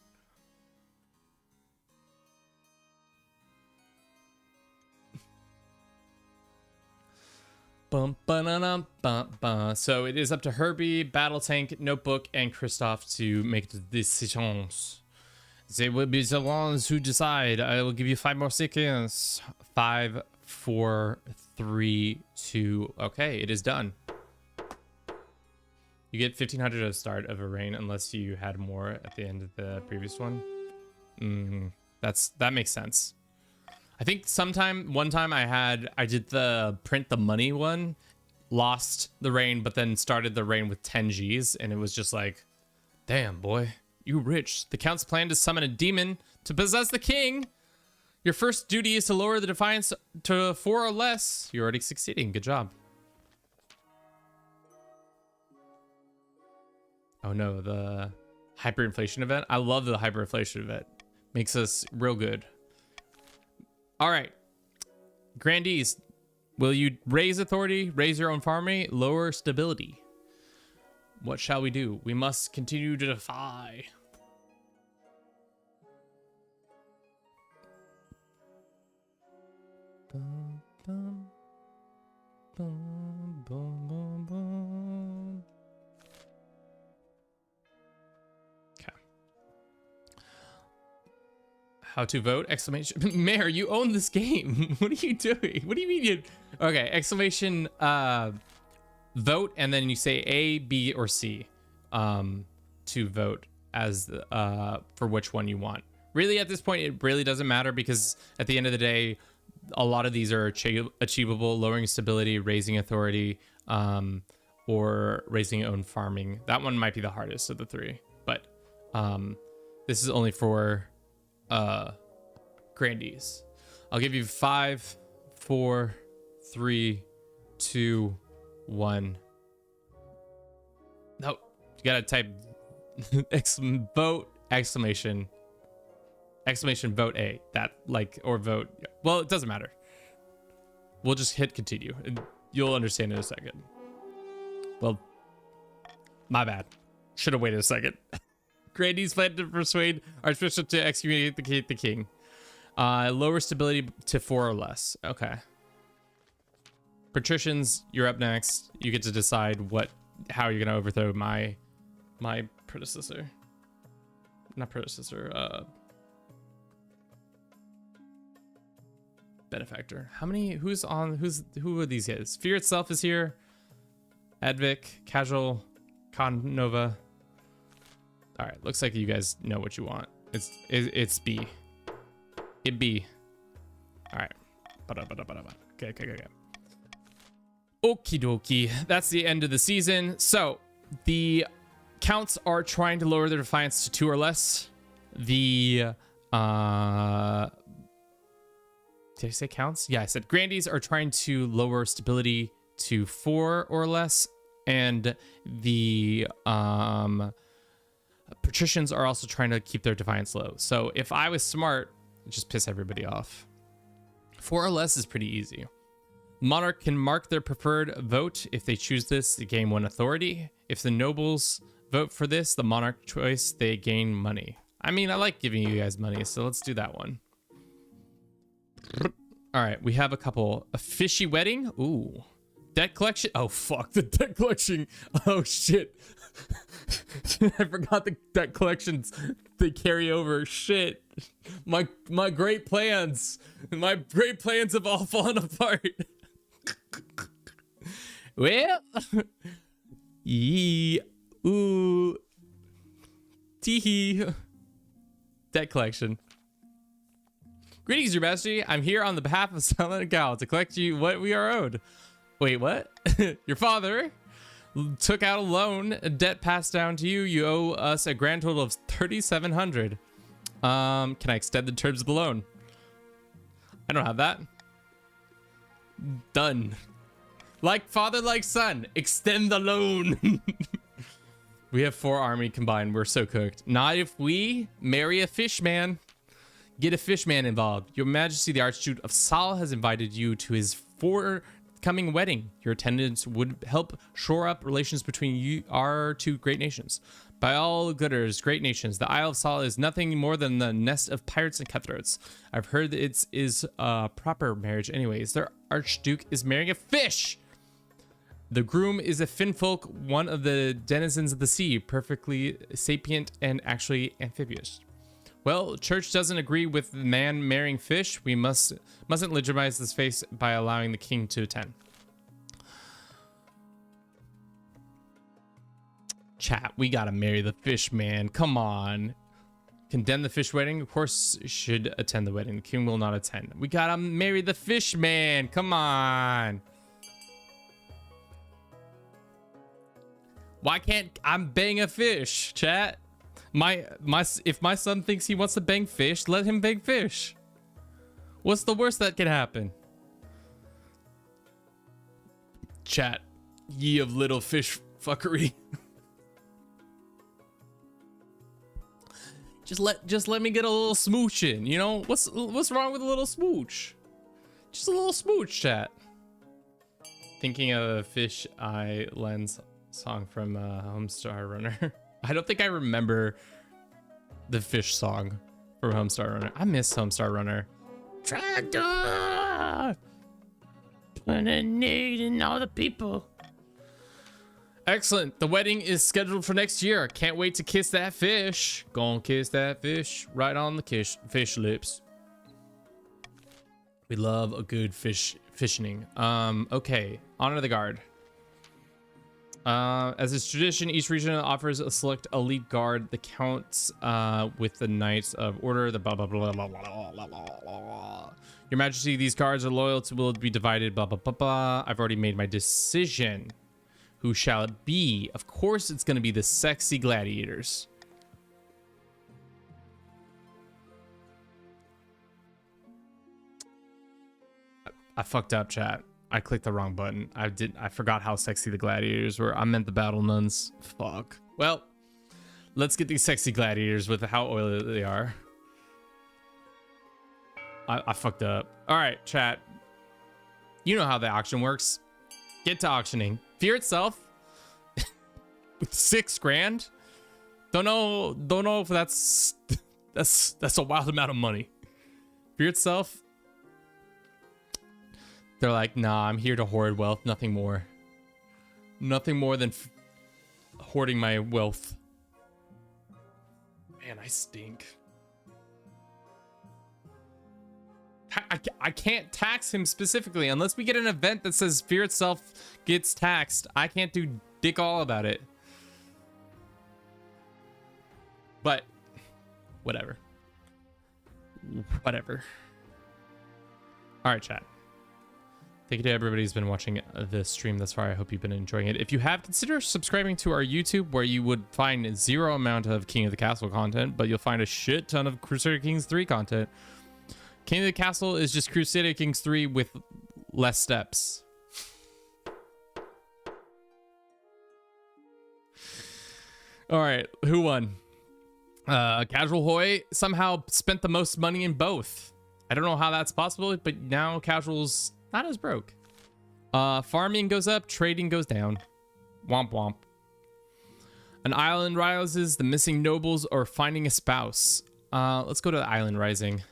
Bum, ba-na-na, bum, bum. So it is up to Herbie, Battle Tank, Notebook, and Christoph to make the decisions. They will be the ones who decide. I will give you 5 more seconds. 5, 4, 3, 2. Okay, it is done. You get 1500 at the start of a reign unless you had more at the end of the previous one. That makes sense. I think one time I did the print the money one, lost the reign, but then started the reign with 10 Gs, and it was just like, damn boy, you rich. The count's plan to summon a demon to possess the king. Your first duty is to lower the defiance to 4 or less. You're already succeeding. Good job. Oh no, the hyperinflation event. I love the hyperinflation event. Makes us real good. All right, Grandees, will you raise authority, raise your own farming, lower stability? What shall we do? We must continue to defy. Bum, bum, bum, bum, bum, bum. How to vote? Exclamation. Mayor, you own this game. What are you doing? What do you mean you... Okay, exclamation vote, and then you say A, B, or C to vote as for which one you want. Really, at this point, it really doesn't matter because at the end of the day, a lot of these are achievable. Lowering stability, raising authority, or raising your own farming. That one might be the hardest of the 3, but this is only for... Grandees. I'll give you 5, 4, 3, 2, 1. No, you gotta type vote exclamation vote A. That like or vote. Well, it doesn't matter. We'll just hit continue. And you'll understand in a second. Well, my bad. Should have waited a second. Grandees plan to persuade Archbishop to excommunicate the king. Lower stability to 4 or less. Okay. Patricians, you're up next. You get to decide how you're gonna overthrow my predecessor. Not predecessor. Benefactor. How many? Who are these guys? Fear itself is here. Advic, Cajole, Nova. All right, looks like you guys know what you want. It's B. It B. All right. Okay. Okie dokie. That's the end of the season. So the counts are trying to lower their defiance to 2 or less. The did I say counts? Yeah, I said Grandees are trying to lower stability to 4 or less, and the patricians are also trying to keep their defiance low. So if I was smart, I'd just piss everybody off. 4 or less is pretty easy. Monarch can mark their preferred vote. If they choose this, they gain 1 authority. If the nobles vote for this, the monarch choice, they gain money. I mean, I like giving you guys money, so let's do that one. All right, we have a couple. A fishy wedding. Ooh. Debt collection. Oh, fuck. The debt collection. Oh, shit. I forgot the debt collections. They carry over. Shit. My great plans. My great plans have all fallen apart. Well. Yee. Ooh. Teehee. Debt collection. Greetings, Your Majesty. I'm here on the behalf of Silent Gal to collect you what we are owed. Wait, what? Your father took out a loan, a debt passed down to you. You owe us a grand total of 3,700. Can I extend the terms of the loan? I don't have that. Done. Like father, like son. Extend the loan. We have 4 army combined. We're so cooked. Not if we marry a fish man. Get a fish man involved. Your Majesty, the Archduke of Sal has invited you to his forthcoming wedding. Your attendance would help shore up relations between our 2 great nations. By all gooders, great nations, the Isle of Sal is nothing more than the nest of pirates and cutthroats. I've heard that it is a proper marriage anyways. Their Archduke is marrying a fish! The groom is a finfolk, one of the denizens of the sea, perfectly sapient and actually amphibious. Well, church doesn't agree with man marrying fish. We mustn't legitimize this face by allowing the king to attend. Chat, we gotta marry the fish man. Come on. Condemn the fish wedding. Of course, should attend the wedding. The king will not attend. We gotta marry the fish man. Come on. Why can't I bang a fish, chat? If my son thinks he wants to bang fish, let him bang fish. What's the worst that can happen? Chat, ye of little fish fuckery. Just let me get a little smooch in, you know? What's wrong with a little smooch? Just a little smooch, chat. Thinking of a Fish Eye Lens song from Homestar Runner. I don't think I remember the fish song from Homestar Runner. I miss Homestar Runner. Tractor! Putting need in all the people. Excellent. The wedding is scheduled for next year. Can't wait to kiss that fish. Gonna kiss that fish right on the fish lips. We love a good fishing. Okay. Honor the guard. As is tradition, each region offers a select elite guard that counts with the Knights of Order, the blah, blah, blah, blah, blah, blah, blah, blah. Your Majesty, these guards are loyal to will be divided, blah, blah, blah, blah. I've already made my decision. Who shall it be? Of course, it's going to be the sexy gladiators. I fucked up, chat. I clicked the wrong button. I forgot how sexy the gladiators were. I meant the battle nuns. Fuck. Well, let's get these sexy gladiators with how oily they are. I fucked up. All right, chat. You know how the auction works. Get to auctioning. Fear itself. With 6 grand. Don't know if that's a wild amount of money. Fear itself. They're like, nah, I'm here to hoard wealth, nothing more. Nothing more than hoarding my wealth. Man, I stink. I can't tax him specifically unless we get an event that says Fear itself gets taxed. I can't do dick all about it. But, whatever. Whatever. All right, chat. Thank you to everybody who's been watching the stream thus far. I hope you've been enjoying it. If you have, consider subscribing to our YouTube, where you would find 0 amount of King of the Castle content, but you'll find a shit ton of Crusader Kings 3 content. King of the Castle is just Crusader Kings 3 with less steps. All right, who won? Casual Hoy somehow spent the most money in both. I don't know how that's possible, but now Casual's not as broke. Farming goes up, trading goes down. Womp womp. An island rises, the missing nobles, or finding a spouse. Let's go to the island rising.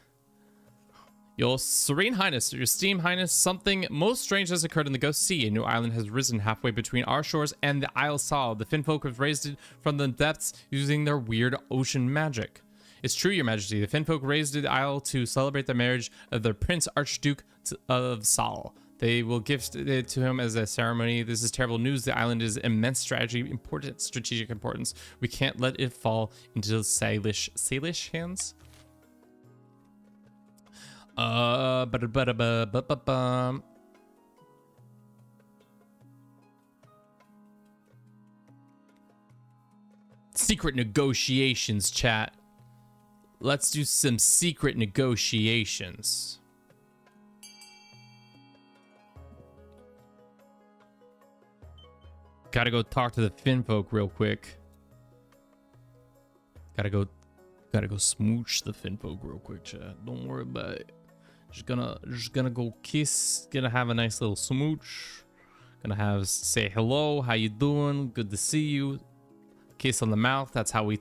Your Serene Highness, your Esteemed Highness, something most strange has occurred in the Ghost Sea. A new island has risen halfway between our shores and the Isle Sal. The Finfolk have raised it from the depths using their weird ocean magic. It's true, Your Majesty. The Finfolk raised the isle to celebrate the marriage of their Prince Archduke of Sal. They will gift it to him as a ceremony. This is terrible news. The island is immense strategic importance. We can't let it fall into Salish hands. Secret negotiations, chat. Let's do some secret negotiations. Gotta go talk to the Finfolk real quick. Gotta go smooch the Finfolk real quick, chat. Don't worry about it. Just gonna go kiss. Gonna have a nice little smooch. Gonna say hello. How you doing? Good to see you. Kiss on the mouth. That's how we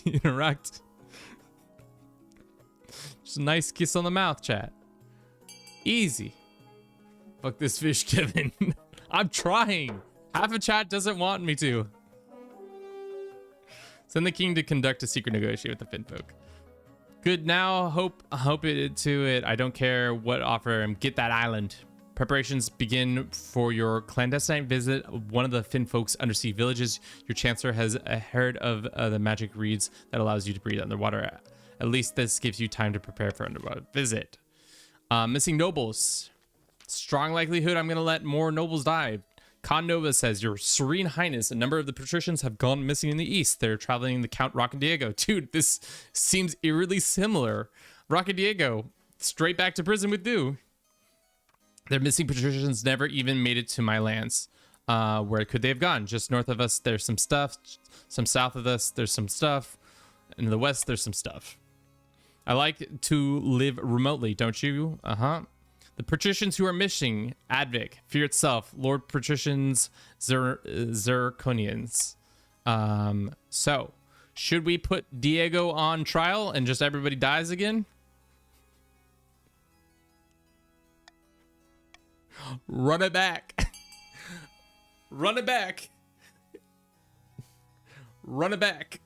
interact. Just a nice kiss on the mouth, chat. Easy. Fuck this fish, Kevin. I'm trying. Half of chat doesn't want me to. Send the king to conduct a secret negotiation with the Finfolk. Good now. Hope it to it. I don't care what offer him. Get that island. Preparations begin for your clandestine visit of one of the Finfolk's undersea villages. Your chancellor has heard of the magic reeds that allows you to breathe underwater. At least this gives you time to prepare for underwater visit. Missing nobles. Strong likelihood I'm going to let more nobles die. Con Nova says, Your Serene Highness, a number of the patricians have gone missing in the east. They're traveling the Count Rock and Diego. Dude, this seems eerily similar. Rock and Diego, straight back to prison with Du. Their missing patricians never even made it to my lands. Where could they have gone? Just north of us, there's some stuff. Some south of us, there's some stuff. In the west, there's some stuff. I like to live remotely, don't you? Uh-huh. The patricians who are missing, Advic, Fear Itself, Lord Patricians, Zirconians. So, should we put Diego on trial and just everybody dies again? Run it back. Run it back. Run it back.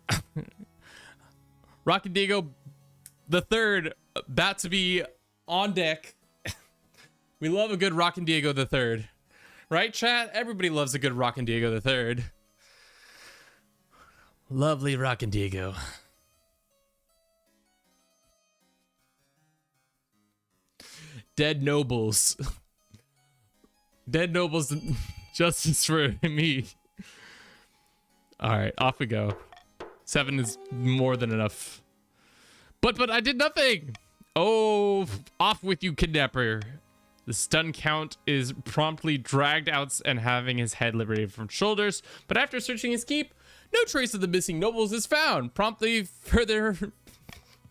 Rocky Diego the third, about to be on deck. We love a good Rockin' Diego the Third, right, chat? Everybody loves a good Rockin' Diego the Third. Lovely Rockin' Diego. Dead nobles. Dead nobles. Justice for me. All right, off we go. 7 is more than enough. But I did nothing. Oh, off with you, kidnapper. The stun count is promptly dragged out and having his head liberated from shoulders. But after searching his keep, no trace of the missing nobles is found. Promptly further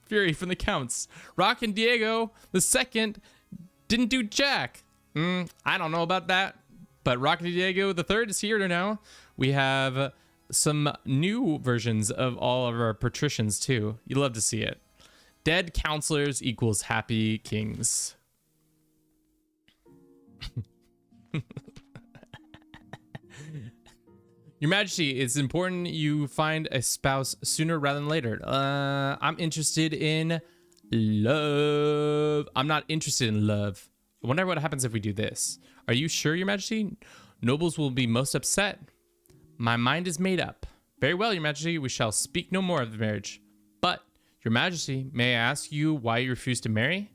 fury from the counts. Rock and Diego the second didn't do jack. I don't know about that. But Rock and Diego the third is here now. We have some new versions of all of our patricians too. You love to see it. Dead counselors equals happy kings. Your Majesty, it's important you find a spouse sooner rather than later. I'm interested in love. I'm not interested in love. I wonder what happens if we do this. Are you sure, Your Majesty? Nobles will be most upset. My mind is made up. Very well, Your Majesty. We shall speak no more of the marriage. But, Your Majesty, may I ask you why you refuse to marry?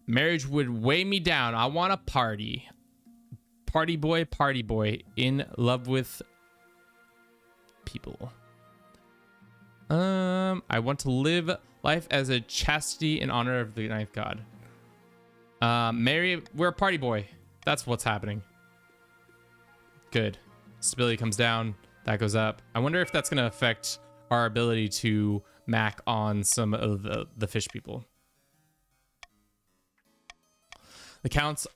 Marriage would weigh me down. I want a party. Party boy, in love with people. I want to live life as a chastity in honor of the ninth god. Mary, we're a party boy. That's what's happening. Good. Stability comes down. That goes up. I wonder if that's going to affect our ability to mac on some of the fish people. The counts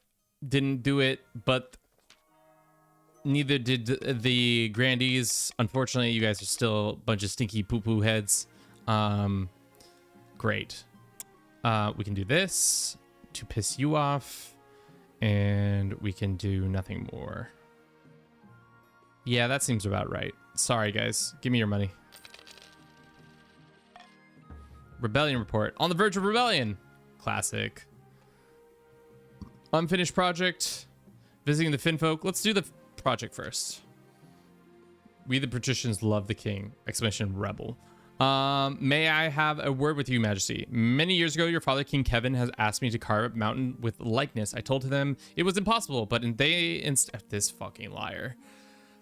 didn't do it, but neither did the grandees. Unfortunately, you guys are still a bunch of stinky poo-poo heads. Great. We can do this to piss you off, and we can do nothing more. Yeah, that seems about right. Sorry, guys. Give me your money. Rebellion report. On the verge of rebellion. Classic. Unfinished project. Visiting the Finfolk. Let's do the project first. We the patricians love the king. Exclamation rebel. May I have a word with you, Majesty? Many years ago, your father, King Kevin, has asked me to carve a mountain with likeness. I told them it was impossible, but this fucking liar.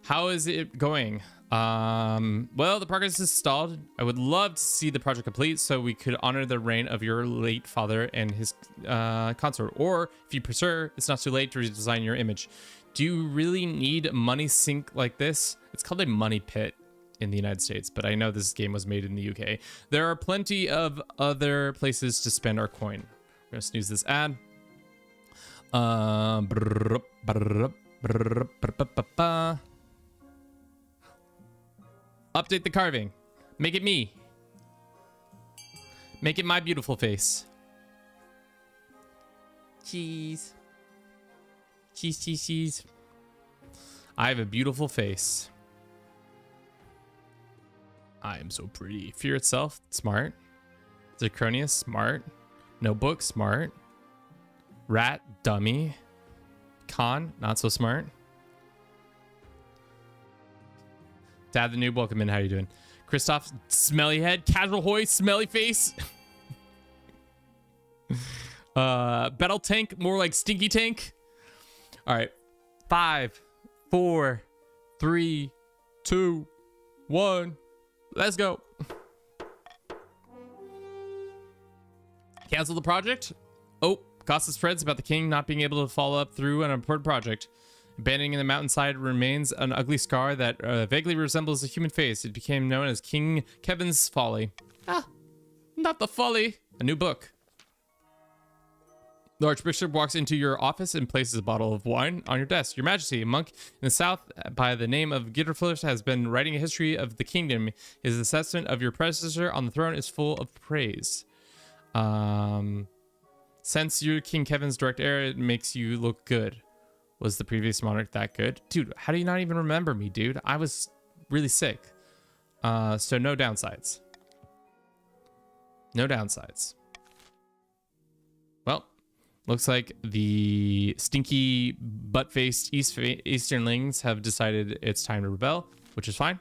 How is it going? Well, the progress is stalled. I would love to see the project complete so we could honor the reign of your late father and his consort. Or, if you prefer, it's not too late to redesign your image. Do you really need a money sink like this? It's called a money pit in the United States, but I know this game was made in the UK. There are plenty of other places to spend our coin. We're gonna snooze this ad. Update the carving. Make it me. Make it my beautiful face. Cheese. Cheese, cheese, cheese. I have a beautiful face. I am so pretty. Fear itself, smart. Zirconia, smart. Notebook, smart. Rat, dummy. Con, not so smart. Dad the noob, welcome in. How you doing? Christoph, smelly head. Casual hoy, smelly face. Battle tank, more like stinky tank. All right. 5, 4, 3, 2, 1. Let's go. Cancel the project. Oh, gossip spreads about the king not being able to follow up through an important project. Abandoning the mountainside remains an ugly scar that vaguely resembles a human face. It became known as King Kevin's Folly. Ah, not the folly. A new book. The Archbishop walks into your office and places a bottle of wine on your desk. Your Majesty, a monk in the south by the name of Gitterflish has been writing a history of the kingdom. His assessment of your predecessor on the throne is full of praise. Since you're King Kevin's direct heir, it makes you look good. Was the previous monarch that good? Dude, how do you not even remember me, dude? I was really sick. So no downsides. No downsides. Well, looks like the stinky butt-faced Easternlings have decided it's time to rebel, which is fine.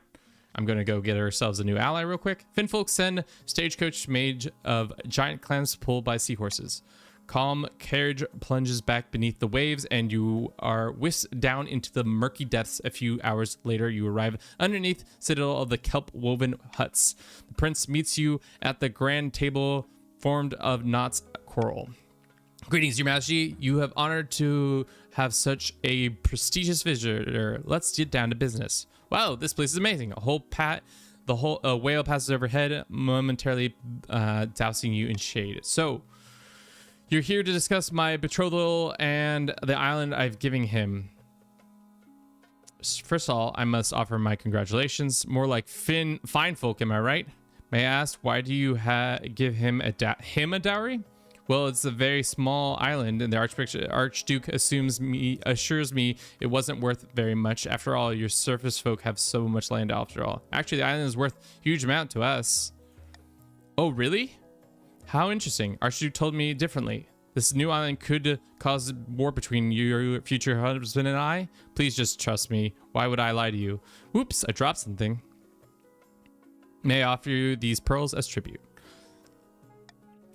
I'm going to go get ourselves a new ally real quick. Finfolk send stagecoach mage of giant clams pulled by seahorses. Calm carriage plunges back beneath the waves and you are whisked down into the murky depths. A few hours later, you arrive underneath citadel of the kelp-woven huts. The prince meets you at the grand table formed of knots coral. Greetings, Your Majesty. You have honored to have such a prestigious visitor. Let's get down to business. Wow, this place is amazing. A whale passes overhead, momentarily dousing you in shade. So, you're here to discuss my betrothal and the island I've given him. First of all, I must offer my congratulations. More like fine folk, am I right? May I ask, why do you give him a dowry? Well, it's a very small island, and the Archduke assures me it wasn't worth very much. After all, your surface folk have so much land after all. Actually, the island is worth a huge amount to us. Oh, really? How interesting. Archduke told me differently. This new island could cause war between your future husband and I. Please just trust me. Why would I lie to you? Whoops, I dropped something. May I offer you these pearls as tribute?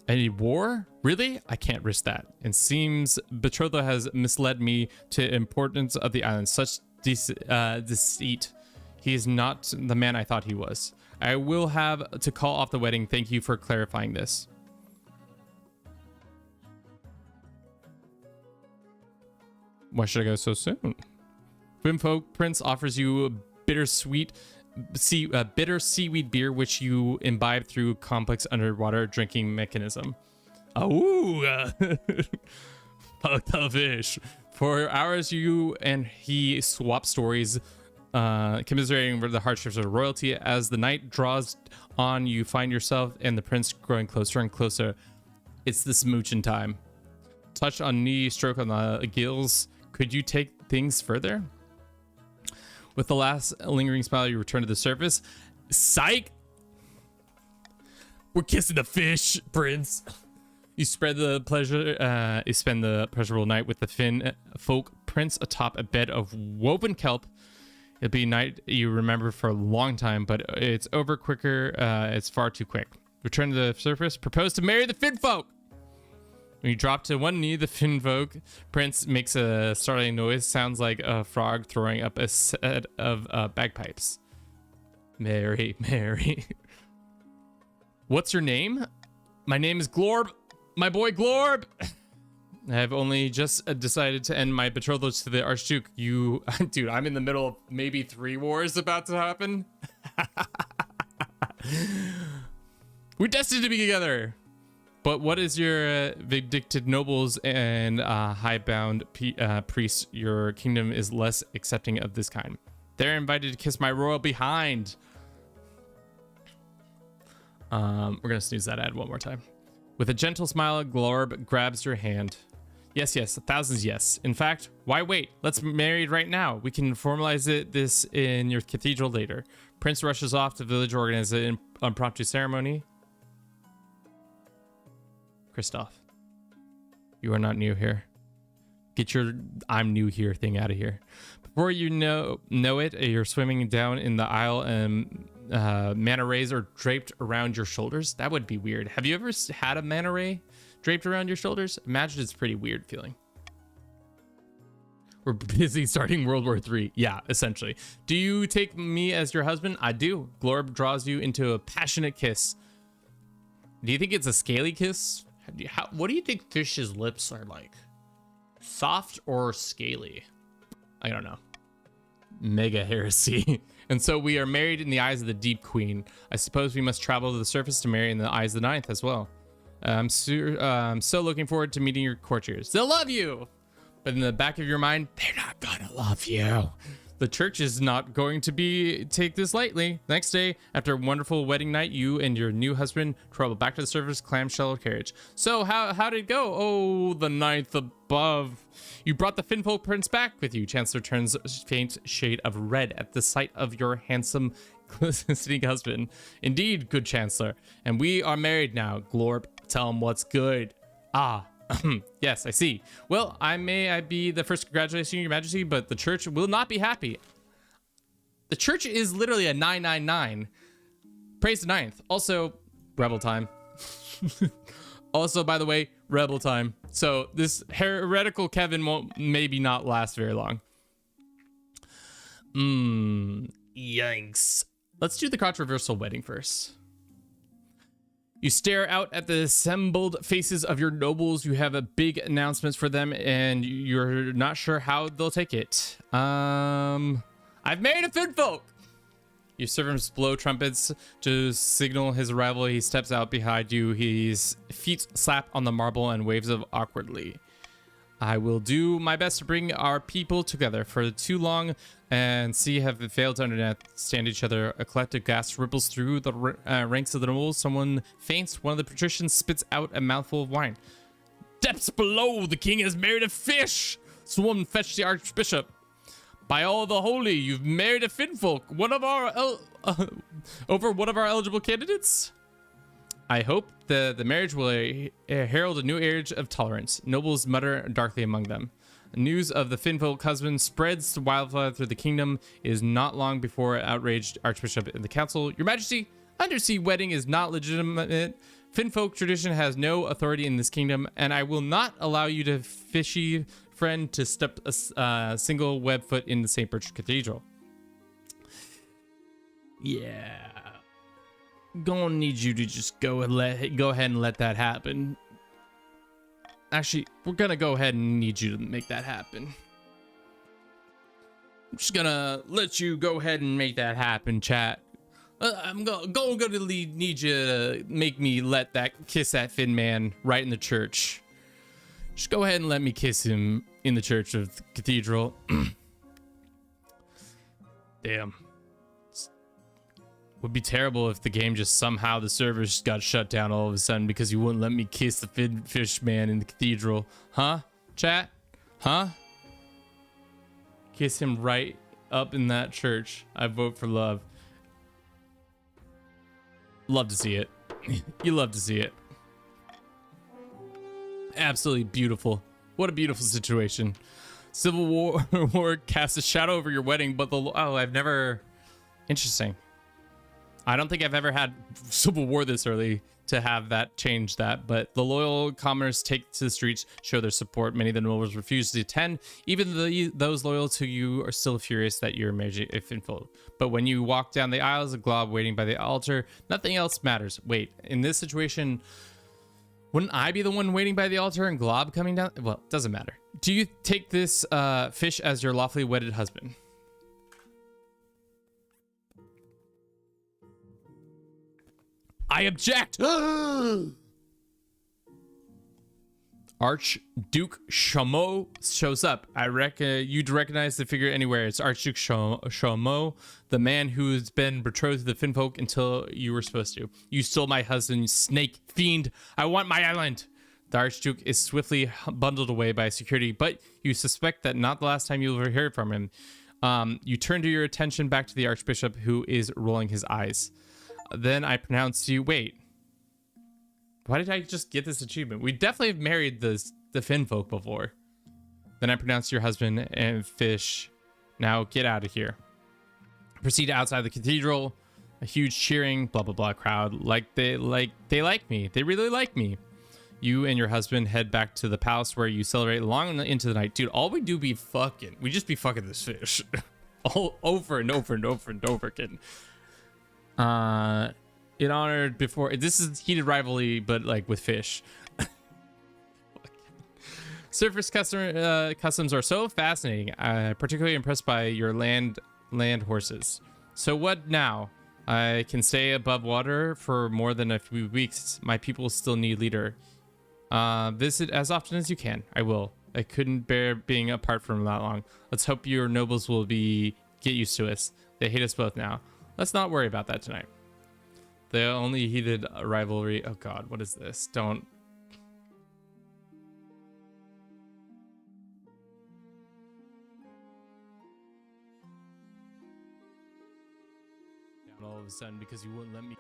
Any war? Really? I can't risk that. It seems betrothal has misled me to the importance of the island. Such deceit. He is not the man I thought he was. I will have to call off the wedding. Thank you for clarifying this. Why should I go so soon? Finfolk Prince offers you a bitter seaweed beer, which you imbibe through complex underwater drinking mechanism. Oh, fuck the fish. For hours, you and he swap stories, commiserating the hardships of royalty. As the night draws on, you find yourself and the prince growing closer and closer. It's the smooching time. Touch on knee, stroke on the gills. Could you take things further? With the last lingering smile, you return to the surface. Psych! We're kissing the fish, prince. You spend the pleasurable night with the Finn folk prince atop a bed of woven kelp. It'll be a night you remember for a long time, but it's over quicker. It's far too quick. Return to the surface. Propose to marry the Finn folk. When you drop to one knee, the Finfolk prince makes a startling noise. Sounds like a frog throwing up a set of bagpipes. Mary, Mary. What's your name? My name is Glorb. My boy Glorb. I've only just decided to end my betrothal to the Archduke. You, dude, I'm in the middle of maybe 3 wars about to happen. We're destined to be together. But what is your vindicted nobles and high-bound priests? Your kingdom is less accepting of this kind. They're invited to kiss my royal behind. We're gonna snooze that ad one more time. With a gentle smile, Glorb grabs your hand. Yes, yes, thousands yes. In fact, why wait? Let's be married right now. We can formalize this in your cathedral later. Prince rushes off to village, organize an impromptu ceremony. Christoph, you are not new here. Get your I'm new here thing out of here. Before you know it, you're swimming down in the aisle and manta rays are draped around your shoulders. That would be weird. Have you ever had a manta ray draped around your shoulders? Imagine it's a pretty weird feeling. We're busy starting World War III. Yeah, essentially. Do you take me as your husband? I do. Glorb draws you into a passionate kiss. Do you think it's a scaly kiss? What do you think fish's lips are like? Soft or scaly? I don't know. Mega heresy. And so we are married in the eyes of the deep queen. I suppose we must travel to the surface to marry in the eyes of the ninth as well. I'm so looking forward to meeting your courtiers. They'll love you! But in the back of your mind, they're not gonna love you. The church is not going to take this lightly. Next day, after a wonderful wedding night, you and your new husband travel back to the surface clamshell carriage. So how did it go? Oh, the ninth above. You brought the Finfolk prince back with you. Chancellor turns a faint shade of red at the sight of your handsome, glistening husband. Indeed, good Chancellor. And we are married now. Glorb, tell him what's good. Ah. Yes, I see. Well, I be the first congratulating your majesty, but the church will not be happy. The church is literally a 999. Praise the ninth. Also, rebel time. Also, by the way, rebel time. So this heretical Kevin won't maybe not last very long. Yikes. Let's do the controversial wedding first. You stare out at the assembled faces of your nobles. You have a big announcements for them, and you're not sure how they'll take it. I've married a Finfolk. Your servants blow trumpets to signal his arrival. He steps out behind you. His feet slap on the marble and waves of awkwardly. I will do my best to bring our people together. For too long and have failed to understand each other. A collective gasp ripples through the ranks of the nobles. Someone faints. One of the patricians spits out a mouthful of wine. Depths below, the king has married a fish. Someone fetch the archbishop. By all the holy, you've married a Finfolk. Over one of our eligible candidates. I hope the marriage will herald a new age of tolerance. Nobles mutter darkly among them. News of the Finfolk husband spreads wildfire through the kingdom. It is not long before outraged archbishop in the council. Your majesty, undersea wedding is not legitimate. Finfolk tradition has no authority in this kingdom, and I will not allow you to fishy friend to step a single web foot in the St. Bertrand Cathedral. Yeah. Gonna need you to just go ahead and let that happen. Actually, we're gonna go ahead and need you to make that happen. I'm just gonna let you go ahead and make that happen, chat. I'm gonna need you to make me let that kiss that Finn man right in the church. Just go ahead and let me kiss him in the church of the cathedral. Damn. Would be terrible if the game just somehow the servers just got shut down all of a sudden because you wouldn't let me kiss the fish man in the cathedral. Huh? Chat? Huh? Kiss him right up in that church. I vote for love. Love to see it. You love to see it. Absolutely beautiful. What a beautiful situation. Civil war casts a shadow over your wedding, but I've never... Interesting. I don't think I've ever had civil war this early to have that change that, but the loyal commoners take to the streets, show their support. Many of the nobles refuse to attend. Even those loyal to you are still furious that you're married if in full. But when you walk down the aisles, a glob waiting by the altar, nothing else matters. Wait, in this situation, wouldn't I be the one waiting by the altar and glob coming down? Well, it doesn't matter. Do you take this fish as your lawfully wedded husband? I object. Archduke Chameau shows up. I reckon you'd recognize the figure anywhere. It's Archduke Chameau, the man who's been betrothed to the Finfolk until you were supposed to. You stole my husband, snake fiend. I want my island. The Archduke is swiftly bundled away by security, but you suspect that not the last time you'll ever hear from him. You turn your attention back to the Archbishop, who is rolling his eyes. Then I pronounce you. Wait. Why did I just get this achievement? We definitely have married the Finfolk before. Then I pronounce your husband and fish. Now get out of here. Proceed outside the cathedral. A huge cheering, blah blah blah crowd. They like me. They really like me. You and your husband head back to the palace where you celebrate long into the night. Dude, all we do be fucking. We just be fucking this fish. All over and over and over and over again. It honored before. This is heated rivalry, but like with fish. Surface customs are so fascinating. Particularly impressed by your land horses. So what now? I can stay above water for more than a few weeks. My people still need leader. Visit as often as you can. I will. I couldn't bear being apart from that long. Let's hope your nobles will get used to us. They hate us both now. Let's not worry about that tonight. The only heated rivalry. Oh God, what is this? Don't. Down all of a sudden because you wouldn't let me.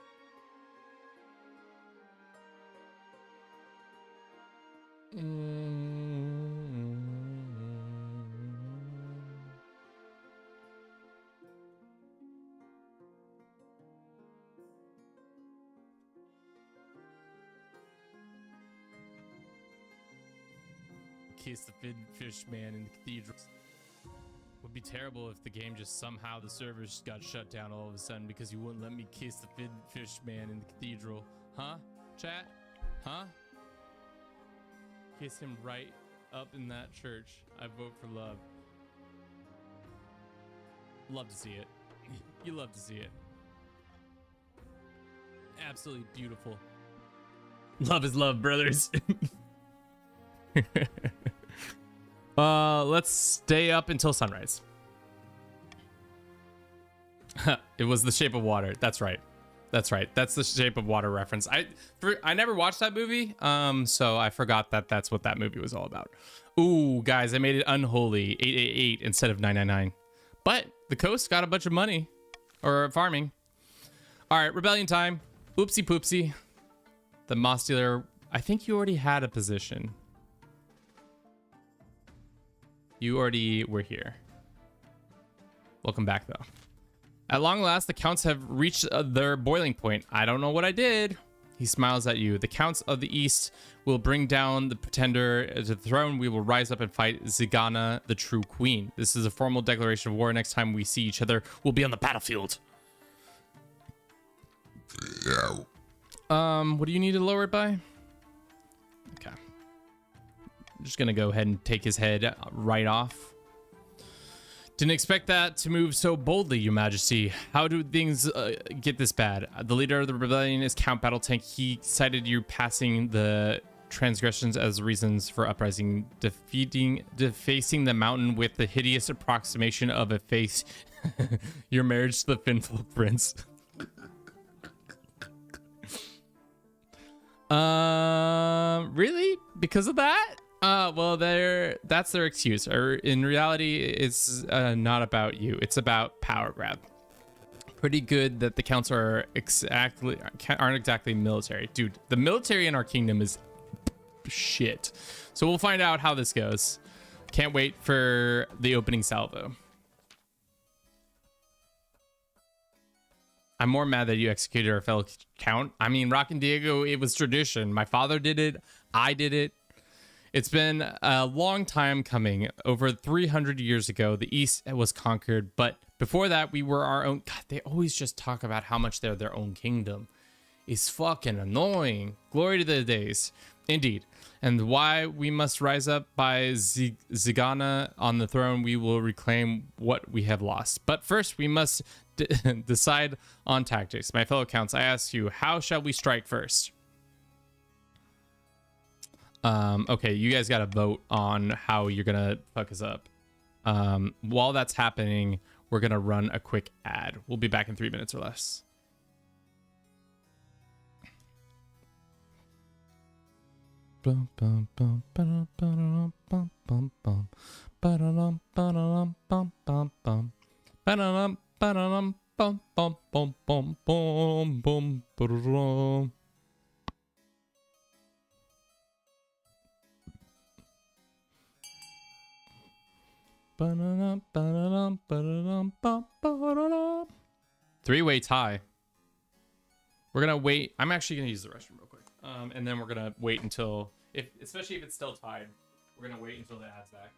Kiss the fish man in the cathedral. Would be terrible if the game just somehow the servers got shut down all of a sudden because you wouldn't let me kiss the fish man in the cathedral. Huh? Chat? Huh? Kiss him right up in that church. I vote for love. Love to see it. You love to see it. Absolutely beautiful. Love is love, brothers. Let's stay up until sunrise. It was The Shape of Water. That's right. That's right. That's the Shape of Water reference. I never watched that movie, so I forgot that that's what that movie was all about. Ooh, guys, I made it unholy. 888 instead of 999. But the coast got a bunch of money. Or farming. All right, rebellion time. Oopsie poopsie. The moss dealer. I think you already had a position. You already were here. Welcome back, though. At long last, the counts have reached their boiling point. I don't know what I did. He smiles at you. The counts of the east will bring down the pretender to the throne. We will rise up and fight Zigana, the true queen. This is a formal declaration of war. Next time we see each other, we'll be on the battlefield. What do you need to lower it by? Okay. I'm just gonna go ahead and take his head right off. Didn't expect that to move so boldly, Your Majesty. How do things get this bad? The leader of the rebellion is Count Battletank. He cited you passing the transgressions as reasons for uprising, defacing the mountain with the hideous approximation of a face. Your marriage to the Finfolk prince. Really? Because of that? Well, that's their excuse. Or in reality, it's not about you. It's about power grab. Pretty good that the counts aren't exactly military. Dude, the military in our kingdom is shit. So we'll find out how this goes. Can't wait for the opening salvo. I'm more mad that you executed our fellow count. I mean, Rock and Diego, it was tradition. My father did it. I did it. It's been a long time coming. Over 300 years ago, the East was conquered. But before that, we were our own. God, they always just talk about how much they're their own kingdom. It's fucking annoying. Glory to the days. Indeed. And why we must rise up by Zigana on the throne, we will reclaim what we have lost. But first, we must decide on tactics. My fellow counts, I ask you, how shall we strike first? Okay, you guys got to vote on how you're going to fuck us up. While that's happening, we're going to run a quick ad. We'll be back in 3 minutes or less. Bum, bum, bum, bum, bum, bum, bum, bum, bum, bum, bum, bum, bum, bum, bum, bum, bum, bum, bum, bum. Three-way tie. We're gonna wait. I'm actually gonna use the restroom real quick, and then we're gonna wait until, especially if it's still tied, we're gonna wait until the ad's back.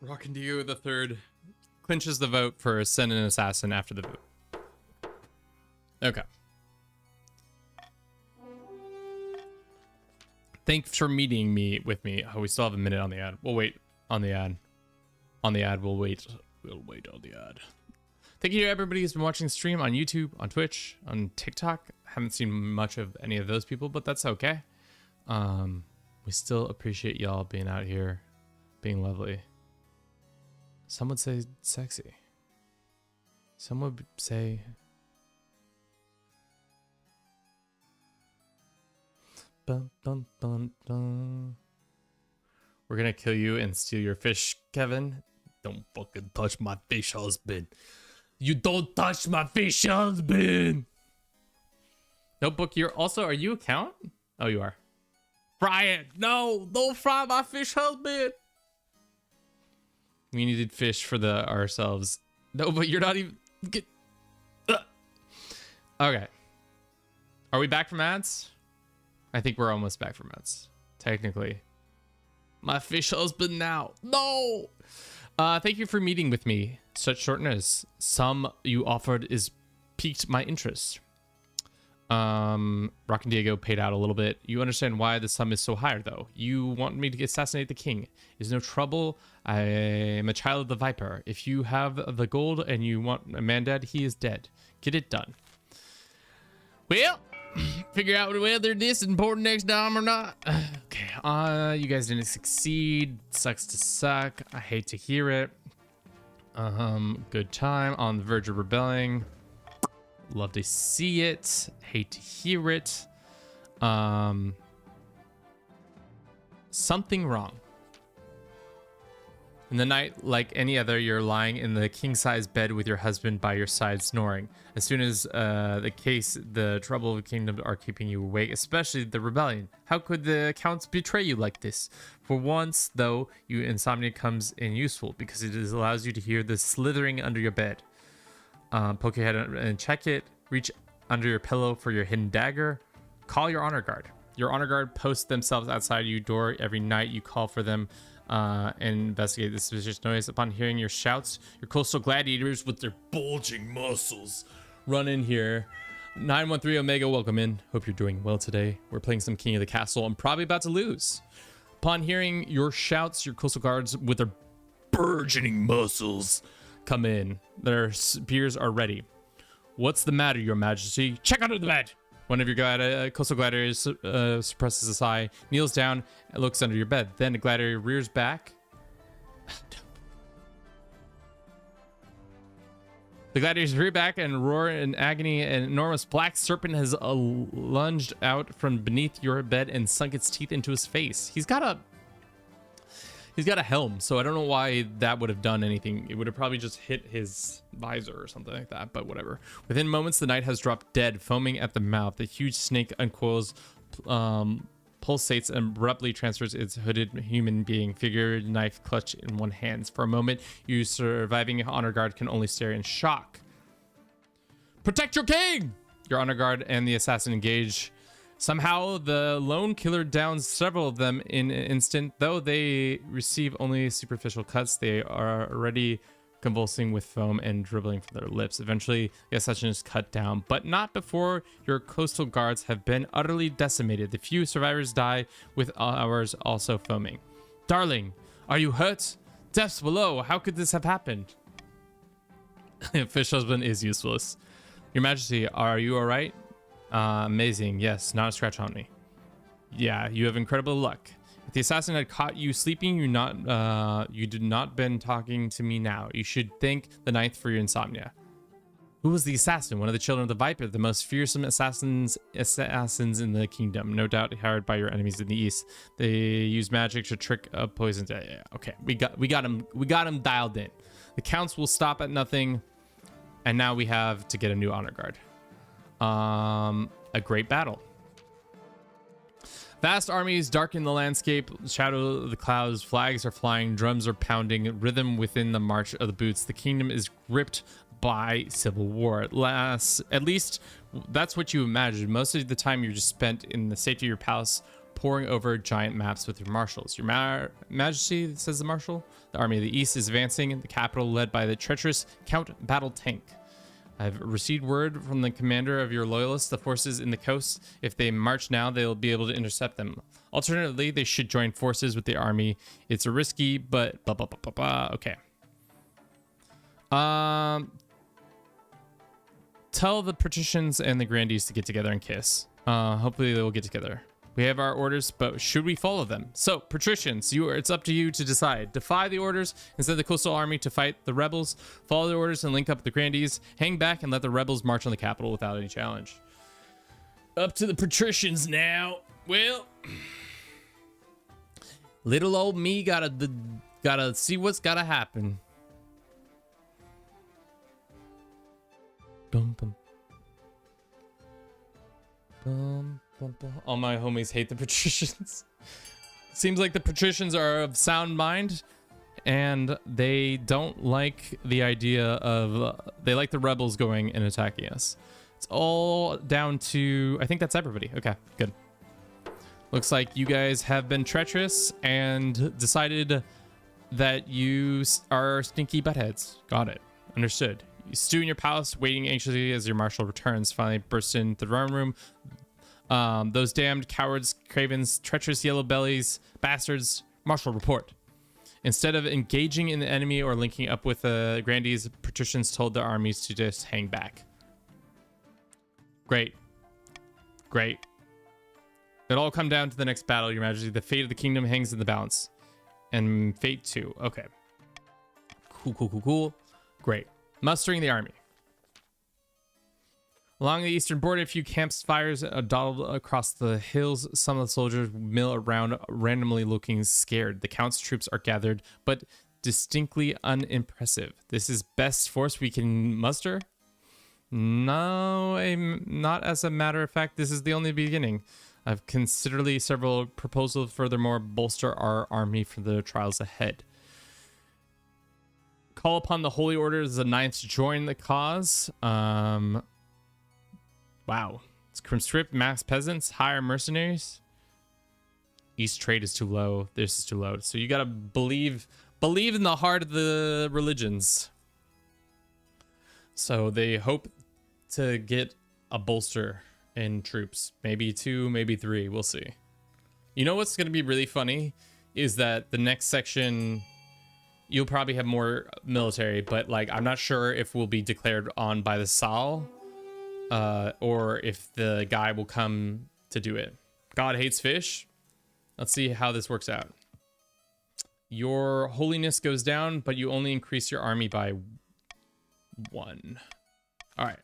Rock and Diego the third clinches the vote for send an assassin after the vote. Okay. Thanks for meeting me with me. Oh, we still have a minute on the ad. We'll wait on the ad. On the ad, we'll wait. We'll wait on the ad. Thank you to everybody who's been watching the stream on YouTube, on Twitch, on TikTok. Haven't seen much of any of those people, but that's okay. We still appreciate y'all being out here, being lovely. Some would say sexy. Some would say... Bum, bum, bum, bum. We're gonna kill you and steal your fish, Kevin. Don't fucking touch my fish husband. You don't touch my fish husband. Notebook, are you a count? Oh, you are. Fry it. No, don't fry my fish husband. We needed fish for ourselves. No, but you're not even... Okay. Are we back from ads? I think we're almost back from ads. Technically. My fish husband now. No! Thank you for meeting with me. Such short notice. Some you offered is piqued my interest. Rock and Diego paid out a little bit. You understand why the sum is so high, though. You want me to assassinate the king. It's no trouble. I am a child of the Viper. If you have the gold and you want a man dead, he is dead. Get it done. Well, figure out whether this is important next time or not. Okay, you guys didn't succeed. Sucks to suck. I hate to hear it. Good time. On the verge of rebelling. Love to see it. Hate to hear it. Something wrong. In the night, like any other, you're lying in the king-size bed with your husband by your side snoring. As soon as the trouble of the kingdom are keeping you awake, especially the rebellion. How could the counts betray you like this? For once, though, insomnia comes in useful because it allows you to hear the slithering under your bed. Poke your head and check it. Reach under your pillow for your hidden dagger. Call your honor guard. Your honor guard posts themselves outside your door every night. You call for them and investigate the suspicious noise. Upon hearing your shouts, your coastal gladiators with their bulging muscles run in here. 913 Omega, welcome in. Hope you're doing well today. We're playing some King of the Castle. I'm probably about to lose. Upon hearing your shouts, your coastal guards with their burgeoning muscles come in. Their spears are ready. What's the matter, your majesty? Check under the bed. One of your coastal gladiators suppresses a sigh, kneels down, and looks under your bed. Then the gladiator rears back. The gladiators rear back and roar in agony. An enormous black serpent has lunged out from beneath your bed and sunk its teeth into his face. He's got a helm, so I don't know why that would have done anything. It would have probably just hit his visor or something like that, but whatever. Within moments, the knight has dropped dead, foaming at the mouth. The huge snake uncoils, pulsates, and abruptly transfers its hooded human being figure, knife clutched in one hand. For a moment, you surviving honor guard can only stare in shock. Protect your king! Your honor guard and the assassin engage. Somehow, the lone killer downs several of them in an instant. Though they receive only superficial cuts, they are already convulsing with foam and dribbling from their lips. Eventually, the assassin is cut down, but not before your coastal guards have been utterly decimated. The few survivors die, with ours also foaming. Darling, are you hurt? Death's below. How could this have happened? Fish husband is useless. Your Majesty, are you all right? Amazing. Yes, not a scratch on me. Yeah, you have incredible luck. If the assassin had caught you sleeping, you did not been talking to me now. You should thank the ninth for your insomnia. Who was the assassin? One of the children of the Viper, the most fearsome assassins in the kingdom. No doubt hired by your enemies in the east. They use magic to trick a poison. Yeah, okay, we got him dialed in. The counts will stop at nothing, and now we have to get a new honor guard. A great battle. Vast armies darken the landscape, shadow of the clouds, flags are flying, drums are pounding, rhythm within the march of the boots. The kingdom is gripped by civil war. At least that's what you imagine. Most of the time you're just spent in the safety of your palace, poring over giant maps with your marshals. Your Majesty, says the marshal, the army of the east is advancing, the capital led by the treacherous Count Battle Tank. I've received word from the commander of your loyalists, the forces in the coast. If they march now, they'll be able to intercept them. Alternatively, they should join forces with the army. It's a risky, but blah, blah, blah, blah, blah. Okay. Tell the patricians and the grandees to get together and kiss. Hopefully they will get together. We have our orders, but should we follow them? So, patricians, it's up to you to decide. Defy the orders and send the coastal army to fight the rebels. Follow the orders and link up with the grandees. Hang back and let the rebels march on the capital without any challenge. Up to the patricians now. Well, little old me gotta see what's gotta happen. Bum, bum. Bum. All my homies hate the patricians. Seems like the patricians are of sound mind, and they don't like the idea of they like the rebels going and attacking us. It's all down to, I think that's everybody. Okay, good. Looks like you guys have been treacherous and decided that you are stinky buttheads. Got it. Understood. You stew in your palace, waiting anxiously as your marshal returns. Finally bursts into the throne room. Those damned cowards, cravens, treacherous yellow bellies, bastards, marshal report. Instead of engaging in the enemy or linking up with the grandees, patricians told their armies to just hang back. Great. Great. It'll all come down to the next battle, Your Majesty. The fate of the kingdom hangs in the balance. And fate too. Okay. Cool. Great. Mustering the army. Along the eastern border, a few campfires dotted across the hills. Some of the soldiers mill around, randomly looking scared. The Count's troops are gathered, but distinctly unimpressive. This is best force we can muster? No, not as a matter of fact. This is the only beginning. I've considered several proposals. Furthermore, bolster our army for the trials ahead. Call upon the Holy Orders of the Ninth to join the cause. Wow. Conscript mass peasants, hire mercenaries. East trade is too low. This is too low. So you gotta believe in the heart of the religions. So they hope to get a bolster in troops. Maybe 2, maybe 3. We'll see. You know what's gonna be really funny is that the next section you'll probably have more military, but like I'm not sure if we'll be declared on by the Sal, or if the guy will come to do it. God hates fish. Let's see how this works out. Your holiness goes down, but you only increase your army by 1. All right.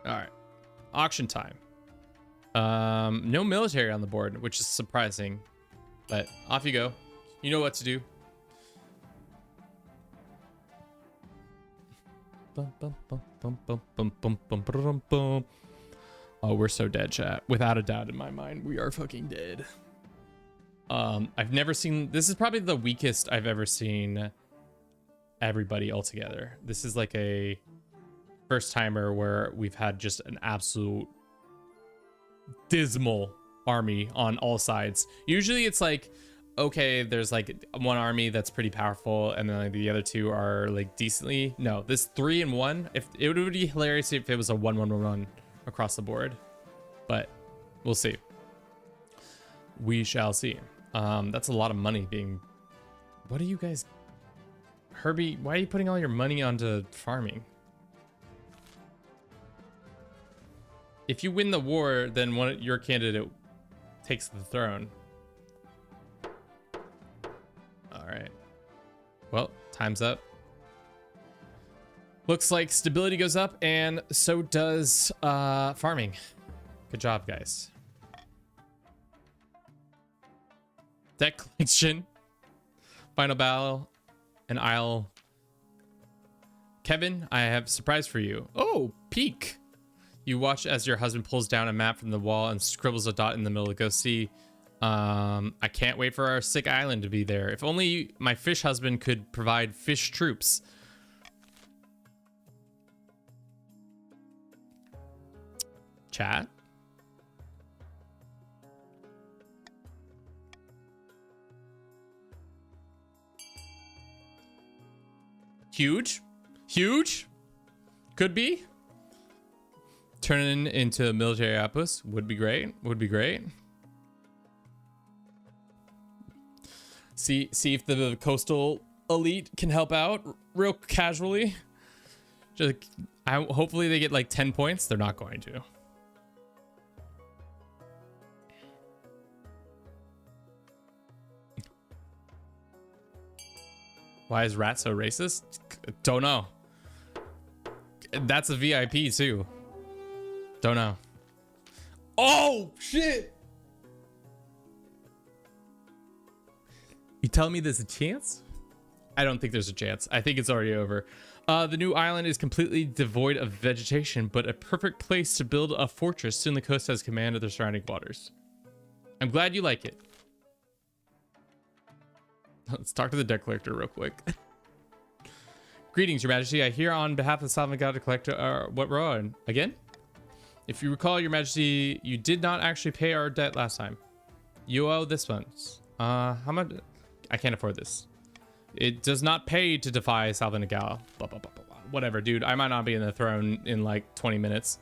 All right. Auction time. No military on the board, which is surprising, but off you go. You know what to do. Oh, we're so dead, chat. Without a doubt in my mind, we are fucking dead. I've never seen, this is probably the weakest I've ever seen everybody all together. This is like a first timer where we've had just an absolute dismal army on all sides. Usually it's like, okay, there's like one army that's pretty powerful and then like the other 2 are like decently. No, this 3 and 1, if it would be hilarious if it was a 1-1-1-1 across the board, but we'll see. We shall see. That's a lot of money being, what are you guys, Herbie, why are you putting all your money onto farming? If you win the war, then your candidate takes the throne. All right. Well, time's up. Looks like stability goes up, and so does farming. Good job, guys. Deck collection. Final battle. And I'll... Kevin, I have a surprise for you. Oh, peek. You watch as your husband pulls down a map from the wall and scribbles a dot in the middle to go see. I can't wait for our sick island to be there. If only my fish husband could provide fish troops. Chat. Huge. Huge. Could be. Turning into a military outpost would be great. Would be great. See if the coastal elite can help out real casually. Just, hopefully they get like 10 points. They're not going to. Why is Rat so racist? Don't know. That's a VIP too. Don't know. Oh, shit. You tell me there's a chance? I don't think there's a chance. I think it's already over. The new island is completely devoid of vegetation, but a perfect place to build a fortress. Soon the coast has command of the surrounding waters. I'm glad you like it. Let's talk to the deck collector real quick. Greetings, Your Majesty. I hear on behalf of the Sovereign God to collect what we're on. Again? If you recall, Your Majesty, you did not actually pay our debt last time. You owe this one. How much? I can't afford this. It does not pay to defy Salvin Gala. Blah, blah, blah, blah, blah. Whatever, dude. I might not be in the throne in like 20 minutes.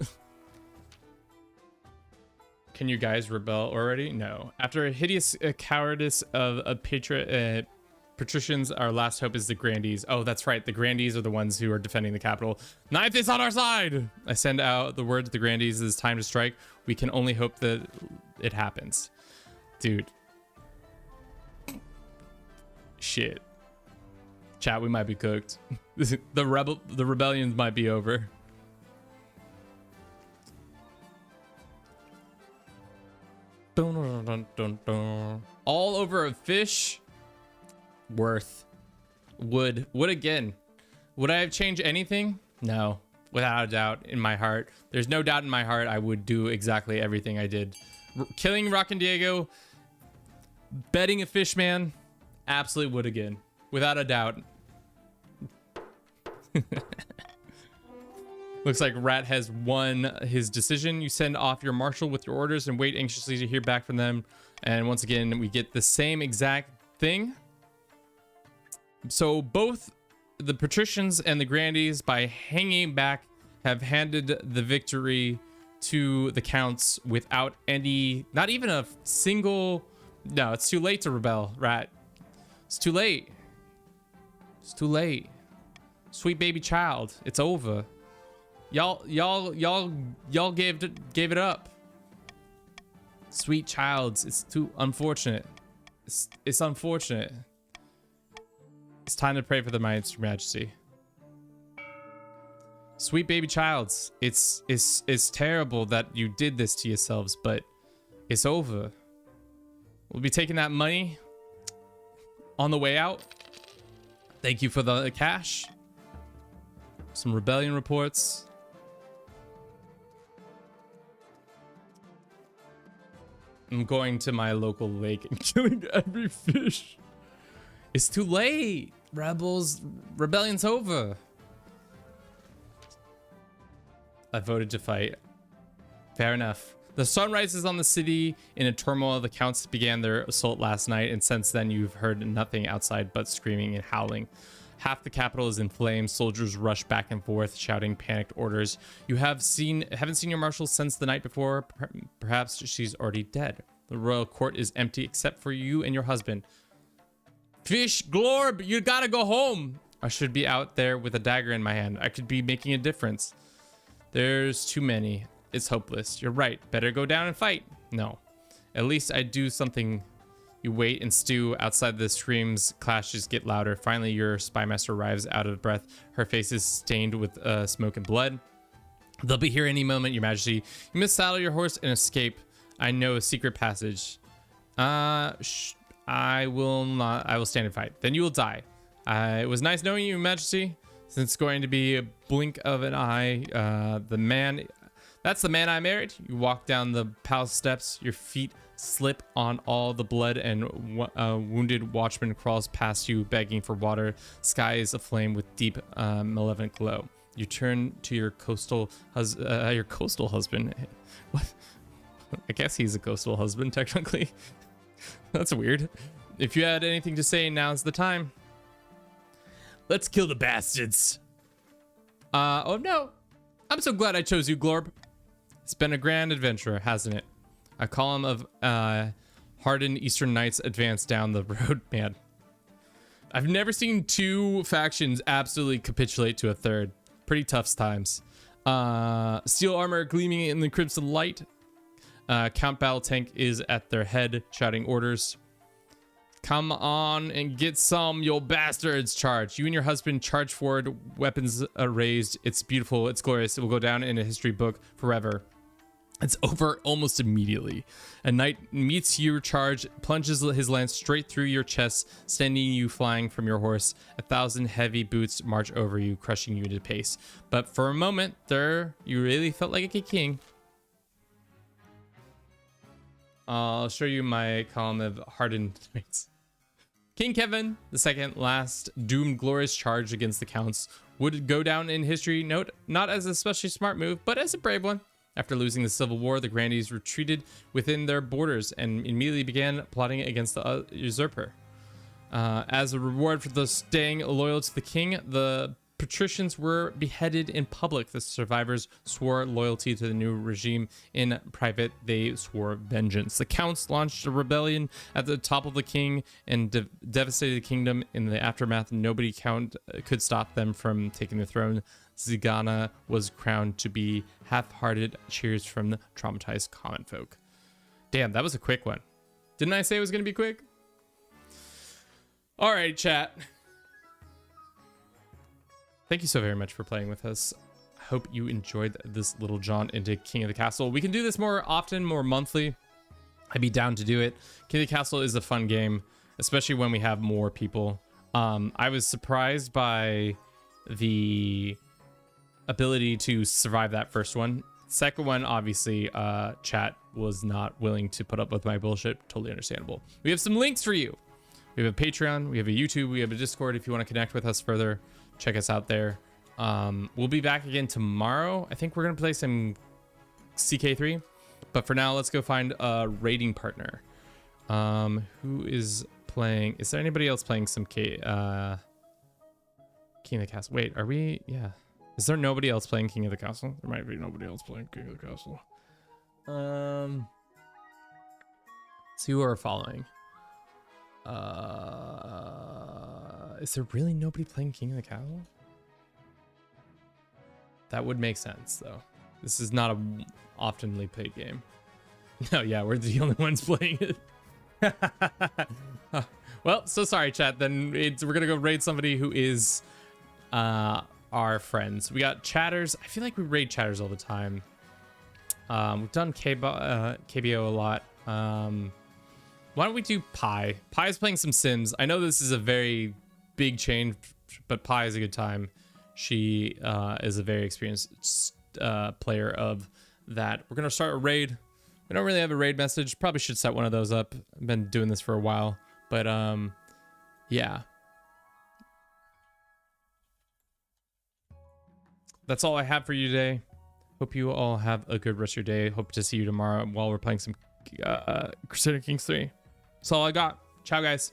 Can you guys rebel already? No. After a hideous cowardice of patricians, our last hope is the grandees. Oh, that's right. The grandees are the ones who are defending the capital. Ninth is on our side. I send out the word to the grandees. It's time to strike. We can only hope that it happens. Dude. Shit. Chat, we might be cooked. The rebellion might be over. All over a fish. Worth. Would again. Would I have changed anything? No. Without a doubt in my heart. There's no doubt in my heart I would do exactly everything I did. Killing Rock and Diego. Betting a fish man. Absolutely would again. Without a doubt. Looks like Rat has won his decision. You send off your marshal with your orders and wait anxiously to hear back from them. And once again, we get the same exact thing. So both the patricians and the grandees, by hanging back, have handed the victory to the counts without any, not even a single, no, it's too late to rebel, Rat. It's too late. It's too late. Sweet baby child, it's over. Y'all gave it up. Sweet childs, it's too unfortunate. It's unfortunate. It's time to pray for the Majesty. Sweet baby childs, it's terrible that you did this to yourselves, but it's over. We'll be taking that money on the way out. Thank you for the cash. Some rebellion reports. I'm going to my local lake and killing every fish. It's too late, rebels. Rebellion's over. I voted to fight. Fair enough. The sun rises on the city in a turmoil. The counts began their assault last night, and since then you've heard nothing outside but screaming and howling. Half the capital is in flames. Soldiers rush back and forth, shouting panicked orders. You haven't seen your marshal since the night before. Perhaps she's already dead. The royal court is empty except for you and your husband. Fish, Glorb, you gotta go home. I should be out there with a dagger in my hand. I could be making a difference. There's too many. It's hopeless. You're right. Better go down and fight. No. At least I do something. You wait and stew. Outside, the screams, clashes get louder. Finally, your spymaster arrives out of breath. Her face is stained with smoke and blood. They'll be here any moment, Your Majesty. You must saddle your horse and escape. I know a secret passage. I will not. I will stand and fight. Then you will die. It was nice knowing you, Your Majesty. Since it's going to be a blink of an eye, that's the man I married. You walk down the palace steps. Your feet slip on all the blood, and a wounded watchman crawls past you, begging for water. Sky is aflame with deep, malevolent glow. You turn to your coastal husband. What? I guess he's a coastal husband, technically. That's weird. If you had anything to say, now's the time. Let's kill the bastards. Oh no. I'm so glad I chose you, Glorb. It's been a grand adventure, hasn't it? A column of hardened Eastern Knights advance down the road. Man, I've never seen two factions absolutely capitulate to a third. Pretty tough times. Steel armor gleaming in the crimson light. Count Battle Tank is at their head, shouting orders. Come on and get some, you bastards. Charge. You and your husband charge forward, weapons raised. It's beautiful. It's glorious. It will go down in a history book forever. It's over almost immediately. A knight meets your charge, plunges his lance straight through your chest, sending you flying from your horse. 1,000 heavy boots march over you, crushing you into pace. But for a moment there, you really felt like a king. I'll show you my column of hardened knights. King Kevin II, last doomed glorious charge against the counts, would go down in history, not as a especially smart move, but as a brave one. After losing the Civil War, the grandees retreated within their borders and immediately began plotting against the usurper. As a reward for the staying loyal to the king, the patricians were beheaded in public. The survivors swore loyalty to the new regime. In private, they swore vengeance. The counts launched a rebellion at the top of the king and devastated the kingdom. In the aftermath, nobody could stop them from taking the throne. Zigana was crowned to be half-hearted cheers from the traumatized common folk. Damn, that was a quick one. Didn't I say it was going to be quick? All right, chat. Thank you so very much for playing with us. I hope you enjoyed this little jaunt into King of the Castle. We can do this more often, more monthly. I'd be down to do it. King of the Castle is a fun game, especially when we have more people. I was surprised by the ability to survive that first one. Second one, obviously, chat was not willing to put up with my bullshit. Totally understandable. We have some links for you. We have a Patreon, we have a YouTube, we have a Discord if you want to connect with us further. Check us out there. We'll be back again tomorrow. I think we're gonna play some CK3, but for now, let's go find a raiding partner. Who is playing? Is there anybody else playing some King of the Castle? Wait, are we? Yeah. Is there nobody else playing King of the Castle? There might be nobody else playing King of the Castle. See who are following. Is there really nobody playing King of the Castle? That would make sense, though. This is not a oftenly played game. No, yeah, we're the only ones playing it. Well, so sorry, chat. Then we're gonna go raid somebody who is our friends. We got chatters. I feel like we raid chatters all the time. We've done KBO a lot. Why don't we do Pi? Pi is playing some Sims. I know this is a very big change, but Pi is a good time. She is a very experienced player of that. We're gonna start a raid. We don't really have a raid message. Probably should set one of those up. I've been doing this for a while, but yeah. That's all I have for you today. Hope you all have a good rest of your day. Hope to see you tomorrow while we're playing some Crusader Kings 3. That's all I got. Ciao, guys.